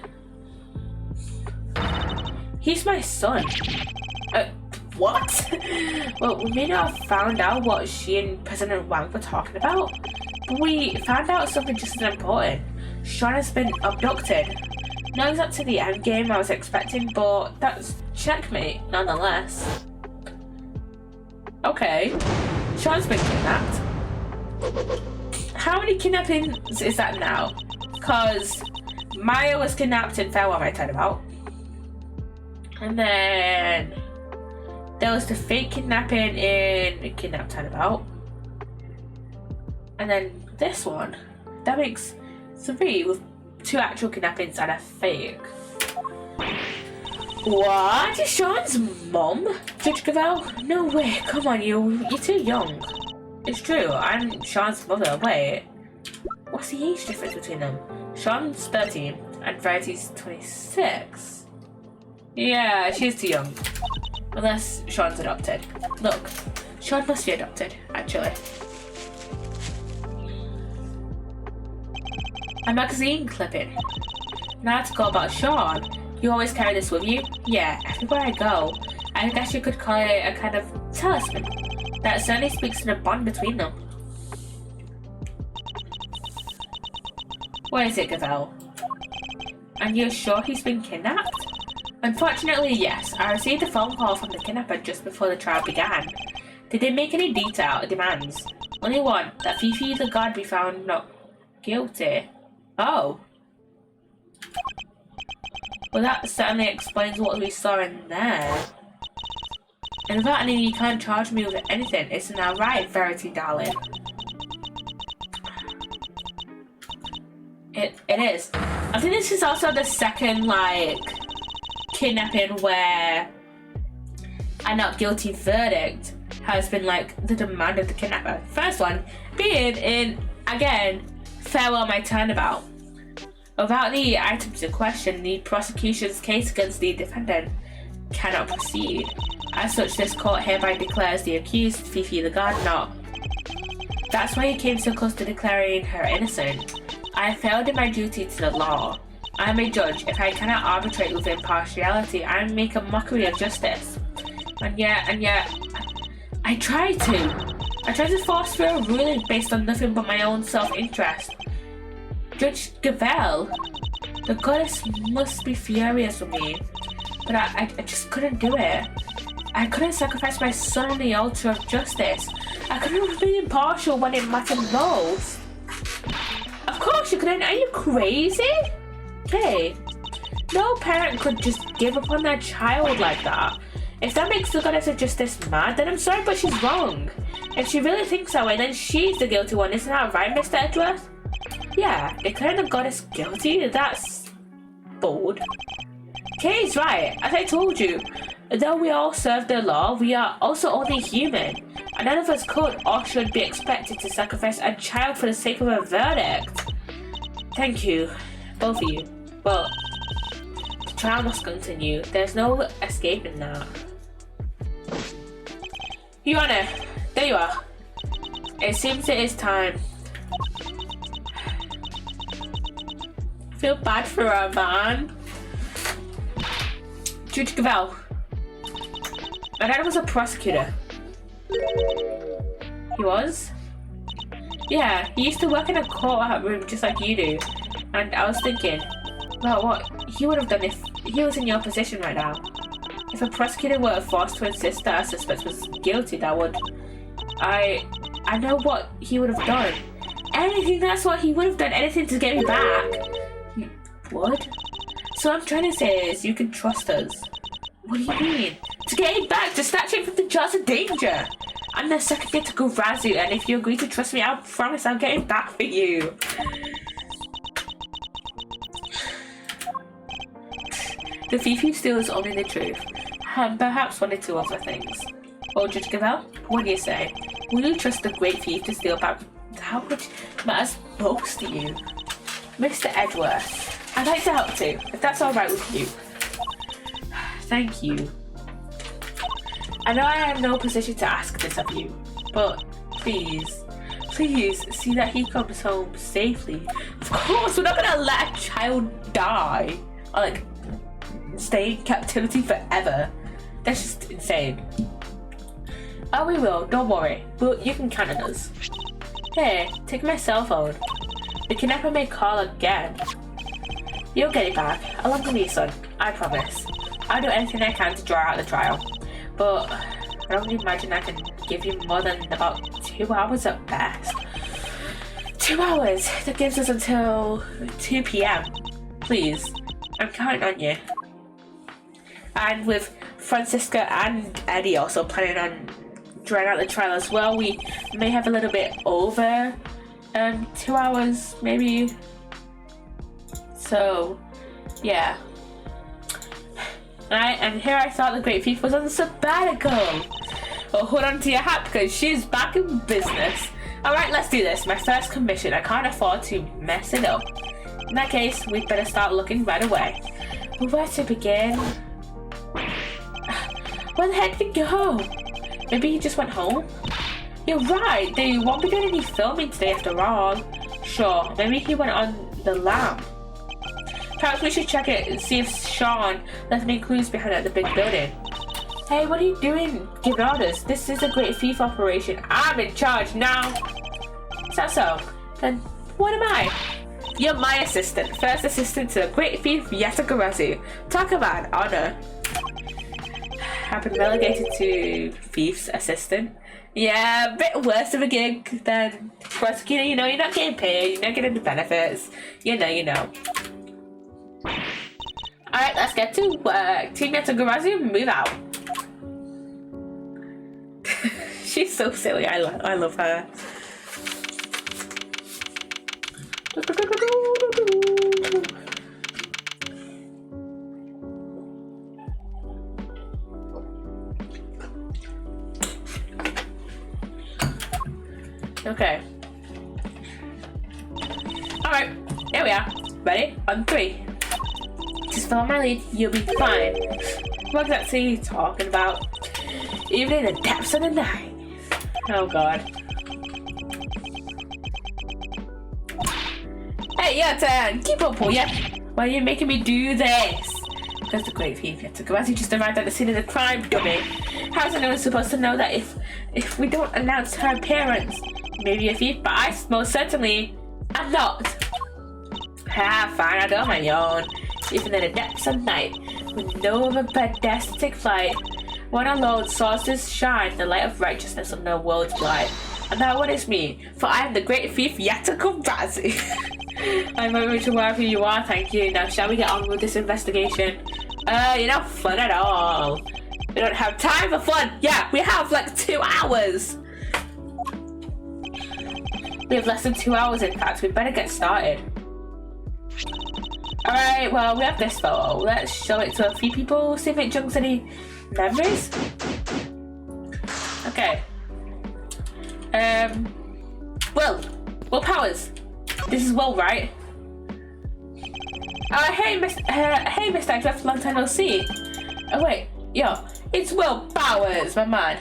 He's my son. What? Well, we may not have found out what she and President Wang were talking about, but we found out something just as important. Sean has been abducted. Not exactly the end game I was expecting, but that's checkmate nonetheless. Okay, Sean's been kidnapped. How many kidnappings is that now? Because Maya was kidnapped in Farewell My Turnabout. And then there was the fake kidnapping in Kidnap Turnabout. And then this one. That makes 3 with 2 actual kidnappings and a fake. What? Is Sean's mom? Judge Gavelle? No way, come on, you're too young. It's true, I'm Sean's mother. Wait, what's the age difference between them? Sean's 13 and Verity's 26. Yeah, she's too young. Unless Sean's adopted. Look, Sean must be adopted, actually. A magazine clipping. Now to go about Sean. You always carry this with you? Yeah, everywhere I go. I guess you could call it a kind of talisman. That certainly speaks to the bond between them. What is it, Gavelle? And you're sure he's been kidnapped? Unfortunately, yes. I received a phone call from the kidnapper just before the trial began. Did they make any detailed demands? Only one, that Fifi the god be found not guilty. Oh. Well, that certainly explains what we saw in there. And without any, you can't charge me with anything. Isn't that right, Verity, darling? It is. I think this is also the second, like, kidnapping where a not guilty verdict has been, like, the demand of the kidnapper. First one being in, again, Farewell My Turnabout. Without the items in question, the prosecution's case against the defendant cannot proceed. As such, this court hereby declares the accused, Fifi the gardener. That's why he came so close to declaring her innocent. I failed in my duty to the law. I am a judge. If I cannot arbitrate with impartiality, I make a mockery of justice. And yet, I try to force through a ruling based on nothing but my own self-interest. Judge Gavelle, the goddess must be furious with me, but I just couldn't do it. I couldn't sacrifice my son on the altar of justice. I couldn't be impartial when it mattered most. Of course you couldn't. Are you crazy? Okay. No parent could just give up on their child like that. If that makes the goddess of justice mad, then I'm sorry, but she's wrong. If she really thinks that way, then she's the guilty one. Isn't that right, Mr. Edgeworth? Yeah, declaring the goddess guilty? That's bold. Kay's right. As I told you, though we all serve the law, we are also only human. And none of us could or should be expected to sacrifice a child for the sake of a verdict. Thank you, both of you. Well, the trial must continue. There's no escaping that. Your Honor, there you are. It seems it is time. I feel bad for her, man. Judge Gavelle. My dad was a prosecutor. He was? Yeah, he used to work in a courtroom just like you do. And I was thinking, well, what he would have done if he was in your position right now. If a prosecutor were forced to insist that a suspect was guilty, that would... I know what he would have done. Anything, that's what he would have done. Anything to get me back. You would? So what I'm trying to say is, you can trust us. What do you mean? To get him back, to snatch him from the jaws of danger. I'm the second kid to Garazu, and if you agree to trust me, I promise I'll get him back for you. The thief who steals only the truth, and perhaps one or two other things. Oh, Judge Gavelle, what do you say? Will you trust the great thief to steal back how much matters most to you? Mr. Edgeworth, I'd like to help too, if that's alright with you. Thank you. I know I am in no position to ask this of you, but please see that he comes home safely. Of course, we're not gonna let a child die or like stay in captivity forever. That's just insane. Oh, we will, don't worry. But you can count on us. Here, take my cell phone. The kidnapper may call again. You'll get it back, along with me, son. I promise. I'll do anything I can to draw out the trial. But I don't imagine I can give you more than about 2 hours at best. 2 hours? That gives us until 2 p.m. Please, I'm counting on you. And with Francisca and Eddie also planning on drawing out the trial as well, we may have a little bit over 2 hours, maybe. So, yeah. And here I thought the great thief was on sabbatical. Well, hold on to your hat because she's back in business. Alright, let's do this. My first commission. I can't afford to mess it up. In that case, we'd better start looking right away. Well, where to begin? Where the heck did he go? Maybe he just went home? You're right, they won't be doing any filming today after all. Sure, maybe he went on the lam. Perhaps we should check it and see if Sean left any clues behind the big building. Hey, what are you doing? Giving orders. This is a great thief operation. I'm in charge now. Is that so? Then what am I? You're my assistant. First assistant to the great thief Yatagarazu. Talk about honor. I've been relegated to thief's assistant. Yeah, a bit worse of a gig than prosecutor. You know, you're not getting paid. You're not getting the benefits. You know. Alright, let's get to work. Team Yatagarazu, move out. She's so silly. I love her. Okay. Alright, here we are. Ready? On 3. Just follow my lead, you'll be fine. What's that you talking about? Even in the depths of the night. Oh god. Hey, your turn! Keep up, will ya? Why are you making me do this? Because the great thief took as he just arrived at the scene of the crime, dummy. How's anyone supposed to know that if we don't announce her appearance? Maybe a thief, but I most certainly am not. Fine, I'll do it on my own. Even in the depths of night, with no other bed dares to take flight. One alone sources shine the light of righteousness on the world's light. And that one is me, for I am the great thief Yatakumbazi. I'm over to wherever you are, thank you. Now shall we get on with this investigation? You're not fun at all. We don't have time for fun. Yeah, we have like 2 hours. We have less than 2 hours, in fact. We better get started. Alright, well, we have this photo. Let's show it to a few people, see if it jogs any memories. Okay. Will Powers. This is Will, right? Hey, Mr. Drift, long time no see. Oh, wait. Yo, it's Will Powers, my man.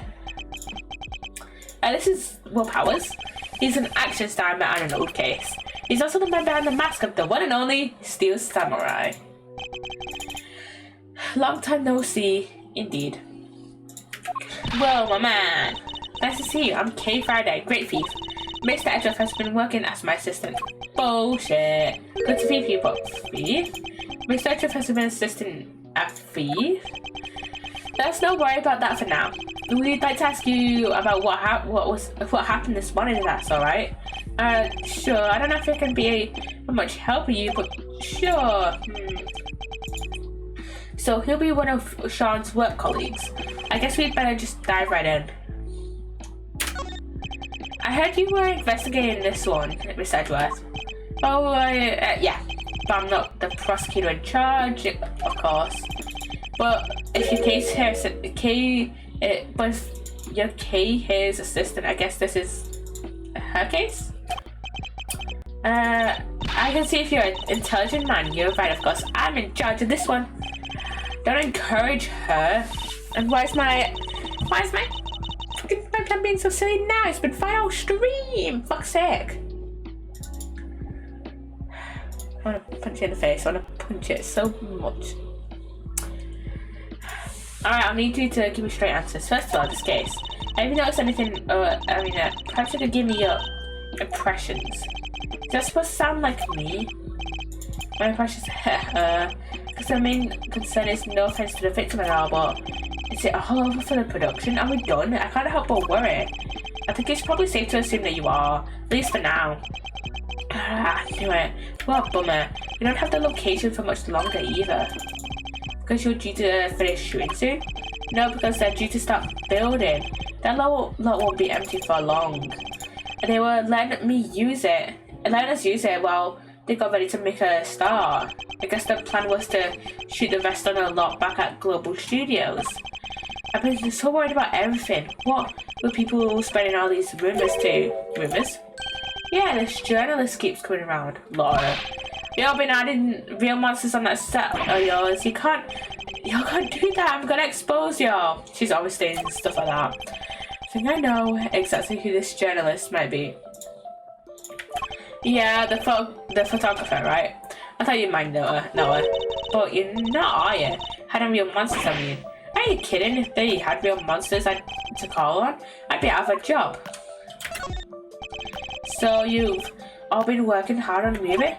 This is Will Powers. He's an action star man and an old case. He's also the man behind the mask of the one and only Steel Samurai. Long time no see, indeed. Well, my man. Nice to see you. I'm Kay Friday, great thief. Mr. Edgeworth has been working as my assistant. Bullshit. Good to thief you, but thief? Mr. Edgeworth has been assistant at thief? Let's not worry about that for now. We'd like to ask you about what happened this morning, if that's alright. Sure. I don't know if I can be much help with you, but sure. So he'll be one of Sean's work colleagues. I guess we'd better just dive right in. I heard you were investigating this one, Miss Edgeworth. Oh, yeah. But I'm not the prosecutor in charge, of course. But if your case here, but if your Kay his assistant, I guess this is her case? I can see if you're an intelligent man. You're right, of course. I'm in charge of this one. Don't encourage her. And why is my plan being so silly now? It's been 5 hours stream. Fuck's sake. I want to punch it in the face. I want to punch it so much. Alright, I'll need you to give me straight answers. First of all, this case. Have you noticed anything? Perhaps you could give me your impressions. Is that supposed to sound like me? My impressions, because the main concern is no offense to the victim at all, but is it all over for the production? Are we done? I can't help but worry. I think it's probably safe to assume that you are, at least for now. I knew it. Well, bummer. We don't have the location for much longer either. Because you're due to finish shooting soon? No, because they're due to start building. That lot won't be empty for long. They were letting us use it while they got ready to make a start. I guess the plan was to shoot the rest on a lot back at Global Studios. I've been so worried about everything. What were people spreading all these rumors to? Rumors? Yeah, this journalist keeps coming around. Laura. Y'all been adding real monsters on that set of yours. Y'all can't do that. I'm gonna expose y'all. She's always saying stuff like that. I think I know exactly who this journalist might be. Yeah, the photographer, right? I thought you might know her. But you're not, are you? Had real monsters, I mean. Are you kidding? If they had real monsters to call on, I'd be out of a job. So you've all been working hard on the movie?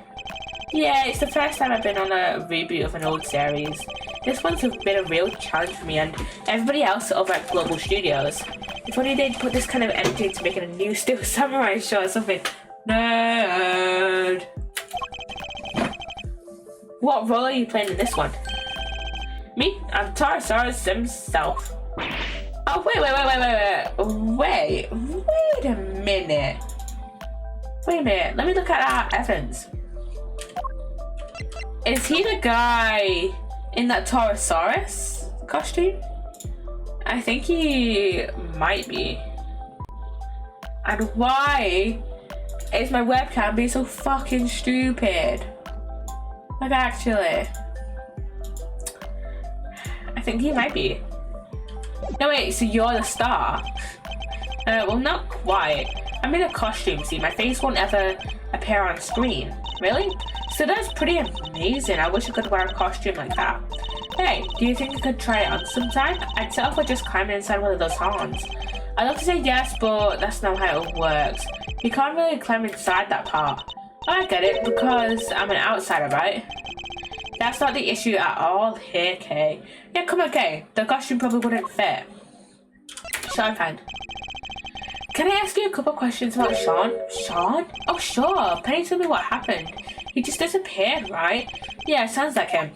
Yeah, it's the first time I've been on a reboot of an old series. This one's been a real challenge for me and everybody else over at Global Studios. If only they'd put this kind of energy into making a new Steel Samurai show or something. Nerd! What role are you playing in this one? Me? I'm Tarasaurus himself. Oh, wait a minute. Let me look at our Evans. Is he the guy in that Taurosaurus costume? I think he might be. And why is my webcam being so fucking stupid? Like, actually. I think he might be. No, wait, so you're the star? Well, not quite. I'm in a costume, see, my face won't ever appear on screen. Really? So that's pretty amazing. I wish I could wear a costume like that. Hey, do you think I could try it on sometime? I'd set off with just climbing inside one of those horns. I'd love to say yes, but that's not how it works. You can't really climb inside that part. I get it, because I'm an outsider, right? That's not the issue at all here, Kay. Yeah, come on, Kay. The costume probably wouldn't fit. Sure, fine. Can I ask you a couple questions about Sean? Sean? Oh, sure. Can you tell me what happened? He just disappeared, right? Yeah, sounds like him.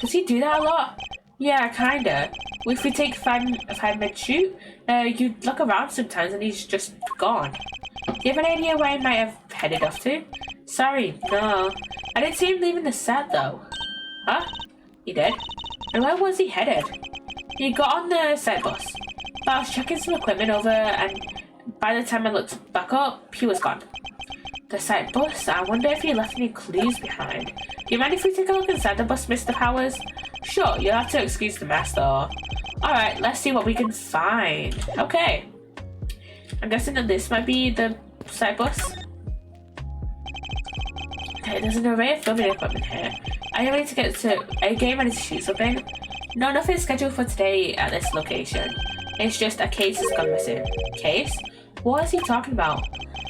Does he do that a lot? Yeah, kinda. If we take a 5-minute shoot, you'd look around sometimes and he's just gone. Do you have any idea where he might have headed off to? Sorry, no. I didn't see him leaving the set though. Huh? He did? And where was he headed? He got on the set bus. But I was checking some equipment over and by the time I looked back up, he was gone. The site bus? I wonder if he left any clues behind. Do you mind if we take a look inside the bus, Mr. Powers? Sure, you'll have to excuse the mess though. Alright, let's see what we can find. Okay. I'm guessing that this might be the site bus. Okay, there's an array of filming equipment here. Are you getting ready to shoot something? No, nothing scheduled for today at this location. It's just a case has gone missing. Case? What is he talking about?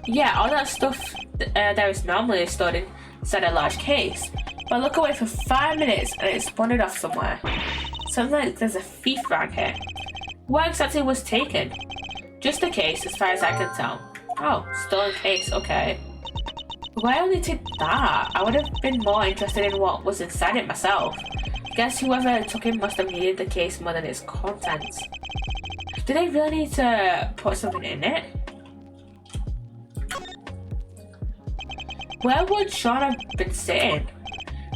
Yeah, all that stuff there is normally stored inside a large case. But I look away for 5 minutes and it's wandered off somewhere. Sounds like there's a thief around here. What exactly was taken? Just a case, as far as I can tell. Oh, stolen case, okay. Why only take that? I would have been more interested in what was inside it myself. Guess whoever took it must have needed the case more than its contents. Do they really need to put something in it? Where would Sean have been sitting?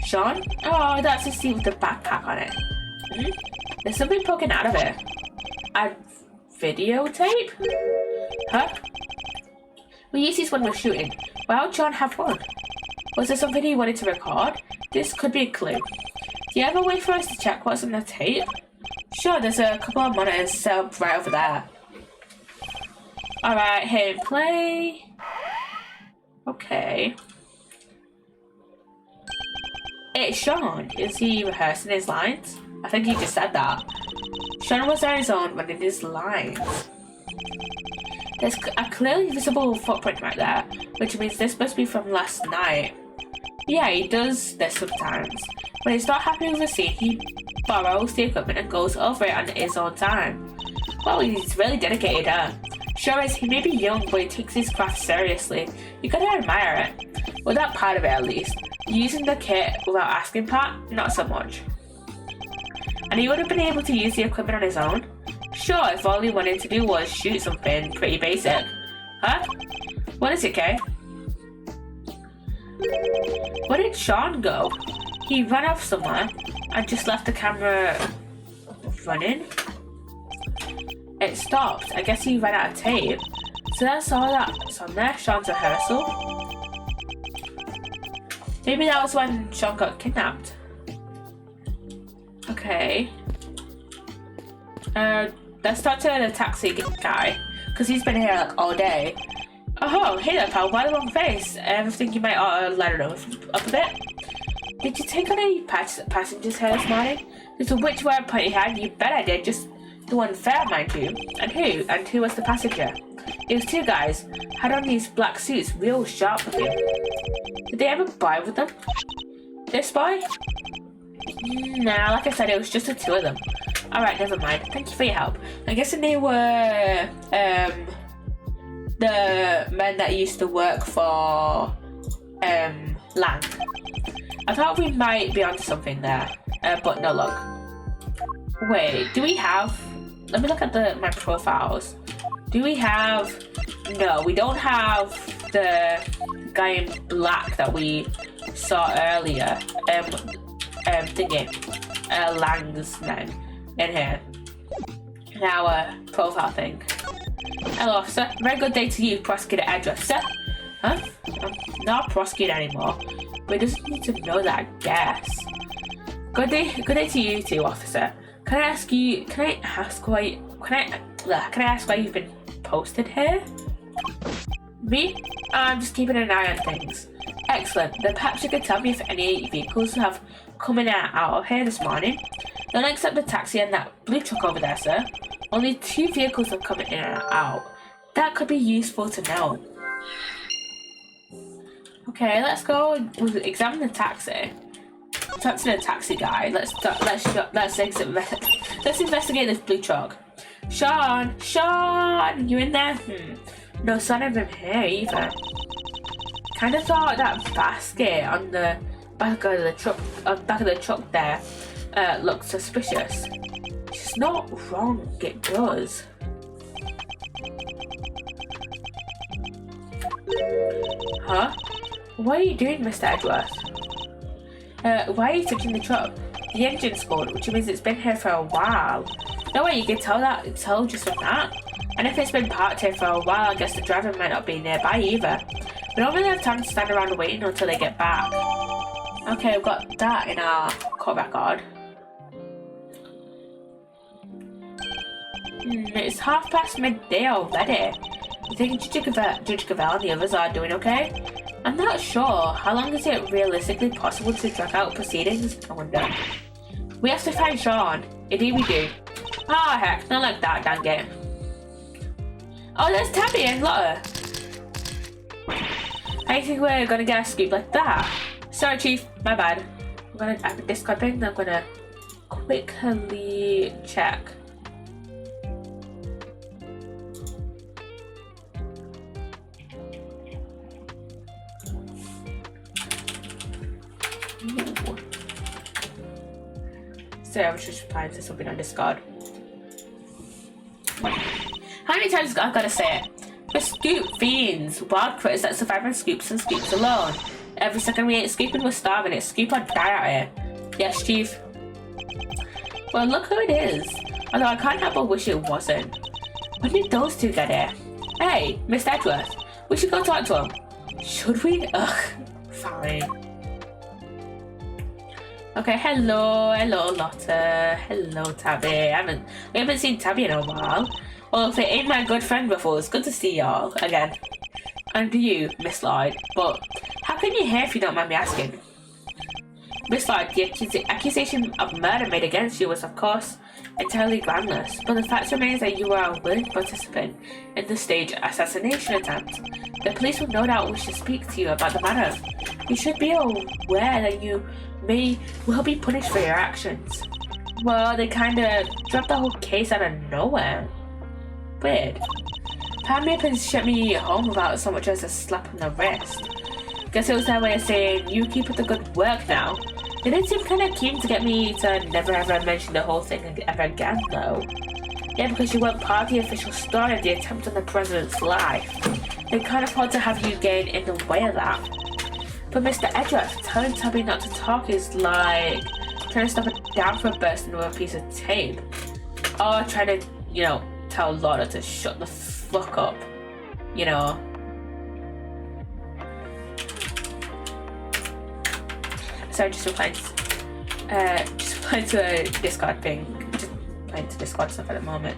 Sean? Oh, that's a seat with the backpack on it. There's something poking out of it. A videotape? Huh? We used these when we're shooting. Why would Sean have one? Was there something he wanted to record? This could be a clue. Do you have a way for us to check what's on the tape? Sure, there's a couple of monitors set up right over there. Alright, hit play. Okay. It's Sean. Is he rehearsing his lines? I think he just said that. Sean was on his own running his lines. There's a clearly visible footprint right there, which means this must be from last night. Yeah, he does this sometimes. When he's not happy with a scene, he borrows the equipment and goes over it on his own time. Well, he's really dedicated, huh? Sure is, he may be young, but he takes his craft seriously. You gotta admire it. Well, that part of it at least. Using the kit without asking part, not so much. And he would have been able to use the equipment on his own? Sure, if all he wanted to do was shoot something pretty basic. Huh? What is it, Kay? Where did Sean go? He ran off somewhere and just left the camera running. It stopped. I guess he ran out of tape. So that's all that's on there. Sean's rehearsal. Maybe that was when Sean got kidnapped. Okay. Let's talk to the taxi guy, because he's been here like all day. Oh, hey there, pal. Why the wrong face? I think you might ought to let it up a bit. Did you take on any passengers here this morning? There's a which word point you had. You bet I did. Just the one fare, mind you. And who? And who was the passenger? It was 2 guys. Had on these black suits, real sharp looking. Did they ever buy with them? This boy? Nah, like I said, it was just the 2 of them. Alright, never mind. Thank you for your help. I'm guessing they were the men that used to work for Lang. I thought we might be onto something there, but no luck. Wait, do we have... Let me look at my profiles. Do we have... No, we don't have the guy in black that we saw earlier. Lang's men in here. In our profile thing. Hello, officer. Very good day to you, Prosecutor Edgeworth, sir. Huh? I'm not a prosecutor anymore, but he doesn't need to know that, I guess. Good day to you too, officer. Can I ask why you've been posted here? Me? I'm just keeping an eye on things. Excellent. Then perhaps you could tell me if any vehicles have come in and out of here this morning. None except the taxi and that blue truck over there, sir. Only 2 vehicles have come in and out. That could be useful to know. Okay, let's go and examine the taxi. Talk to the taxi guy. Let's investigate this blue truck. Sean, you in there? No sign of him here either. Kind of thought that basket on the back of the truck there looked suspicious. It's not wrong, it does. Huh? What are you doing, Mr. Edgeworth? Why are you touching the truck? The engine's good, which means it's been here for a while. No way you can tell just from that. And if it's been parked here for a while, I guess the driver might not be nearby either. We don't really have time to stand around waiting until they get back. Okay, we've got that in our court record. It's midday already. You think Judge Gavelle and the others are doing okay? I'm not sure. How long is it realistically possible to drag out proceedings? I wonder. We have to find Sean. Indeed we do. Oh heck, not like that, dang it. Oh, there's Tabby and Lotta. I think we're gonna get a scoop like that. Sorry, Chief, my bad. I have a Discord ping. I'm gonna quickly check. Ooh. Sorry, I was just replying to something on Discord. How many times I've got to say it? We're scoop fiends, wild critters that survive on scoops and scoops alone. Every second we ain't scooping, we're starving. It's scoop or die out here. Yes, Chief. Well, look who it is. Although I can't help but wish it wasn't. When did those two get here? Hey, Mr. Edgeworth. We should go talk to him. Should we? Ugh, fine. Okay, hello Lotta. Hello Tabby. We haven't seen Tabby in a while. Well, if it ain't my good friend before, it's good to see y'all again. And you, Miss Lloyd. But how can you hear if you don't mind me asking? Miss Lloyd, the accusation of murder made against you was, of course, entirely groundless. But the fact remains that you were a willing participant in the staged assassination attempt. The police will no doubt wish to speak to you about the matter. You should be aware that you will be punished for your actions. Well, they kinda dropped the whole case out of nowhere. Weird. Pam may have shut me home without so much as a slap on the wrist. Guess it was their way of saying, you keep up the good work now. They did seem kinda keen to get me to never ever mention the whole thing ever again though. Yeah, because you weren't part of the official story of the attempt on the president's life. They kind of want to have you get in the way of that. But Mr. Edgeworth, telling Tabby not to talk is like trying to stop a damper bursting with a piece of tape. Or trying to, tell Lotta to shut the fuck up, So just replying to a Discord thing. Just playing to Discord stuff at the moment.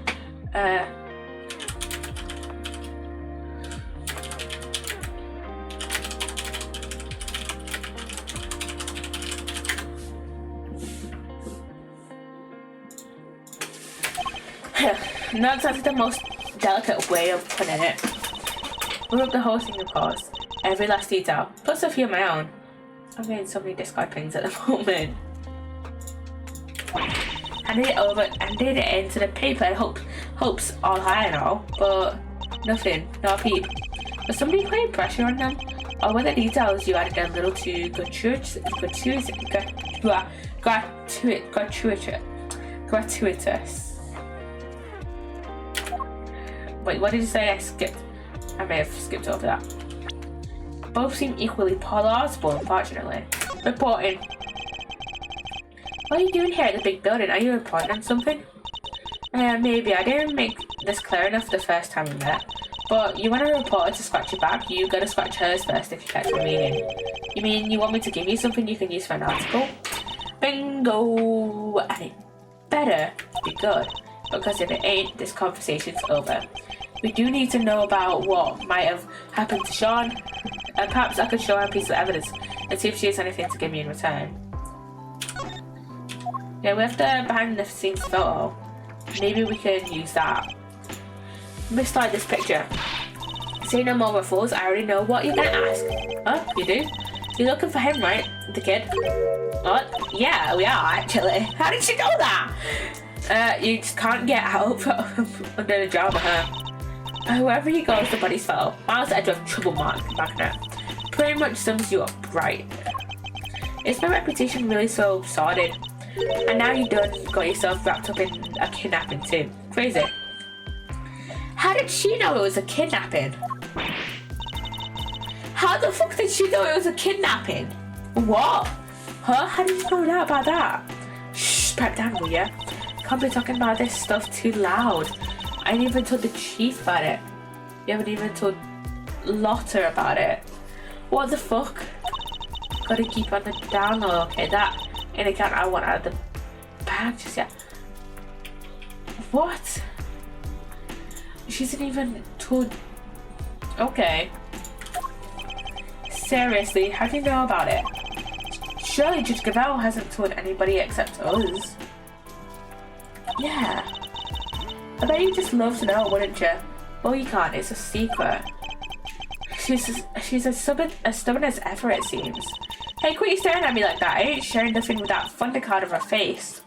Not exactly the most delicate way of putting it. We're up the whole thing, of course. Every last detail, plus a few of my own. I'm getting so many Discord pings at the moment. Handed it into the paper and hopes all high and all, but nothing, not a peep. Was somebody putting pressure on them? Or were the details you added a little too gratuitous? Wait, what did you say? I may have skipped over that. Both seem equally plausible, unfortunately. Reporting. What are you doing here at the big building? Are you reporting on something? Maybe I didn't make this clear enough the first time we met. But you want a reporter to scratch your back, you gotta scratch hers first if you catch my meaning. You mean you want me to give you something you can use for an article? Bingo! And it better be good, because if it ain't, this conversation's over. We do need to know about what might have happened to Sean. Perhaps I could show her a piece of evidence and see if she has anything to give me in return. Yeah, we have the behind the scenes photo. Maybe we can use that. Misstart this picture. Say no more ruffles, I already know what you're gonna ask. Huh? You do? You're looking for him, right? The kid? What? Yeah, we are actually. How did she know that? You just can't get out from under the drama, huh? Wherever he goes, the body's fell. Miles Edge of trouble magnet. Pretty much sums you up right. Is my reputation really so sordid? And now you done got yourself wrapped up in a kidnapping too. Crazy. How did she know it was a kidnapping? How the fuck did she know it was a kidnapping? What? Huh? How did you know that about that? Shh, pipe down, will ya? Can't be talking about this stuff too loud. I ain't even told the chief about it. You haven't even told Lotta about it. What the fuck? Gotta keep on the down low. Okay, that in account I want out of the bag just yet. What? She hasn't even told. Okay. Seriously, how do you know about it? Surely Judge Gavelle hasn't told anybody except us. Yeah. I bet you just love to know, wouldn't you? Well, you can't. It's a secret. She's as stubborn as ever, it seems. Hey, quit you staring at me like that. I ain't sharing nothing with that thunder card of her face.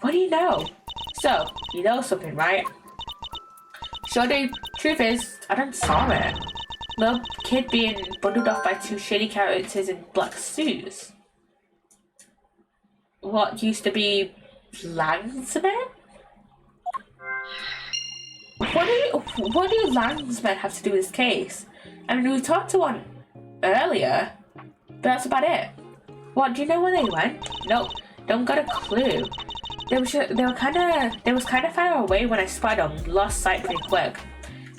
What do you know? So, you know something, right? Sure, the truth is, I don't saw it. Little kid being bundled off by two shady characters in black suits. What used to be Langsmen? What do Langsmen have to do with this case? I mean, we talked to one earlier, but that's about it. What, do you know where they went? Nope, don't got a clue. They was kind of far away when I spotted them, lost sight pretty quick.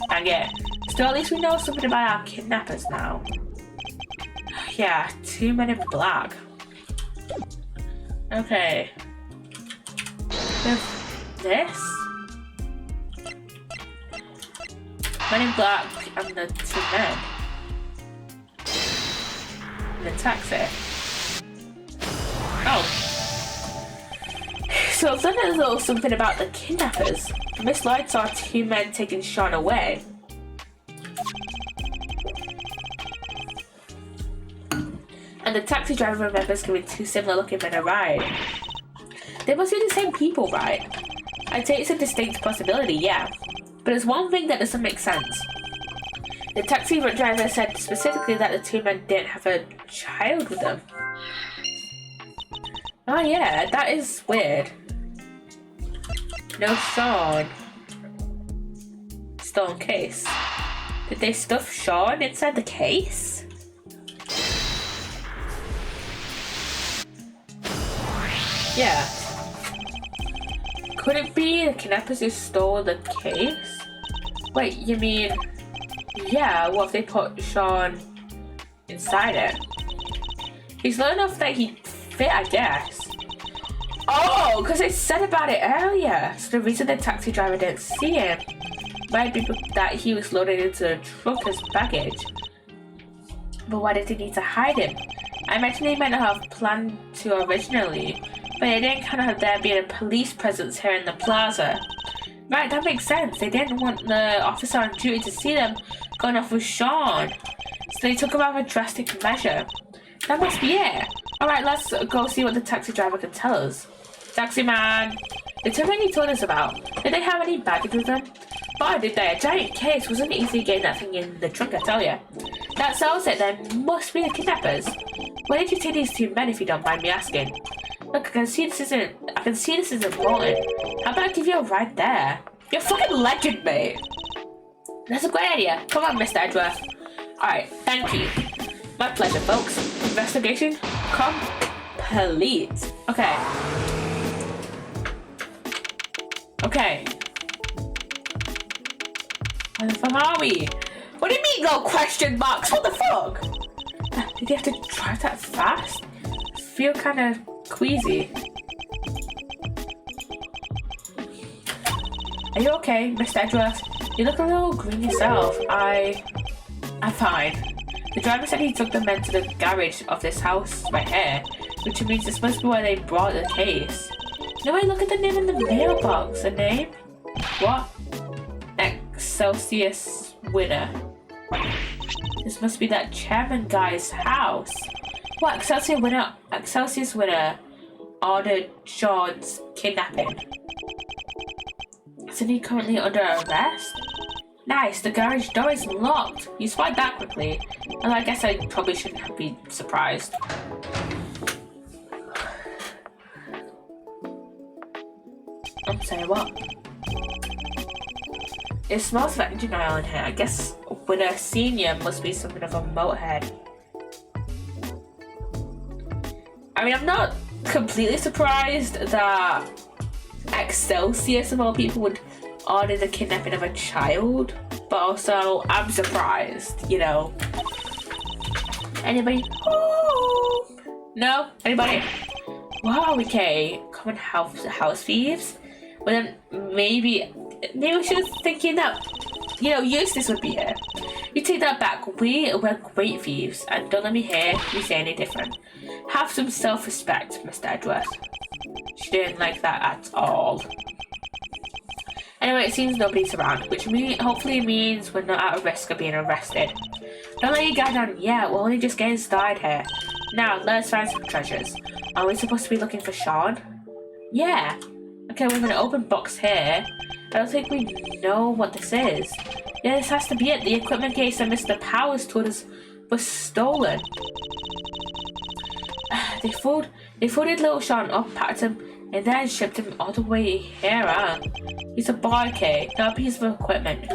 And yeah, still at least we know something about our kidnappers now. Yeah, 2 men in black. Okay. This? Men in black and the 2 men. In the taxi. Oh. So I've done a little something about the kidnappers. Miss Lloyd saw 2 men taking Sean away. And the taxi driver remembers giving 2 similar looking men a ride. They must be the same people, right? I'd say it's a distinct possibility, yeah. But there's one thing that doesn't make sense. The taxi driver said specifically that the 2 men didn't have a child with them. Oh yeah, that is weird. No Sean. Stolen case. Did they stuff Sean inside the case? Yeah. Could it be the kidnappers who stole the case? Wait, you mean... Yeah, what if they put Sean inside it? He's low enough that he'd fit, I guess. Oh, because I said about it earlier. So the reason the taxi driver didn't see him might be that he was loaded into the trunk as baggage. But why did they need to hide him? I imagine they might not have planned to originally, but they didn't kind of there being a police presence here in the plaza. Right, that makes sense. They didn't want the officer on duty to see them going off with Sean, so they took a rather drastic measure. That must be it. Alright, let's go see what the taxi driver can tell us. Taxi man! The 2 men you told us about, did they have any baggage with them? Boy, did they? A giant case. Wasn't easy getting that thing in the trunk, I tell ya. That sells it, there must be the kidnappers. Where did you take these 2 men, if you don't mind me asking? Look, I can see this is important. How about I give you a ride there? You're a fucking legend, mate! That's a great idea. Come on, Mr. Edgeworth. Alright, thank you. My pleasure, folks. Investigation complete. Okay. Okay. Where the fuck are we? What do you mean no question marks? What the fuck? Did you have to drive that fast? I feel kind of queasy. Are you okay, Mr. Edgeworth? You look a little green yourself. I'm fine. The driver said he took the men to the garage of this house right here, which means it's supposed to be where they brought the case. No way, look at the name in the mailbox. A name? What? Excelsius Winner. This must be that chairman guy's house. What? Excelsius Winner ordered Sean's kidnapping. Isn't he currently under arrest? Nice, the garage door is locked. You spotted that quickly. Well, I guess I probably shouldn't be surprised. I'm sorry, what? It smells of engine oil in here. I guess Winner Senior must be something of a motorhead. I mean, I'm not completely surprised that Excelsius of all people would order the kidnapping of a child, but also I'm surprised, you know. Anybody home? No? Anybody? Wow, okay. Common house thieves? Well then, maybe we should have thinking that, you know, Eustace would be here. You take that back. We were great thieves, and don't let me hear you say any different. Have some self-respect, Mr. Edgeworth. She didn't like that at all. Anyway, it seems nobody's around, which hopefully means we're not at risk of being arrested. Don't let your guy down yet, we're only just getting started here. Now, let's find some treasures. Are we supposed to be looking for Sean? Yeah. Okay, we have an open box here. I don't think we know what this is. Yeah, this has to be it. The equipment case that Mr. Powers told us was stolen. They folded little Sean up, packed him, and then shipped him all the way here, huh? He's a boy, okay? Not a piece of equipment.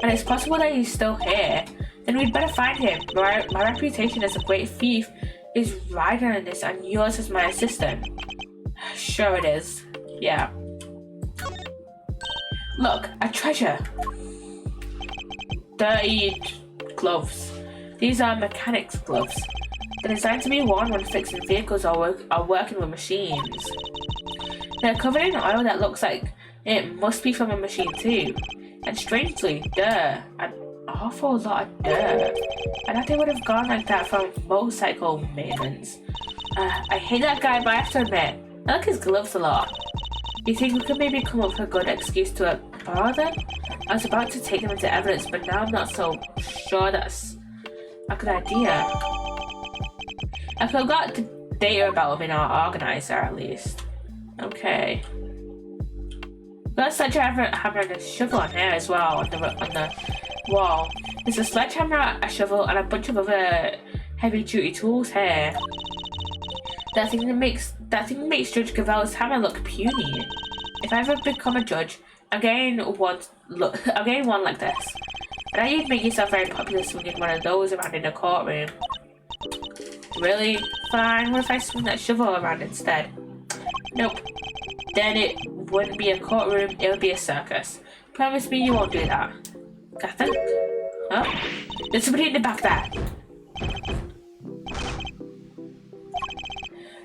And it's possible that he's still here. Then we'd better find him. My reputation as a great thief is riding on this, and yours as my assistant. Sure it is. Yeah. Look, a treasure. Dirty gloves. These are mechanics gloves. They're designed to be worn when fixing vehicles or working with machines. They're covered in oil that looks like it must be from a machine too. And strangely, dirt. An awful lot of dirt. I thought they would have gone like that from motorcycle maintenance. I hate that guy, but I have to admit, I like his gloves a lot. Do you think we could maybe come up with a good excuse to borrow them? I was about to take them into evidence, but now I'm not so sure that's a good idea. I forgot the data about them in our organizer, at least. Okay. Got a sledgehammer and a shovel on here as well, on the wall. There's a sledgehammer, a shovel, and a bunch of other heavy-duty tools here. That thing makes Judge Gavelle's hammer look puny. If I ever become a judge, I'm getting one like this. And now you'd make yourself very popular swinging one of those around in a courtroom. Really? Fine, what if I swing that shovel around instead? Nope. Then it wouldn't be a courtroom, it would be a circus. Promise me you won't do that. Catherine? Huh? There's somebody in the back there.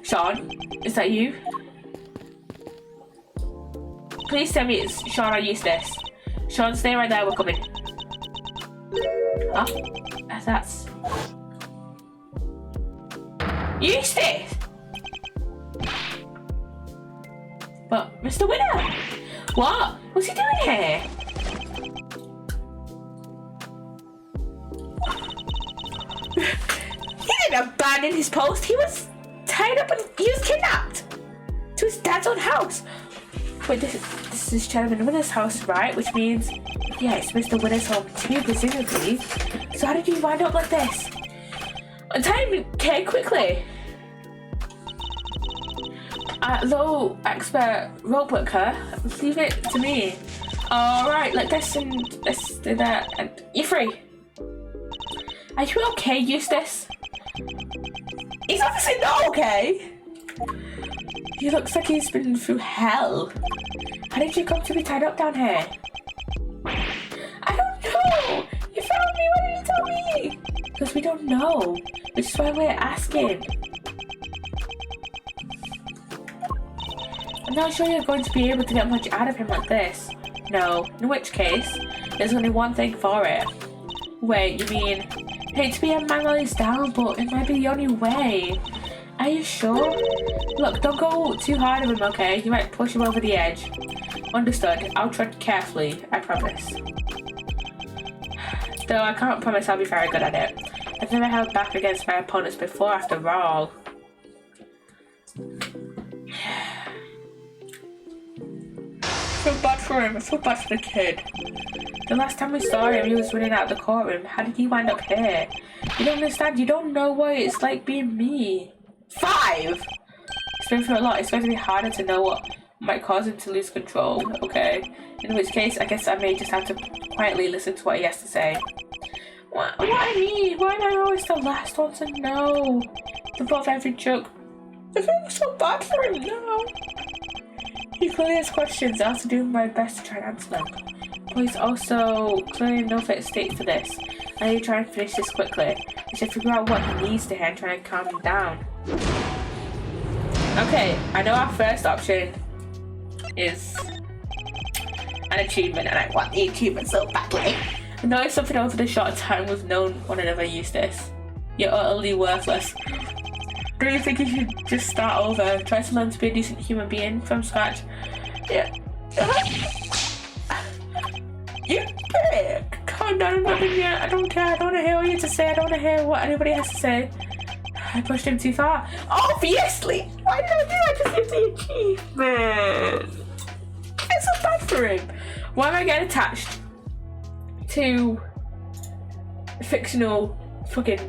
Sean, is that you? Please tell me it's Sean or Eustace. Sean, stay right there, we're coming. Huh? That's... Eustace! But, Mr. Winner! What? What's he doing here? He didn't abandon his post, he was tied up and he was kidnapped to his dad's own house. Wait, this is Chairman Winner's house, right? Which means, yeah, it's Mr. Winner's home too, presumably. So how did you wind up like this? Untie him, okay, quickly. Low expert rope worker, leave it to me. Alright, like this and this and that, and you're free. Are you okay, Eustace? He's obviously not okay. He looks like he's been through hell. How did you come to be tied up down here? I don't know. You found me. Why didn't you tell me? Because we don't know. Which is why we're asking. I'm not sure you're going to be able to get much out of him like this. No, in which case, there's only one thing for it. Wait, you mean, I hate to be a man while he's down, but it might be the only way. Are you sure? Look, don't go too hard on him, okay? You might push him over the edge. Understood. I'll tread carefully, I promise. Though I can't promise I'll be very good at it. I've never held back against my opponents before, after all. I feel bad for him. I feel bad for the kid. The last time we saw him, he was running out of the courtroom. How did he wind up here? You don't understand. You don't know what it's like being me. 5! He's been through a lot. It's going to be harder to know what might cause him to lose control. Okay. In which case, I guess I may just have to quietly listen to what he has to say. What I mean? Why am I always the last one to know? Above every joke. I feel so bad for him now. He clearly has questions. I'll have to do my best to try and answer them. But he's also clearly no fit state for this. I need to try and finish this quickly. I should figure out what he needs to hear and try and calm him down. Okay, I know our first option is an achievement, and I want the achievement so badly. I know it's something over the short time we've known one another, Eustace. You're utterly worthless. Do you think you should just start over, try to learn to be a decent human being from scratch? Yeah. You calm down, I'm not done yet. I don't care. I don't want to hear what you have to say. I don't want to hear what anybody has to say. I pushed him too far. Obviously! Why did I do that? Just give the achievement. It's so bad for him. Why am I getting attached to fictional fucking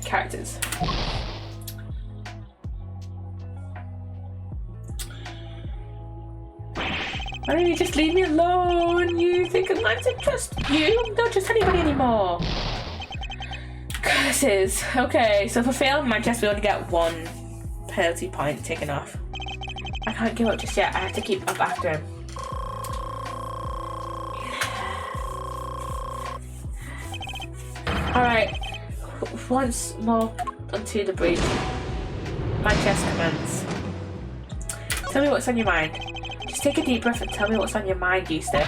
characters? Why don't you just leave me alone? You think I'd like to trust you? I'm not just anybody anymore. Curses. Okay, so for failing my test, we only get 1 penalty point taken off. I can't give up just yet. I have to keep up after him. Alright. Once more onto the bridge. My chest commands. Tell me what's on your mind. Just take a deep breath and tell me what's on your mind, Eustace.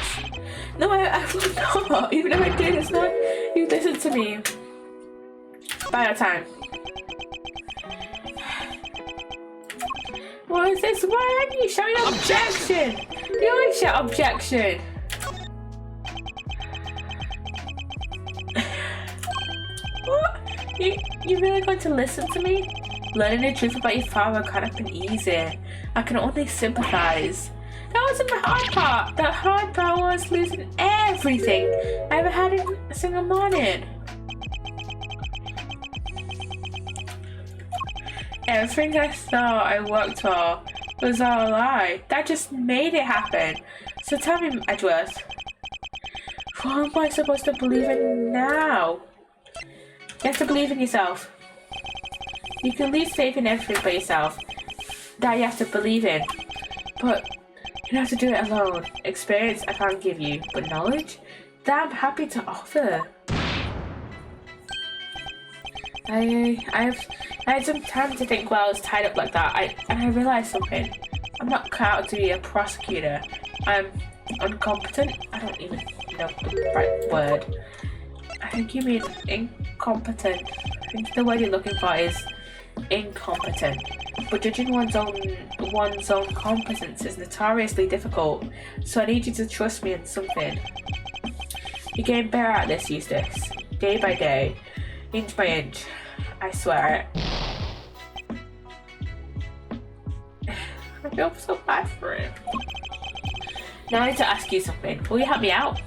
No, I will not. Even if I did, it's not. You listen to me. By our time. What is this? Why aren't you shouting objection? You always shout objection. What? You really going to listen to me? Learning the truth about your father can't have been easy. I can only sympathize. That wasn't the hard part. The hard part was losing everything I ever had in a single morning. Everything I thought I worked for was all a lie. That just made it happen. So tell me, Edgeworth, what am I supposed to believe in now? You have to believe in yourself. You can leave faith in everything but yourself. That you have to believe in. But you don't have to do it alone. Experience I can't give you, but knowledge, that I'm happy to offer. I had some time to think while I was tied up like that. I realised something. I'm not cut out to be a prosecutor. I'm incompetent. I don't even know the right word. I think you mean incompetent. I think the word you're looking for is incompetent. But judging one's own competence is notoriously difficult. So I need you to trust me in something. You're getting better at this, Eustace. Day by day. Inch by inch. I swear it. I feel so bad for him. Now I need to ask you something. Will you help me out?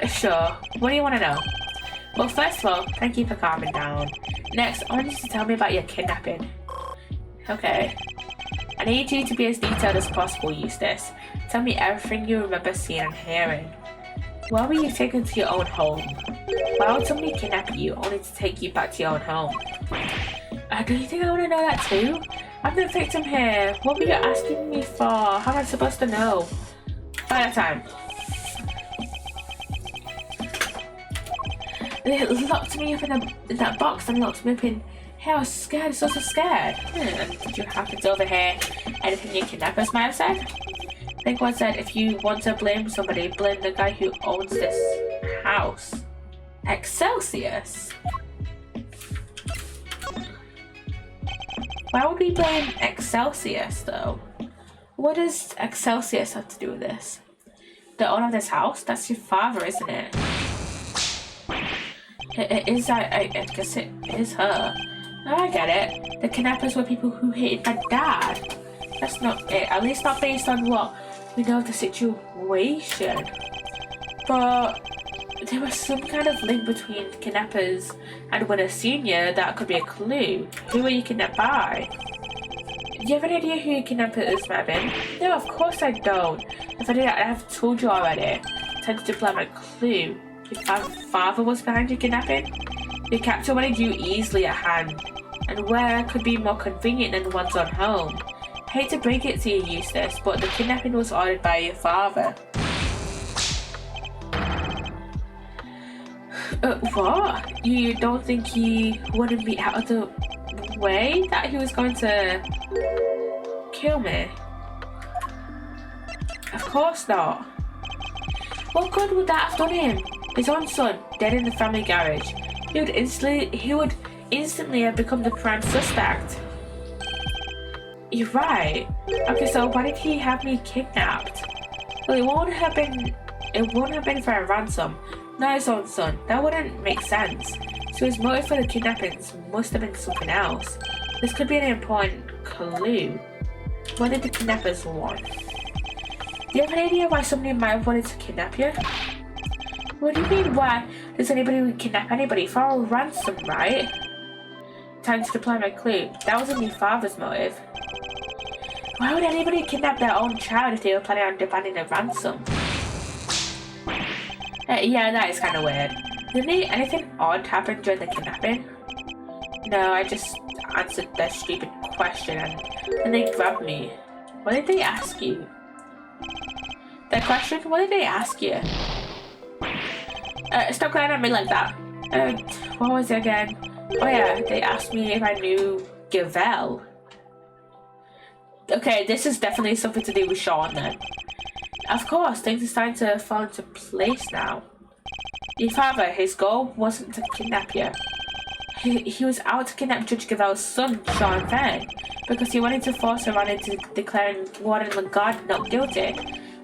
Sure. What do you want to know? Well, first of all, thank you for calming down. Next, I want you to tell me about your kidnapping. Okay. I need you to be as detailed as possible, Eustace. Tell me everything you remember seeing and hearing. Why were you taken to your own home? Why would somebody kidnap you only to take you back to your own home? Do you think I want to know that too? I'm the victim here. What were you asking me for? How am I supposed to know? By that time. They locked me up in that box and locked me up in here. I was scared, so scared. Did you happen to overhear anything your kidnappers might have said? I think one said if you want to blame somebody, blame the guy who owns this house. Excelsius? Why would we blame Excelsius though? What does Excelsius have to do with this? The owner of this house? That's your father, isn't it? It is, I guess it is her. Oh, I get it. The kidnappers were people who hated my dad. That's not it. At least not based on what we know of the situation. But there was some kind of link between kidnappers and Winner Senior that could be a clue. Who were you kidnapped by? Do you have any idea who your kidnappers might have been? No, of course I don't. If I did, I have told you already. Tended to plan my clue. Your father was behind your kidnapping? Your captor wanted you easily at hand, and where could be more convenient than one's own home? I hate to break it to you, Eustace, but the kidnapping was ordered by your father. What? You don't think he wouldn't be out of the way that he was going to kill me? Of course not. What good would that have done him? His own son, dead in the family garage. He would instantly have become the prime suspect. You're right. Okay, so why did he have me kidnapped? Well, it won't have been for a ransom. Not his own son. That wouldn't make sense. So his motive for the kidnappings must have been something else. This could be an important clue. What did the kidnappers want? Do you have an idea why somebody might have wanted to kidnap you? What do you mean, why does anybody kidnap anybody? For a ransom, right? Time to apply my clue. That wasn't your father's motive. Why would anybody kidnap their own child if they were planning on demanding a ransom? Yeah, that is kind of weird. Didn't anything odd happen during the kidnapping? No, I just answered their stupid question and they grabbed me. What did they ask you? Their question? What did they ask you? Stop glaring at me like that. What was it again? Oh yeah, they asked me if I knew Gavelle. Okay, this is definitely something to do with Sean then. Of course, things are starting to fall into place now. Your father, his goal wasn't to kidnap you. He was out to kidnap Judge Gavelle's son, Sean Fenn, because he wanted to force her on into declaring Warden Lagarde not guilty.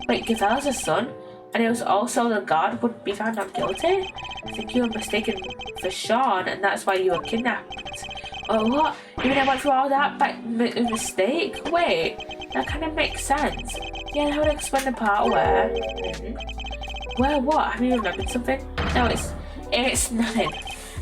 Wait, Gavelle's a son? And it was also Lagarde would be found not guilty? I think you were mistaken for Sean, and that's why you were kidnapped. Oh, what? You mean I went through all that by mistake? Wait, that kind of makes sense. Yeah, that would explain the part where... Where what? Have you remembered something? No, it's nothing.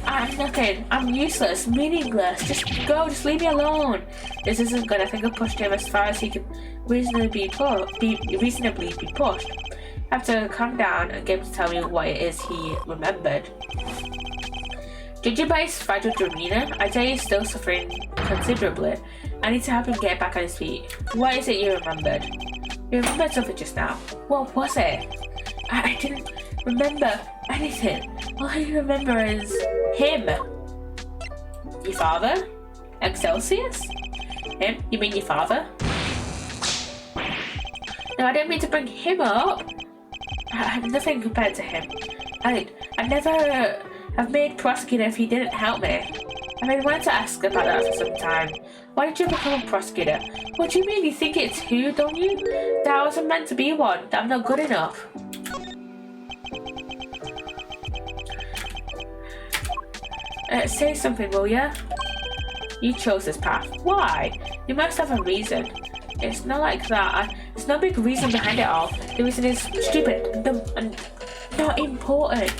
I'm nothing. I'm useless, meaningless. Just go, just leave me alone. This isn't good. I think I pushed him as far as he could reasonably be pushed. I have to calm down and get him to tell me what it is he remembered. Judging by his fragile demeanor, I tell you he's still suffering considerably. I need to help him get back on his feet. What is it you remembered? You remembered something just now. What was it? I didn't remember anything. All I remember is him. Your father? Excelsius? Him? You mean your father? No, I didn't mean to bring him up. I'm nothing compared to him. I'd never have made prosecutor if he didn't help me. I've been wanting to ask about that for some time. Why did you become a prosecutor? What do you mean? You think it's who, don't you? That I wasn't meant to be one. That I'm not good enough. Say something, will ya? You chose this path. Why? You must have a reason. It's not like that. There's no big reason behind it all. The reason is stupid, dumb, and not important.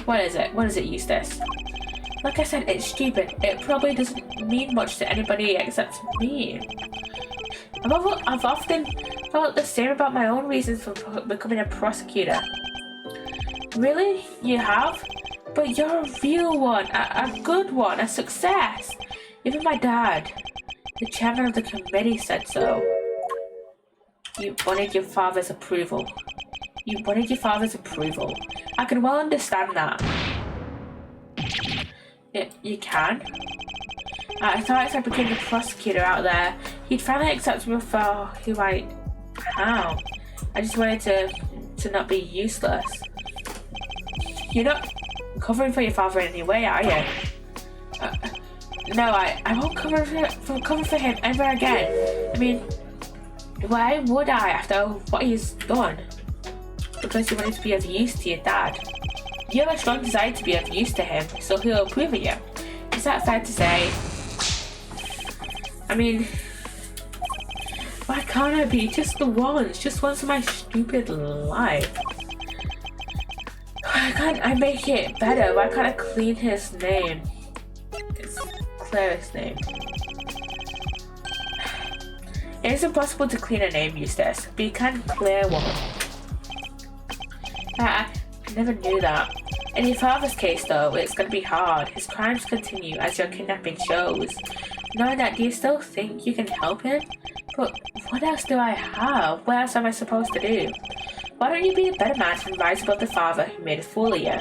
What is it? What is it, Eustace? Like I said, it's stupid. It probably doesn't mean much to anybody except me. I've often felt the same about my own reasons for becoming a prosecutor. Really? You have? But you're a real one, a good one, a success. Even my dad, the chairman of the committee, said so. You wanted your father's approval. You wanted your father's approval. I can well understand that. You can? I thought if I became the prosecutor out there, he'd finally accept me for who I am. I just wanted to not be useless. You're not covering for your father in any way, are you? No, I won't cover for him ever again. I mean, why would I after what he's done? Because you wanted to be of use to your dad. You have a strong desire to be of use to him, so he'll approve of you. Is that fair to say? I mean, why can't I be just once in my stupid life? Why can't I make it better? Why can't I clean his name? Clear his name. It is impossible to clean a name, Eustace, but you can clear one. I never knew that. In your father's case, though, it's going to be hard. His crimes continue as your kidnapping shows. Knowing that, do you still think you can help him? But what else do I have? What else am I supposed to do? Why don't you be a better man and rise above the father who made a fool of you?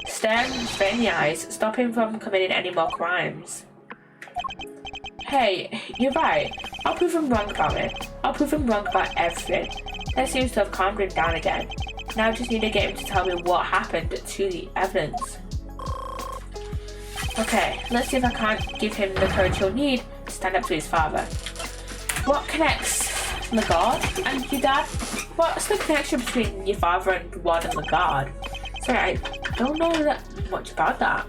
Stare him straight in the eyes, stop him from committing any more crimes. Hey, you're right. I'll prove him wrong about it. I'll prove him wrong about everything. That seems to have calmed him down again. Now I just need to get him to tell me what happened to the evidence. Okay, let's see if I can't give him the courage he'll need to stand up to his father. What connects Lagarde and your dad? What's the connection between your father and Ward and Lagarde? Sorry, I don't know that much about that.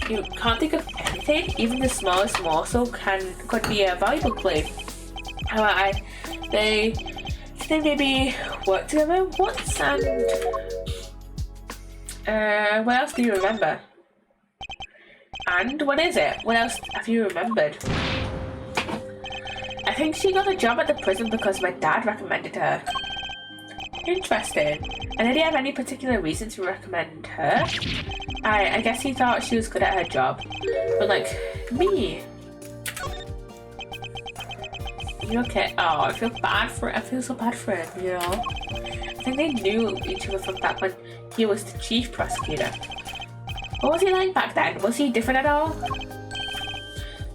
You can't think of anything? Even the smallest morsel could be a valuable clue. However, they maybe work together once, and what else do you remember? And what is it? What else have you remembered? I think she got a job at the prison because my dad recommended her. Interesting. And did he have any particular reason to recommend her? I guess he thought she was good at her job. But like, me. You okay? Oh, I feel so bad for him, you know? I think they knew each other from back when he was the chief prosecutor. What was he like back then? Was he different at all?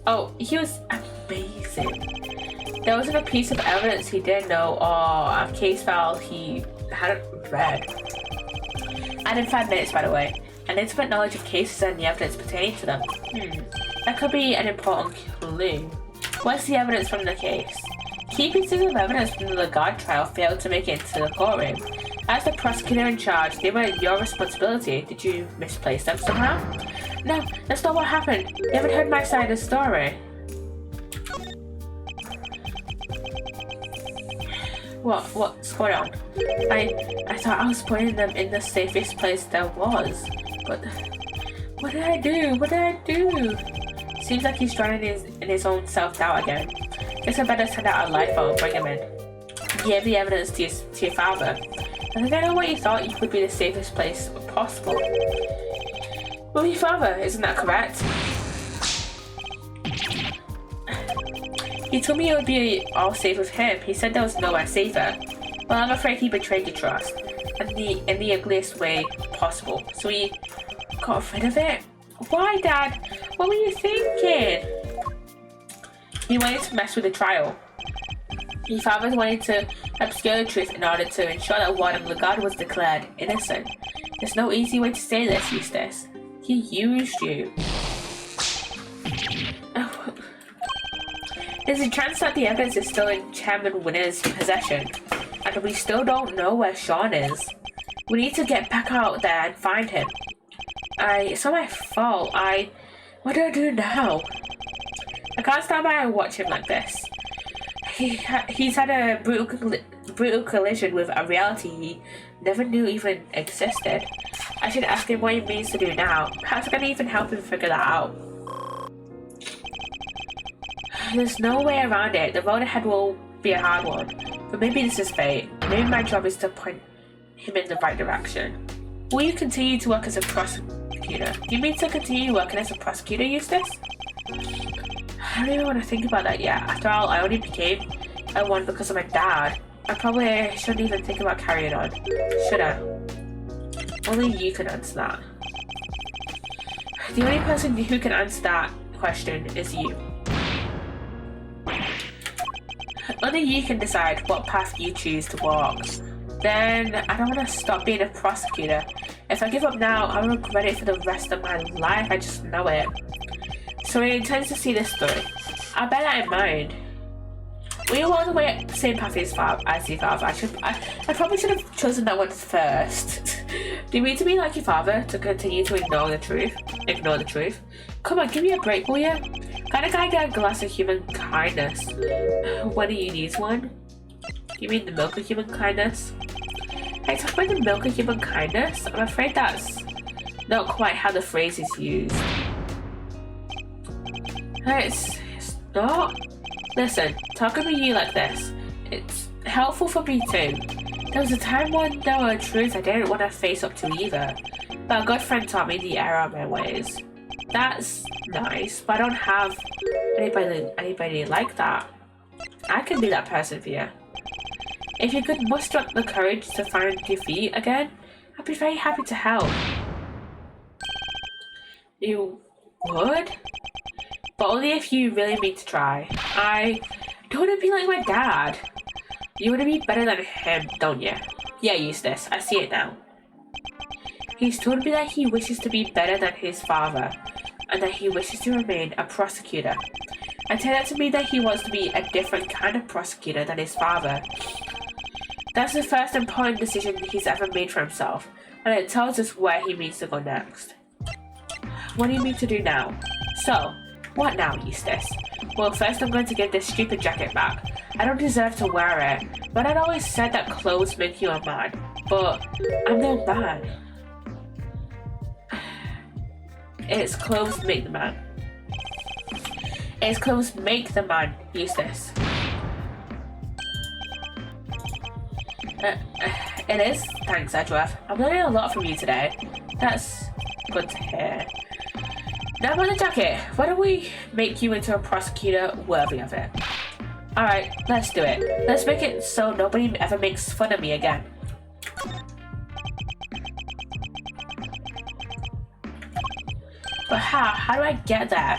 Oh, he was amazing. There wasn't a piece of evidence he didn't know or a case file he hadn't read. And in 5 minutes, by the way, an intimate knowledge of cases and the evidence pertaining to them. That could be an important clue. What's the evidence from the case? Key pieces of evidence from the Lagarde trial failed to make it into the courtroom. As the prosecutor in charge, they were your responsibility. Did you misplace them somehow? No, that's not what happened. You haven't heard my side of the story. What's going on? I thought I was putting them in the safest place there was. But what did I do? Seems like he's drowning in his own self-doubt again. Guess I better send out a lifeboat and bring him in. You gave the evidence to your father. I think I know what you thought you would be the safest place possible. Well, your father, isn't that correct? He told me it would be all safe with him. He said there was nowhere safer. Well, I'm afraid he betrayed your trust. In the ugliest way possible. So he got rid of it? Why, Dad? What were you thinking? He wanted to mess with the trial. Your father wanted to obscure the truth in order to ensure that Warden Lagarde was declared innocent. There's no easy way to say this, Eustace. He used you. There's a chance that the evidence is still in Chairman Winner's possession, and we still don't know where Sean is. We need to get back out there and find him. It's not my fault. What do I do now? I can't stand by and watch him like this. He's had a brutal collision with a reality he never knew even existed. I should ask him what he means to do now. Perhaps I can even help him figure that out. There's no way around it. The road ahead will be a hard one. But maybe this is fate. Maybe my job is to point him in the right direction. Will you continue to work as a prosecutor? Do you mean to continue working as a prosecutor, Eustace? I don't even want to think about that yet. After all, I only became one because of my dad. I probably shouldn't even think about carrying on. Should I? Only you can answer that. The only person who can answer that question is you. Only you can decide what path you choose to walk. Then I don't want to stop being a prosecutor. If I give up now, I'll regret it for the rest of my life. I just know it. So he intends to see this through. I'll bear that in mind. We all the way the same path as your father. I probably should have chosen that one first. Do you mean to be like your father to continue to ignore the truth? Come on, give me a break, will you? Kind of guy get a glass of human kindness. When do you need one? You mean the milk of human kindness? Hey, talk about the milk of human kindness? I'm afraid that's not quite how the phrase is used. It's not. Listen, talking to you like this, it's helpful for me too. There was a time when there were truths I didn't want to face up to either, but a good friend taught me the error of my ways. That's nice, but I don't have anybody like that. I can be that person for you. If you could muster up the courage to find your feet again, I'd be very happy to help. You would? But only if you really mean to try. I don't want to be like my dad. You want to be better than him, don't you? Yeah, Eustace, I see it now. He's told me that he wishes to be better than his father, and that he wishes to remain a prosecutor. I take that to mean that he wants to be a different kind of prosecutor than his father. That's the first important decision he's ever made for himself, and it tells us where he means to go next. What do you mean to do now? So, what now, Eustace? Well, first I'm going to give this stupid jacket back. I don't deserve to wear it, but I'd always said that clothes make you a man. But I'm no man. It's clothes make the man. It's clothes make the man, Eustace. It is? Thanks, Edgeworth. I'm learning a lot from you today. That's good to hear. Now about the jacket, why don't we make you into a prosecutor worthy of it? Alright, let's do it. Let's make it so nobody ever makes fun of me again. But how? How do I get there?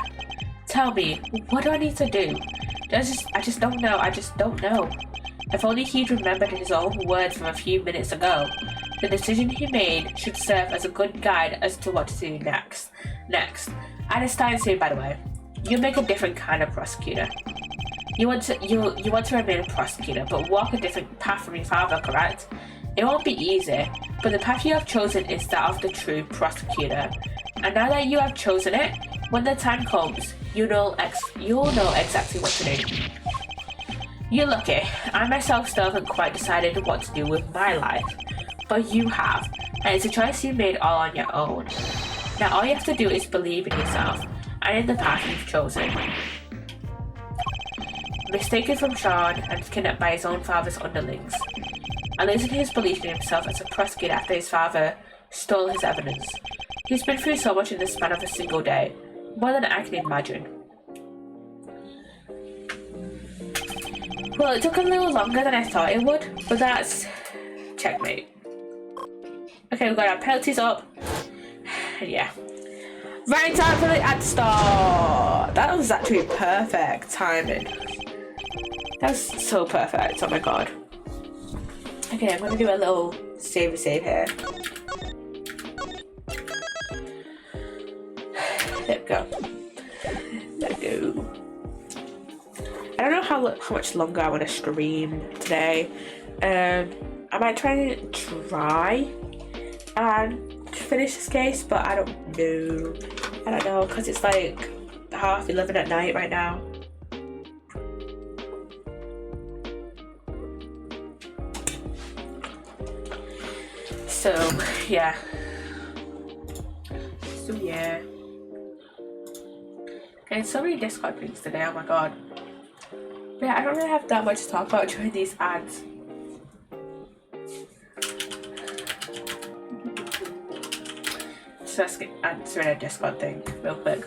Tell me, what do I need to do? I just don't know. I just don't know. If only he'd remembered his own words from a few minutes ago. The decision he made should serve as a good guide as to what to do next. And it's time soon, by the way. You make a different kind of prosecutor. You want to remain a prosecutor, but walk a different path from your father, correct? It won't be easy, but the path you have chosen is that of the true prosecutor. And now that you have chosen it, when the time comes, you'll know exactly what to do. You're lucky. I myself still haven't quite decided what to do with my life, but you have, and it's a choice you made all on your own. Now all you have to do is believe in yourself and in the path you've chosen. Mistaken from Sean and kidnapped by his own father's underlings, and losing his belief in himself as a prosecutor after his father stole his evidence. He's been through so much in the span of a single day, more than I can imagine. Well, it took a little longer than I thought it would, but that's checkmate. Okay, we've got our penalties up. And yeah. Right time for the ad start! That was actually perfect timing. That was so perfect, oh my god. Okay, I'm gonna do a little save here. There we go. There we go. I don't know how much longer I want to stream today. I might try and finish this case, but I don't know. I don't know, because it's like 11:30 at night right now. So yeah. Okay, so many Discord things today, oh my god. Yeah, I don't really have that much to talk about during these ads. So let's get answering a Discord thing real quick.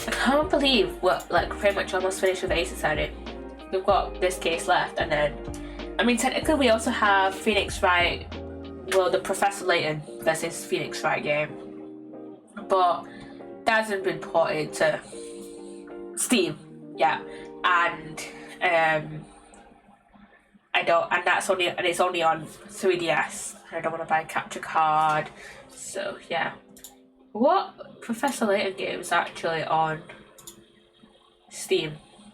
I can't believe we're like pretty much almost finished with Ace Society. We've got this case left, and then, I mean, technically we also have Phoenix Wright, well, the Professor Layton versus Phoenix Wright game, but that hasn't been ported to Steam, yeah, and it's only on 3DS. I don't want to buy a capture card, so yeah. What Professor Layton game is actually on Steam,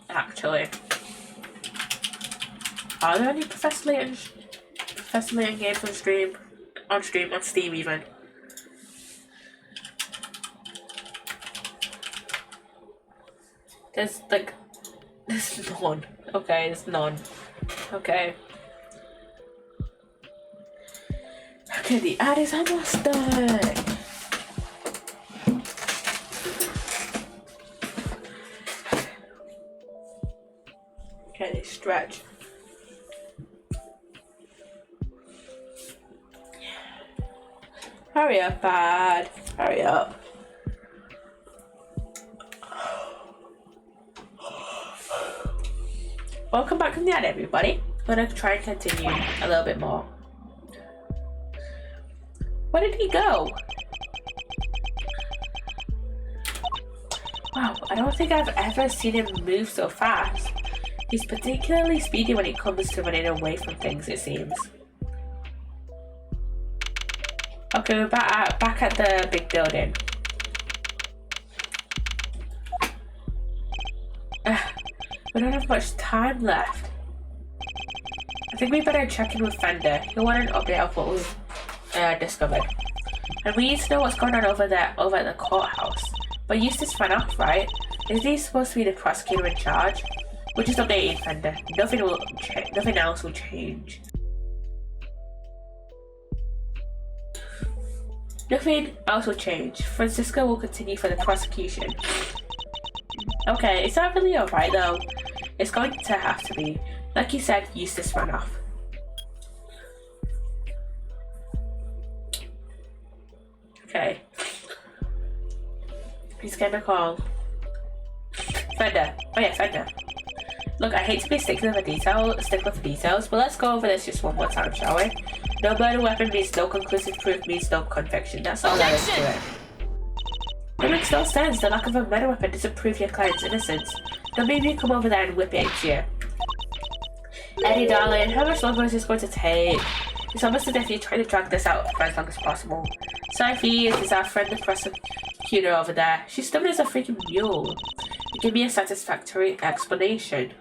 actually? Are there any Professor Layton games on Steam even? There's none. Okay, there's none. Okay, the ad is almost done. Okay, they stretch. Hurry up, bad. Hurry up. Welcome back from the ad, everybody. I'm gonna try and continue a little bit more. Where did he go? Wow, I don't think I've ever seen him move so fast. He's particularly speedy when it comes to running away from things, it seems. Okay, we're back at the big building. We don't have much time left. I think we better check in with Fender. He'll want an update of what we've discovered. And we need to know what's going on over there, over at the courthouse. But Eustace ran off, right? Is he supposed to be the prosecutor in charge? We're just updating Fender. Nothing else will change. Nothing else will change. Francisco will continue for the prosecution. Okay, it's not really alright though. It's going to have to be. Like you said, Eustace ran off. Okay. He's gonna call Fender. Oh yeah, Fender. Look, I hate to be stick with the details, but let's go over this just one more time, shall we? No murder weapon means no conclusive proof means no conviction. That's all there is to it. It makes no sense. The lack of a murder weapon doesn't prove your client's innocence. Now maybe you come over there and whip it into you. Eddie, darling, how much longer is this going to take? It's almost as if you're trying to drag this out for as long as possible. Sophie is our friend, the prosecutor over there. She's stubborn as a freaking mule. Give me a satisfactory explanation.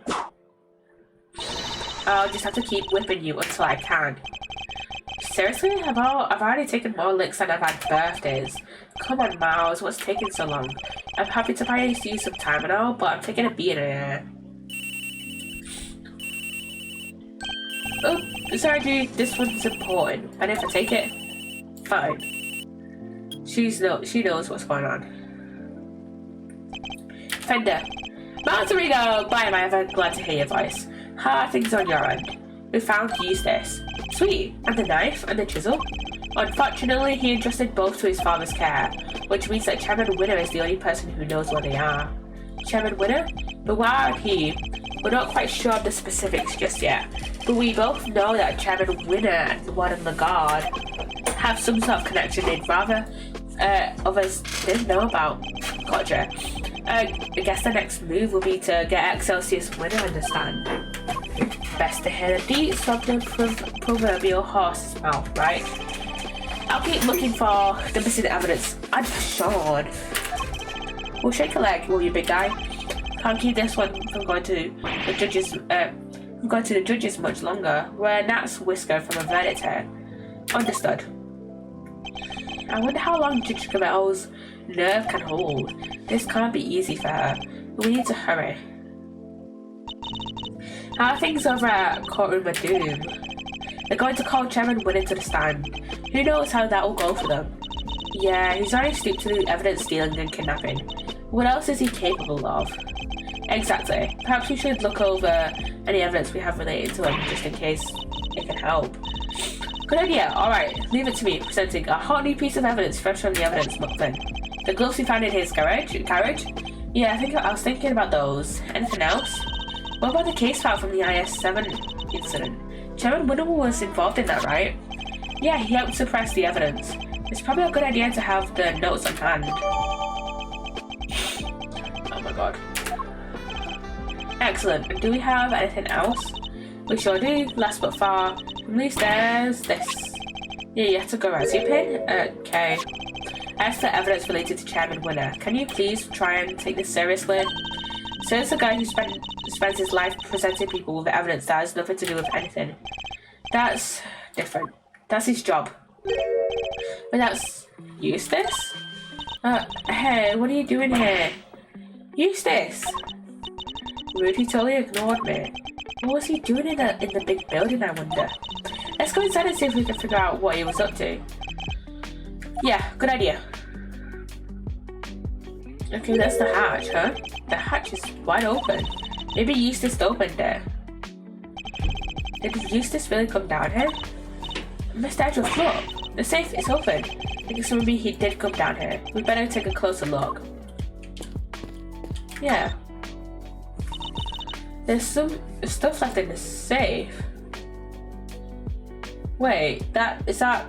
I'll just have to keep whipping you until I can. Seriously? I've already taken more licks than I've had birthdays. Come on, Miles, what's taking so long? I'm happy to buy you some time and all, but I'm taking a beat here. Oh, sorry dude, this one's important. And if I take it, fine. She knows what's going on. Fender. Margarito! Bye, am I ever glad to hear your voice. How are things on your end? We found Eustace. Sweet. And the knife and the chisel? Unfortunately, he entrusted both to his father's care, which means that Chairman Winner is the only person who knows where they are. Chairman Winner? But why are he? We're not quite sure of the specifics just yet, but we both know that Chairman Winner and the one in the guard have some sort of connection they'd rather others didn't know about. Gotcha. I guess the next move will be to get Excelsius Winner on the stand. Best to hear the deets from the proverbial horse's mouth, right? I'll keep looking for the missing evidence. I'm for sure. We'll shake a leg, will you, big guy? Can't keep this one from going to the judges much longer. We're Nat's whisker from a verdict here. Understood. I wonder how long Judge Gavelle's nerve can hold. This can't be easy for her. We need to hurry. How are things over at Courtroom of Doom? They're going to call Chairman Winner to the stand. Who knows how that will go for them? Yeah, he's already stooped to do evidence stealing and kidnapping. What else is he capable of? Exactly. Perhaps we should look over any evidence we have related to him, just in case it can help. Good idea. Alright, leave it to me, presenting a hot new piece of evidence fresh from the evidence muffin. The gloves we found in his garage? Yeah, I was thinking about those. Anything else? What about the case file from the IS-7 incident? Chairman Winner was involved in that, right? Yeah, he helped suppress the evidence. It's probably a good idea to have the notes on hand. Oh my god. Excellent. Do we have anything else? We sure do. Last but far from these there's this. Yeah, you have to go Razzie pin? Okay. As for evidence related to Chairman Winner, can you please try and take this seriously? So it's a guy who spends his life presenting people with evidence that has nothing to do with anything. That's different. That's his job. But that's Eustace? Hey, what are you doing here? Eustace! Rudy totally ignored me. What was he doing in the big building, I wonder? Let's go inside and see if we can figure out what he was up to. Yeah, good idea. Okay, that's the hatch, huh? The hatch is wide open. Maybe Eustace opened it. Did Eustace really come down here? Mr. Edgeworth, look! The safe is open. I guess maybe he did come down here. We better take a closer look. Yeah. There's some stuff left in the safe. Wait, is that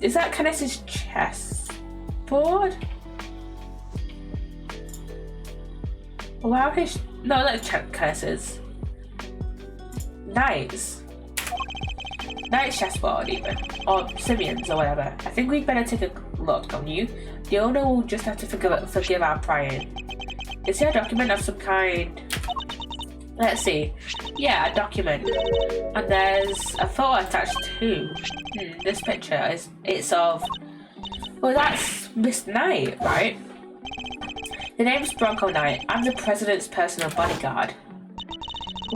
Kenneth's chessboard? Wow, no, that's Kenneth's. Knight's chessboard even, or Simeon's or whatever. I think we'd better take a look, don't you? The owner will just have to forgive our prying. Is there a document of some kind? Let's see. Yeah, a document. And there's a photo attached too. This picture it's of. Well, that's Miss Knight, right? The name's Bronco Knight. I'm the president's personal bodyguard.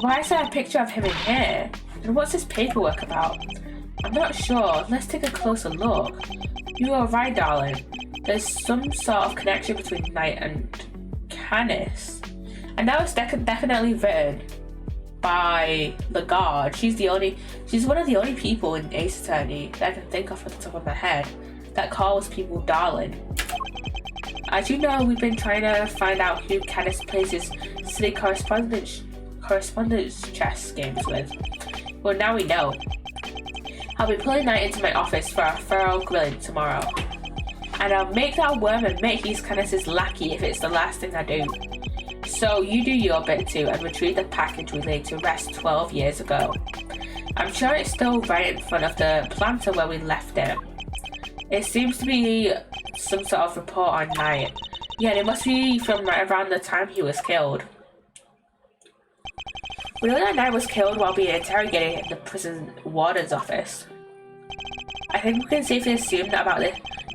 Why is there a picture of him in here? And what's this paperwork about? I'm not sure. Let's take a closer look. You are right, darling. There's some sort of connection between Knight and Canis. And that was definitely written by the guard. She's one of the only people in Ace Attorney that I can think of off the top of my head that calls people darling. As you know, we've been trying to find out who Canis plays his city correspondence chess games with. Well, now we know. I'll be pulling Knight into my office for a thorough grilling tomorrow. And I'll make that worm admit he's Canis's lackey if it's the last thing I do. So you do your bit too and retrieve the package we laid to rest 12 years ago. I'm sure it's still right in front of the planter where we left it. It seems to be some sort of report on Knight. Yeah, it must be from right around the time he was killed. We know that Knight was killed while being interrogated in the prison warden's office. I think we can safely assume that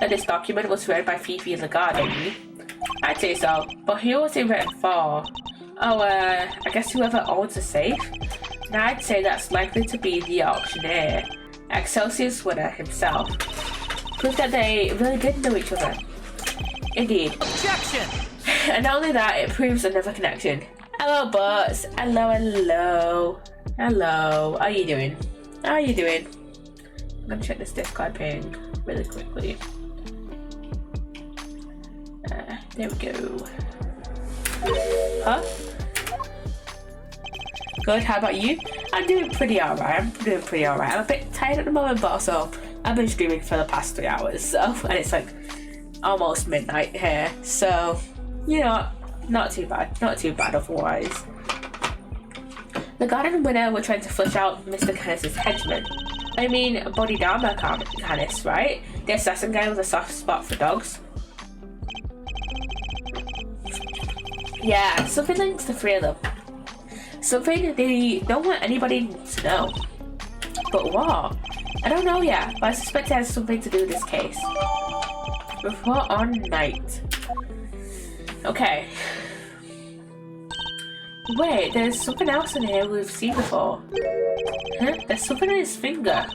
this document was read by Fifi Lagarde, don't we? I'd say so, but who was it written for? Oh, I guess whoever owns the safe? Now I'd say that's likely to be the auctioneer, Excelsior's winner himself. Proof that they really did know each other. Indeed. Objection! And not only that, it proves another connection. Hello, boss. Hello. How are you doing? I'm gonna check this Discord ping really quickly. There we go. Huh? Good, how about you? I'm doing pretty alright. I'm a bit tired at the moment, but also I've been streaming for the past 3 hours, so, and it's like almost midnight here, so, you know, not too bad otherwise. The Garden Winner were trying to flush out Mr. Canis's henchmen. I mean, Bodhidharma Canis, right? The assassin guy with a soft spot for dogs. Yeah, something links the three of them. Something they don't want anybody to know. But what? I don't know yet, but I suspect it has something to do with this case. Report on night. Okay. Wait, there's something else in here we've seen before. Huh? There's something on his finger.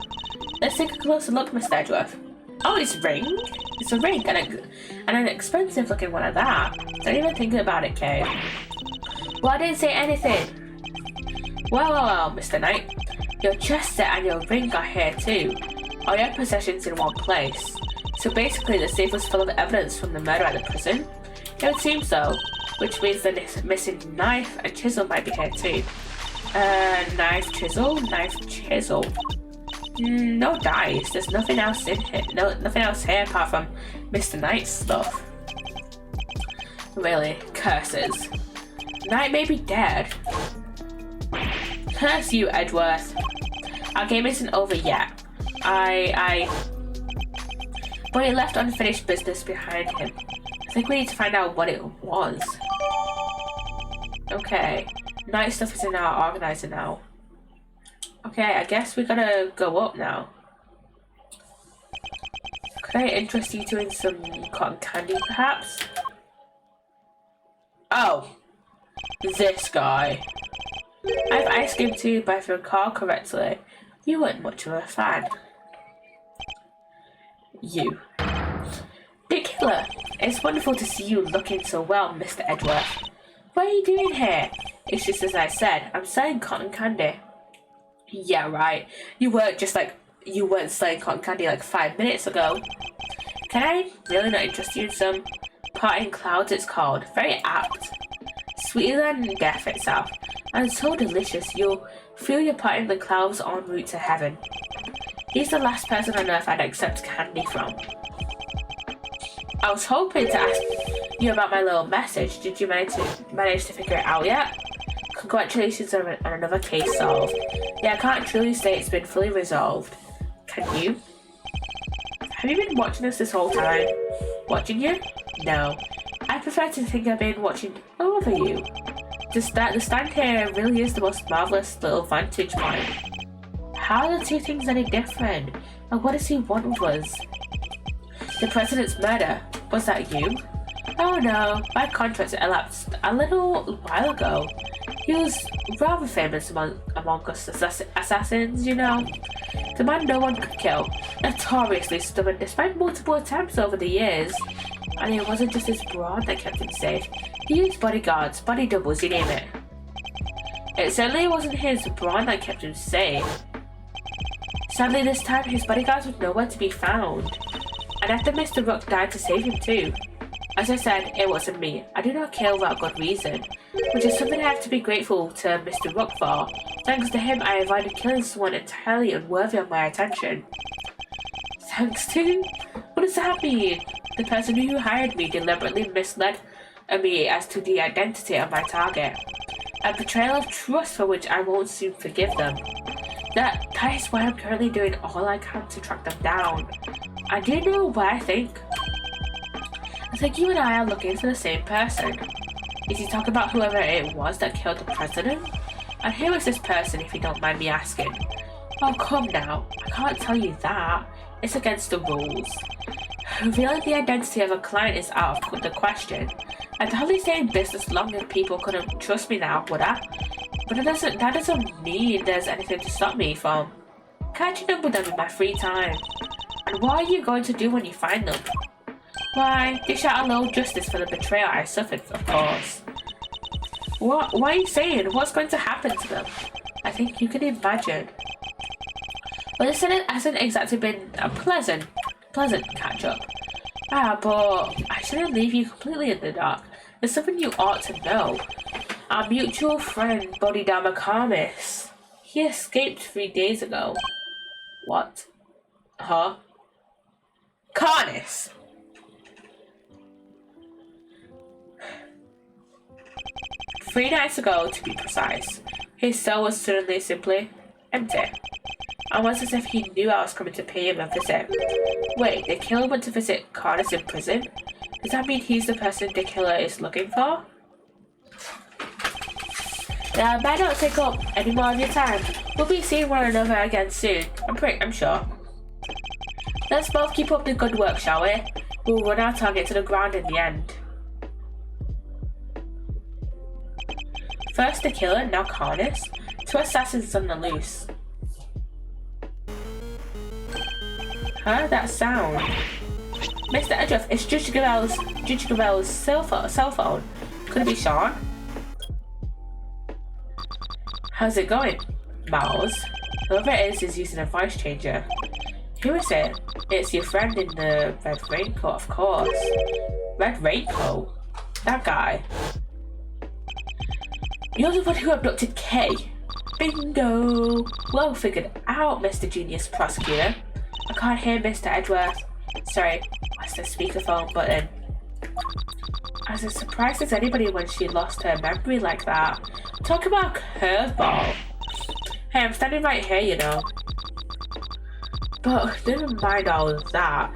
Let's take a closer look, Mr. Edgeworth. Oh, it's a ring? It's a ring, and an expensive looking one at that. Don't even think about it, Kay. Well, I didn't say anything. Well, Mr. Knight. Your chest set and your ring are here too. All your possessions in one place. So basically the safe was full of evidence from the murder at the prison? It would seem so, which means the missing knife and chisel might be here too. Knife, chisel? No dice. There's nothing else in here. Nothing else here apart from Mr. Knight's stuff. Really, curses. Knight may be dead. Curse you, Edgeworth. Our game isn't over yet. But he left unfinished business behind him. I think we need to find out what it was. Okay. Night stuff is in our organizer now. Okay, I guess we gotta go up now. Could I interest you two in some cotton candy, perhaps? Oh. This guy. I've ice cream too, but if I recall correctly, you weren't much of a fan. You. Big Killer, it's wonderful to see you looking so well, Mr. Edgeworth. What are you doing here? It's just as I said, I'm selling cotton candy. Yeah, right. You weren't selling cotton candy like 5 minutes ago. Can I really not interest you in some? Parting Clouds it's called. Very apt. Sweeter than death itself. And so delicious, you'll feel your part in the clouds en route to heaven. He's the last person on earth I'd accept candy from. I was hoping to ask you about my little message. Did you manage to figure it out yet? Congratulations on another case solved. Yeah, I can't truly say it's been fully resolved. Can you? Have you been watching us this whole time? Watching you? No. I prefer to think I've been watching over you. The stand here really is the most marvelous little vantage point. How are the two things any different? And what does he want with us? The president's murder. Was that you? Oh no, my contract elapsed a little while ago. He was rather famous among us assassins, you know. The man no one could kill. Notoriously stubborn despite multiple attempts over the years. And it wasn't just his brawn that kept him safe. He used bodyguards, body doubles, you name it. It certainly wasn't his brawn that kept him safe. Sadly this time his bodyguards were nowhere to be found. And after Mr. Rook died to save him too. As I said, it wasn't me. I do not kill without good reason, which is something I have to be grateful to Mr. Rook for. Thanks to him, I avoided killing someone entirely unworthy of my attention. Thanks to? What does that mean? The person who hired me deliberately misled me as to the identity of my target. A betrayal of trust for which I won't soon forgive them. That is why I'm currently doing all I can to track them down. And do you know what I think? I think you and I are looking for the same person. Is he talking about whoever it was that killed the president? And who is this person, if you don't mind me asking? Oh, come now. I can't tell you that. It's against the rules. Revealing the identity of a client is out of the question. I'd hardly stay in business long if people couldn't trust me now, would I? But that doesn't mean there's anything to stop me from catching up with them in my free time. And what are you going to do when you find them? Why, dish out a little justice for the betrayal I suffered, of course. What are you saying? What's going to happen to them? I think you can imagine. Well, this hasn't exactly been a pleasant catch-up. But I shouldn't leave you completely in the dark. There's something you ought to know. Our mutual friend, Bodhidharma Karmis. He escaped 3 days ago. What? Huh? Karnis! 3 nights ago, to be precise, his cell was suddenly simply empty. Almost as if he knew I was coming to pay him a visit. Wait, the killer went to visit Karnis in prison? Does that mean he's the person the killer is looking for? Might not take up any more of your time. We'll be seeing one another again soon. I'm sure. Let's both keep up the good work, shall we? We'll run our target to the ground in the end. First the killer, now Carnus. 2 assassins on the loose. Huh? That sound. Mr. Edgeworth, it's Judge Gavelle's cell phone. Could it be Sean? How's it going, Miles? Whoever it is using a voice changer. Who is it? It's your friend in the red raincoat, of course. Red raincoat? That guy. You're the one who abducted Kay. Bingo! Well figured out, Mr. Genius Prosecutor. I can't hear Mr. Edgeworth. Sorry, what's the speakerphone button? I was as surprised as anybody when she lost her memory like that. Talk about curveball. Hey, I'm standing right here, you know. But never mind all of that.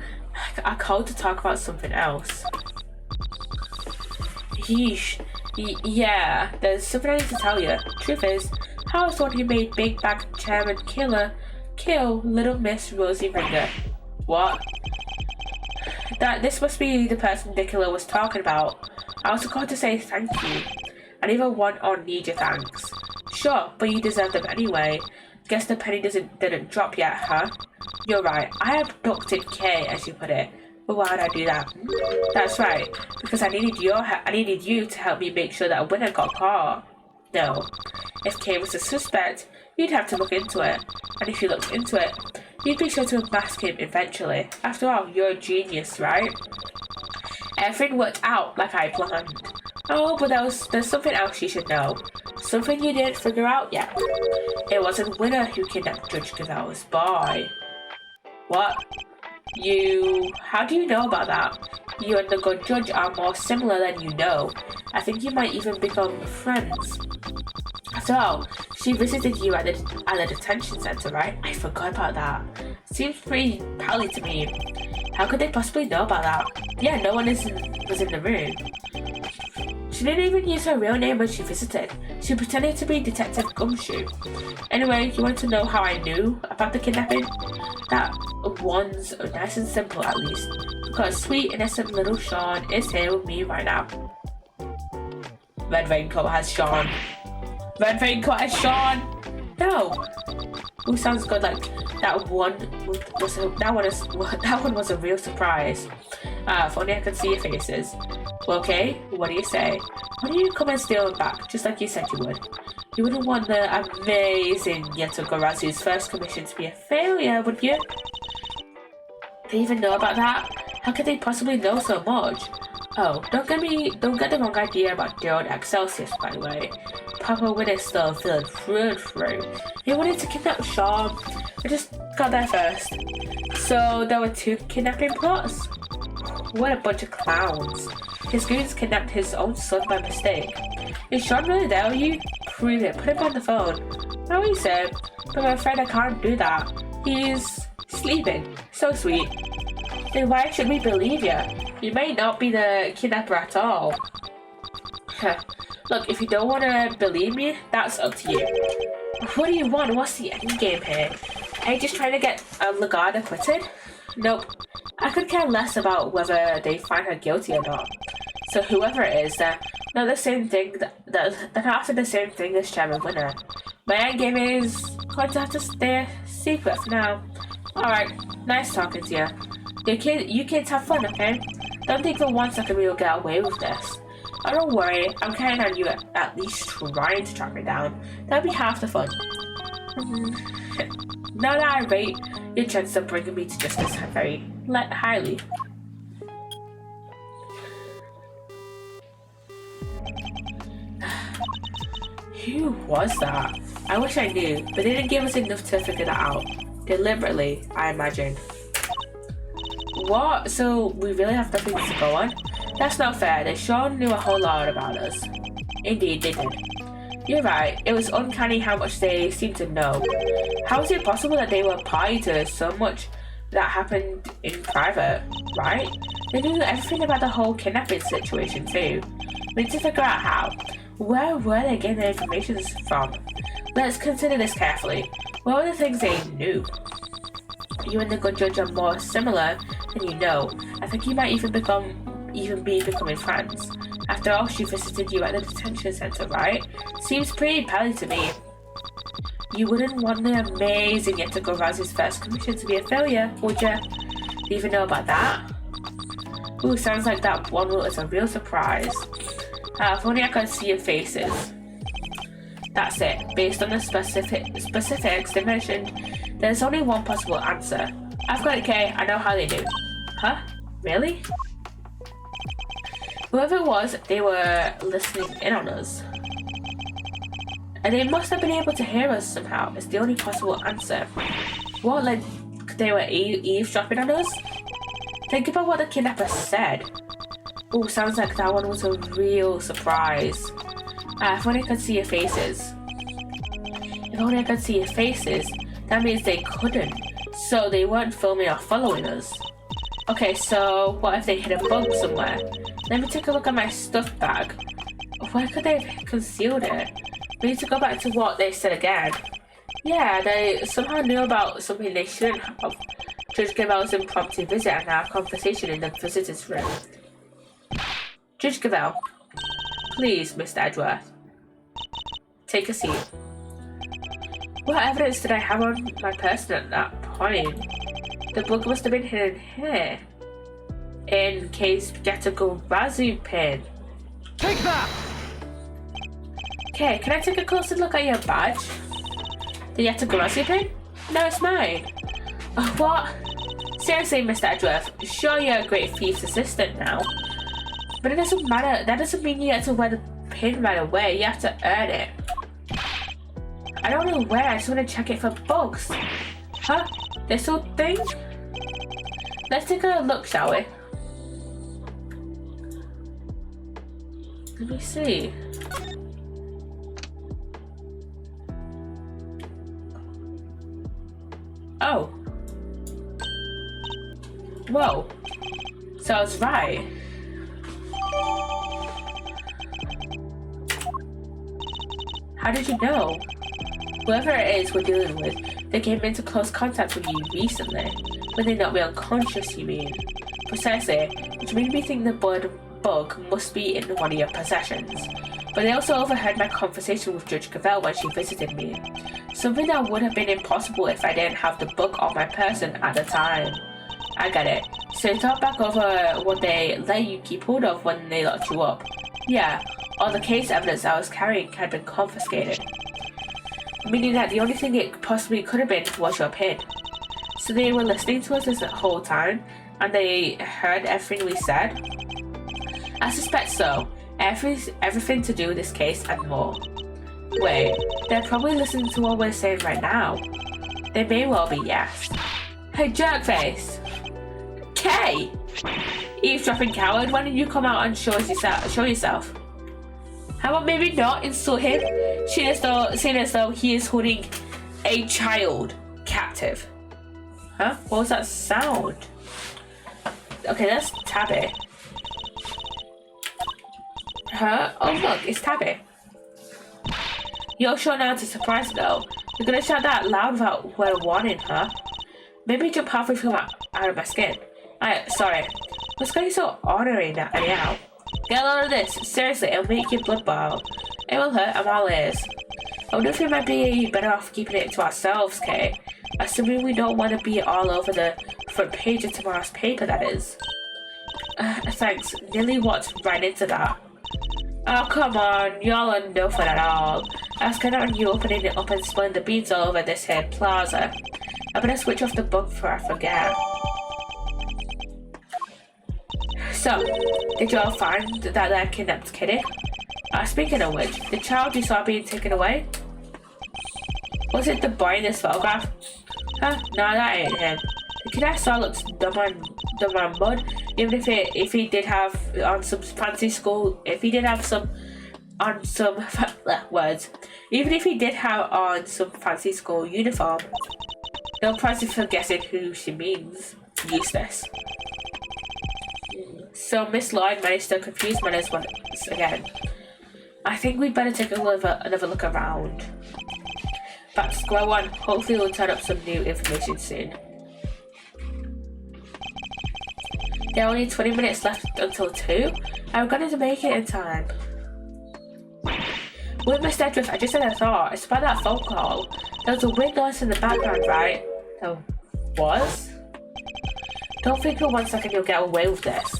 I called to talk about something else. Yeesh. Yeah, there's something I need to tell you. Truth is, I was the one who made Big Bag Chairman kill Little Miss Rosie Ringer. What? This must be the person the killer was talking about. I also called to say thank you. I neither want or need your thanks. Sure, but you deserve them anyway. Guess the penny didn't drop yet, huh? You're right. I abducted Kay, as you put it. But why would I do that? That's right, because I needed you to help me make sure that a winner got caught. No. If Kay was a suspect, you'd have to look into it. And if you looked into it, you'd be sure to unmask him eventually. After all, you're a genius, right? Everything worked out like I planned. Oh, but there's something else you should know. Something you didn't figure out yet. It wasn't Winner who kidnapped Judge Gavelle's boy. What? How do you know about that? You and the good judge are more similar than you know. I think you might even become friends. After all, she visited you at the detention center, right? I forgot about that. Seems pretty pally to me. How could they possibly know about that? Yeah, no one was in the room. She didn't even use her real name when she visited. She pretended to be Detective Gumshoe. Anyway, you want to know how I knew about the kidnapping? That one's nice and simple, at least. Because sweet, innocent little Sean is here with me right now. Red Raincoat has Sean. Red Raincoat has Sean! No! Ooh, sounds good. Like that one was a real surprise. If only I could see your faces. Well, okay, what do you say? Why don't you come and steal it back, just like you said you would? You wouldn't want the amazing Yeto Garazu's first commission to be a failure, would you? They even know about that? How could they possibly know so much? Oh, don't get the wrong idea about Gerald Excelsius, by the way. Papa Winner's still feeling through. He wanted to kidnap Sean. I just got there first. So there were 2 kidnapping plots? What a bunch of clowns. His goons kidnapped his own son by mistake. Is Sean really there with you? Prove it. Put him on the phone. Oh, he said, but I'm afraid I can't do that. He's sleeping. So sweet. Then why should we believe you? You may not be the kidnapper at all. Look, if you don't want to believe me, that's up to you. What do you want? What's the end game here? Are you just trying to get Lagarde acquitted? Nope. I could care less about whether they find her guilty or not. So whoever it is, they're not the same thing. They're not after the same thing as Chairman Winner. My end game is going to have to stay a secret for now. Alright, nice talking to you. You kids have fun, okay? Don't think for 1 second we will get away with this. Oh, don't worry, I'm counting on you at least trying to track me down. That'll be half the fun. Now that I rate your chances of bringing me to justice very highly. Who was that? I wish I knew, but they didn't give us enough to figure that out. Deliberately, I imagine. What? So we really have nothing to go on? That's not fair. They sure knew a whole lot about us. Indeed, they did. You're right. It was uncanny how much they seemed to know. How is it possible that they were party to so much that happened in private, right? They knew everything about the whole kidnapping situation too. We need to figure out how. Where were they getting their information from? Let's consider this carefully. What were the things they knew? You and the good judge are more similar than you know. I think you might even be becoming friends. After all, she visited you at the detention center, right? Seems pretty pally to me. You wouldn't want the amazing Yetico Razi's first commission to be a failure, would you? Do you even know about that? Ooh, sounds like that one is a real surprise. If only I could see your faces. That's it. Based on the specifics they mentioned, there's only one possible answer. I've got it, Kay. I know how they do. Huh? Really? Whoever it was, they were listening in on us. And they must have been able to hear us somehow. It's the only possible answer. What, like, they were eavesdropping on us? Think about what the kidnapper said. Oh, sounds like that one was a real surprise. If only I could see your faces. If only I could see your faces, that means they couldn't. So they weren't filming or following us. Okay, so what if they hid a bug somewhere? Let me take a look at my stuff bag. Where could they have concealed it? We need to go back to what they said again. Yeah, they somehow knew about something they shouldn't have. Judge Gavelle's impromptu visit and our conversation in the visitor's room. Judge Gavelle, please, Mr. Edgeworth. Take a seat. What evidence did I have on my person at that point? The book must have been hidden here. In case Yetico Razi pin. Take that! Okay, can I take a closer look at your badge? The Yetico Razi pin? No, it's mine. Oh, what? Seriously, Mr. Edgeworth, sure you're a great thief's assistant now. But it doesn't matter. That doesn't mean you get to wear the pin right away. You have to earn it. I don't know where. I just want to check it for bugs. Huh? This whole thing? Let's take a look, shall we? Let me see. Oh. Whoa. So I was right. How did you know? Whoever it is we're dealing with, they came into close contact with you recently. When they not be unconscious, you mean? Precisely, which made me think the bug must be in one of your possessions. But they also overheard my conversation with Judge Gavelle when she visited me. Something that would have been impossible if I didn't have the book on my person at the time. I get it. So you thought back over what they let you keep hold of when they locked you up. Yeah, all the case evidence I was carrying had been confiscated. Meaning that the only thing it possibly could have been was your pin. So they were listening to us this whole time, and they heard everything we said? I suspect so. Everything to do with this case and more. Wait, they're probably listening to what we're saying right now. They may well be, yes. Hey, jerkface! Kay! Eavesdropping coward, why don't you come out and show yourself? How about maybe not insult him, seeing as though he is holding a child captive? Huh? What was that sound? Okay, that's Tabby. Huh? Oh look, it's Tabby. You're sure now to surprise her though. You're gonna shout that loud without word of warning, huh? Maybe jump halfway through out of my skin. Sorry. What's going so ornery now? Anyhow. Get a load of this. Seriously, it'll make your blood boil. It will hurt, I'm all ears. I wonder if we might be better off keeping it to ourselves, Kay. Assuming we don't want to be all over the front page of tomorrow's paper, that is. Thanks. Nearly walked right into that. Oh, come on. Y'all are no fun at all. I was counting on you opening it up and spilling the beans all over this here plaza. I better switch off the book before I forget. So, did you all find that kidnapped kitty? Speaking of which, the child you saw being taken away? Was it the boy in this photograph? Huh? No, that ain't him. The kid I saw looks dumb on mud. Even if he did have on some fancy school, even if he did have on some fancy school uniform. No prize for guessing who she means. Eustace. So Miss Lloyd managed to confuse matters once again. I think we'd better take another look around. Back to square one. Hopefully we'll turn up some new information soon. There are only 20 minutes left until 2. I'm going to make it in time. With Mr. Edgeworth, I just had a thought. It's about that phone call. There was a weird noise in the background, right? There was? Don't think for 1 second you'll get away with this.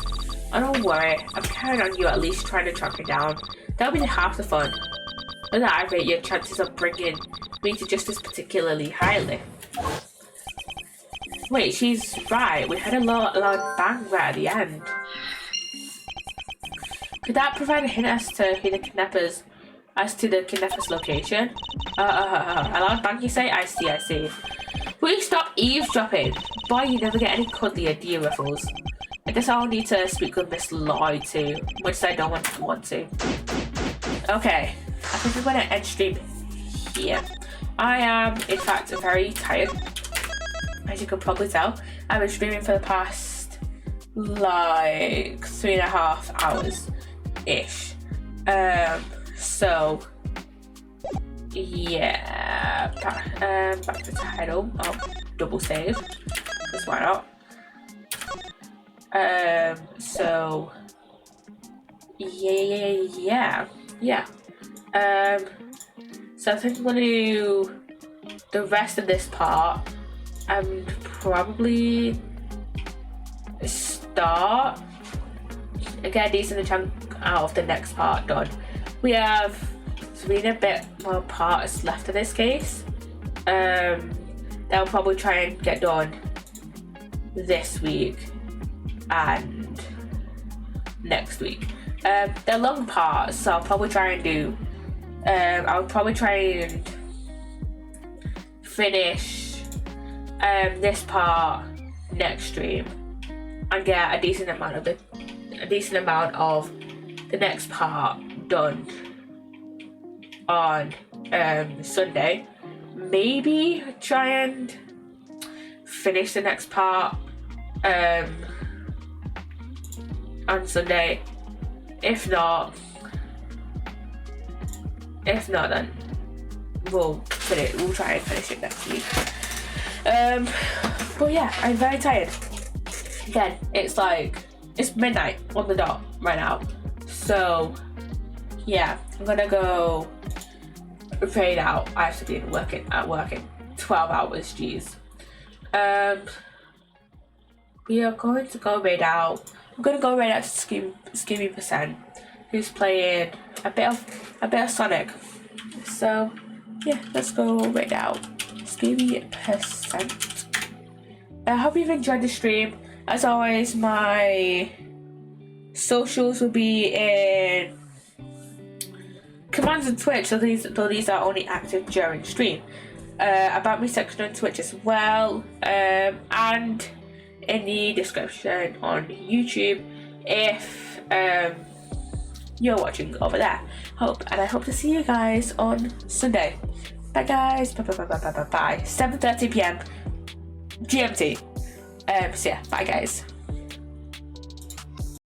Oh, don't worry. I'm counting on you at least trying to track her down. That'll be half the fun. At that rate, your chances of bringing me to justice particularly highly. Wait, she's right. We had a loud bang right at the end. Could that provide a hint as to the kidnapper's location? A loud bang, you say? I see. Will you stop eavesdropping? Boy, you never get any cuddlier, do you, Ruffles? I guess I'll need to speak with Miss Lloyd too, which I don't want to. Okay, I think I'm going to end stream here. I am, in fact, very tired. As you can probably tell, I've been streaming for the past, like, 3.5 hours-ish. So, yeah, back to title. I'll double save, because why not? So, yeah. So I think I'm gonna do the rest of this part and probably start get a decent chunk out of the next part done. We have 3 and a bit more parts left of this case. They'll probably try and get done this week and next week. They're long parts, so I'll probably try and do finish this part next stream and get a decent amount of the next part done on Sunday. Maybe try and finish the next part on Sunday. If not, then we'll try and finish it next week. But yeah, I'm very tired. Again, it's midnight on the dot right now. So yeah, I'm gonna go raid out. I have to be at work in 12 hours, jeez. We are going to go raid out. I'm gonna go raid out to Psssttt, who's playing a bit of Sonic. So yeah, let's go raid out Psssttt. I hope you've enjoyed the stream. As always, my socials will be in commands and Twitch, so these are only active during stream. About me section on Twitch as well, and in the description on YouTube if you're watching over there. I hope to see you guys on Sunday. Bye guys. Bye. 7:30 PM GMT. So yeah, bye guys.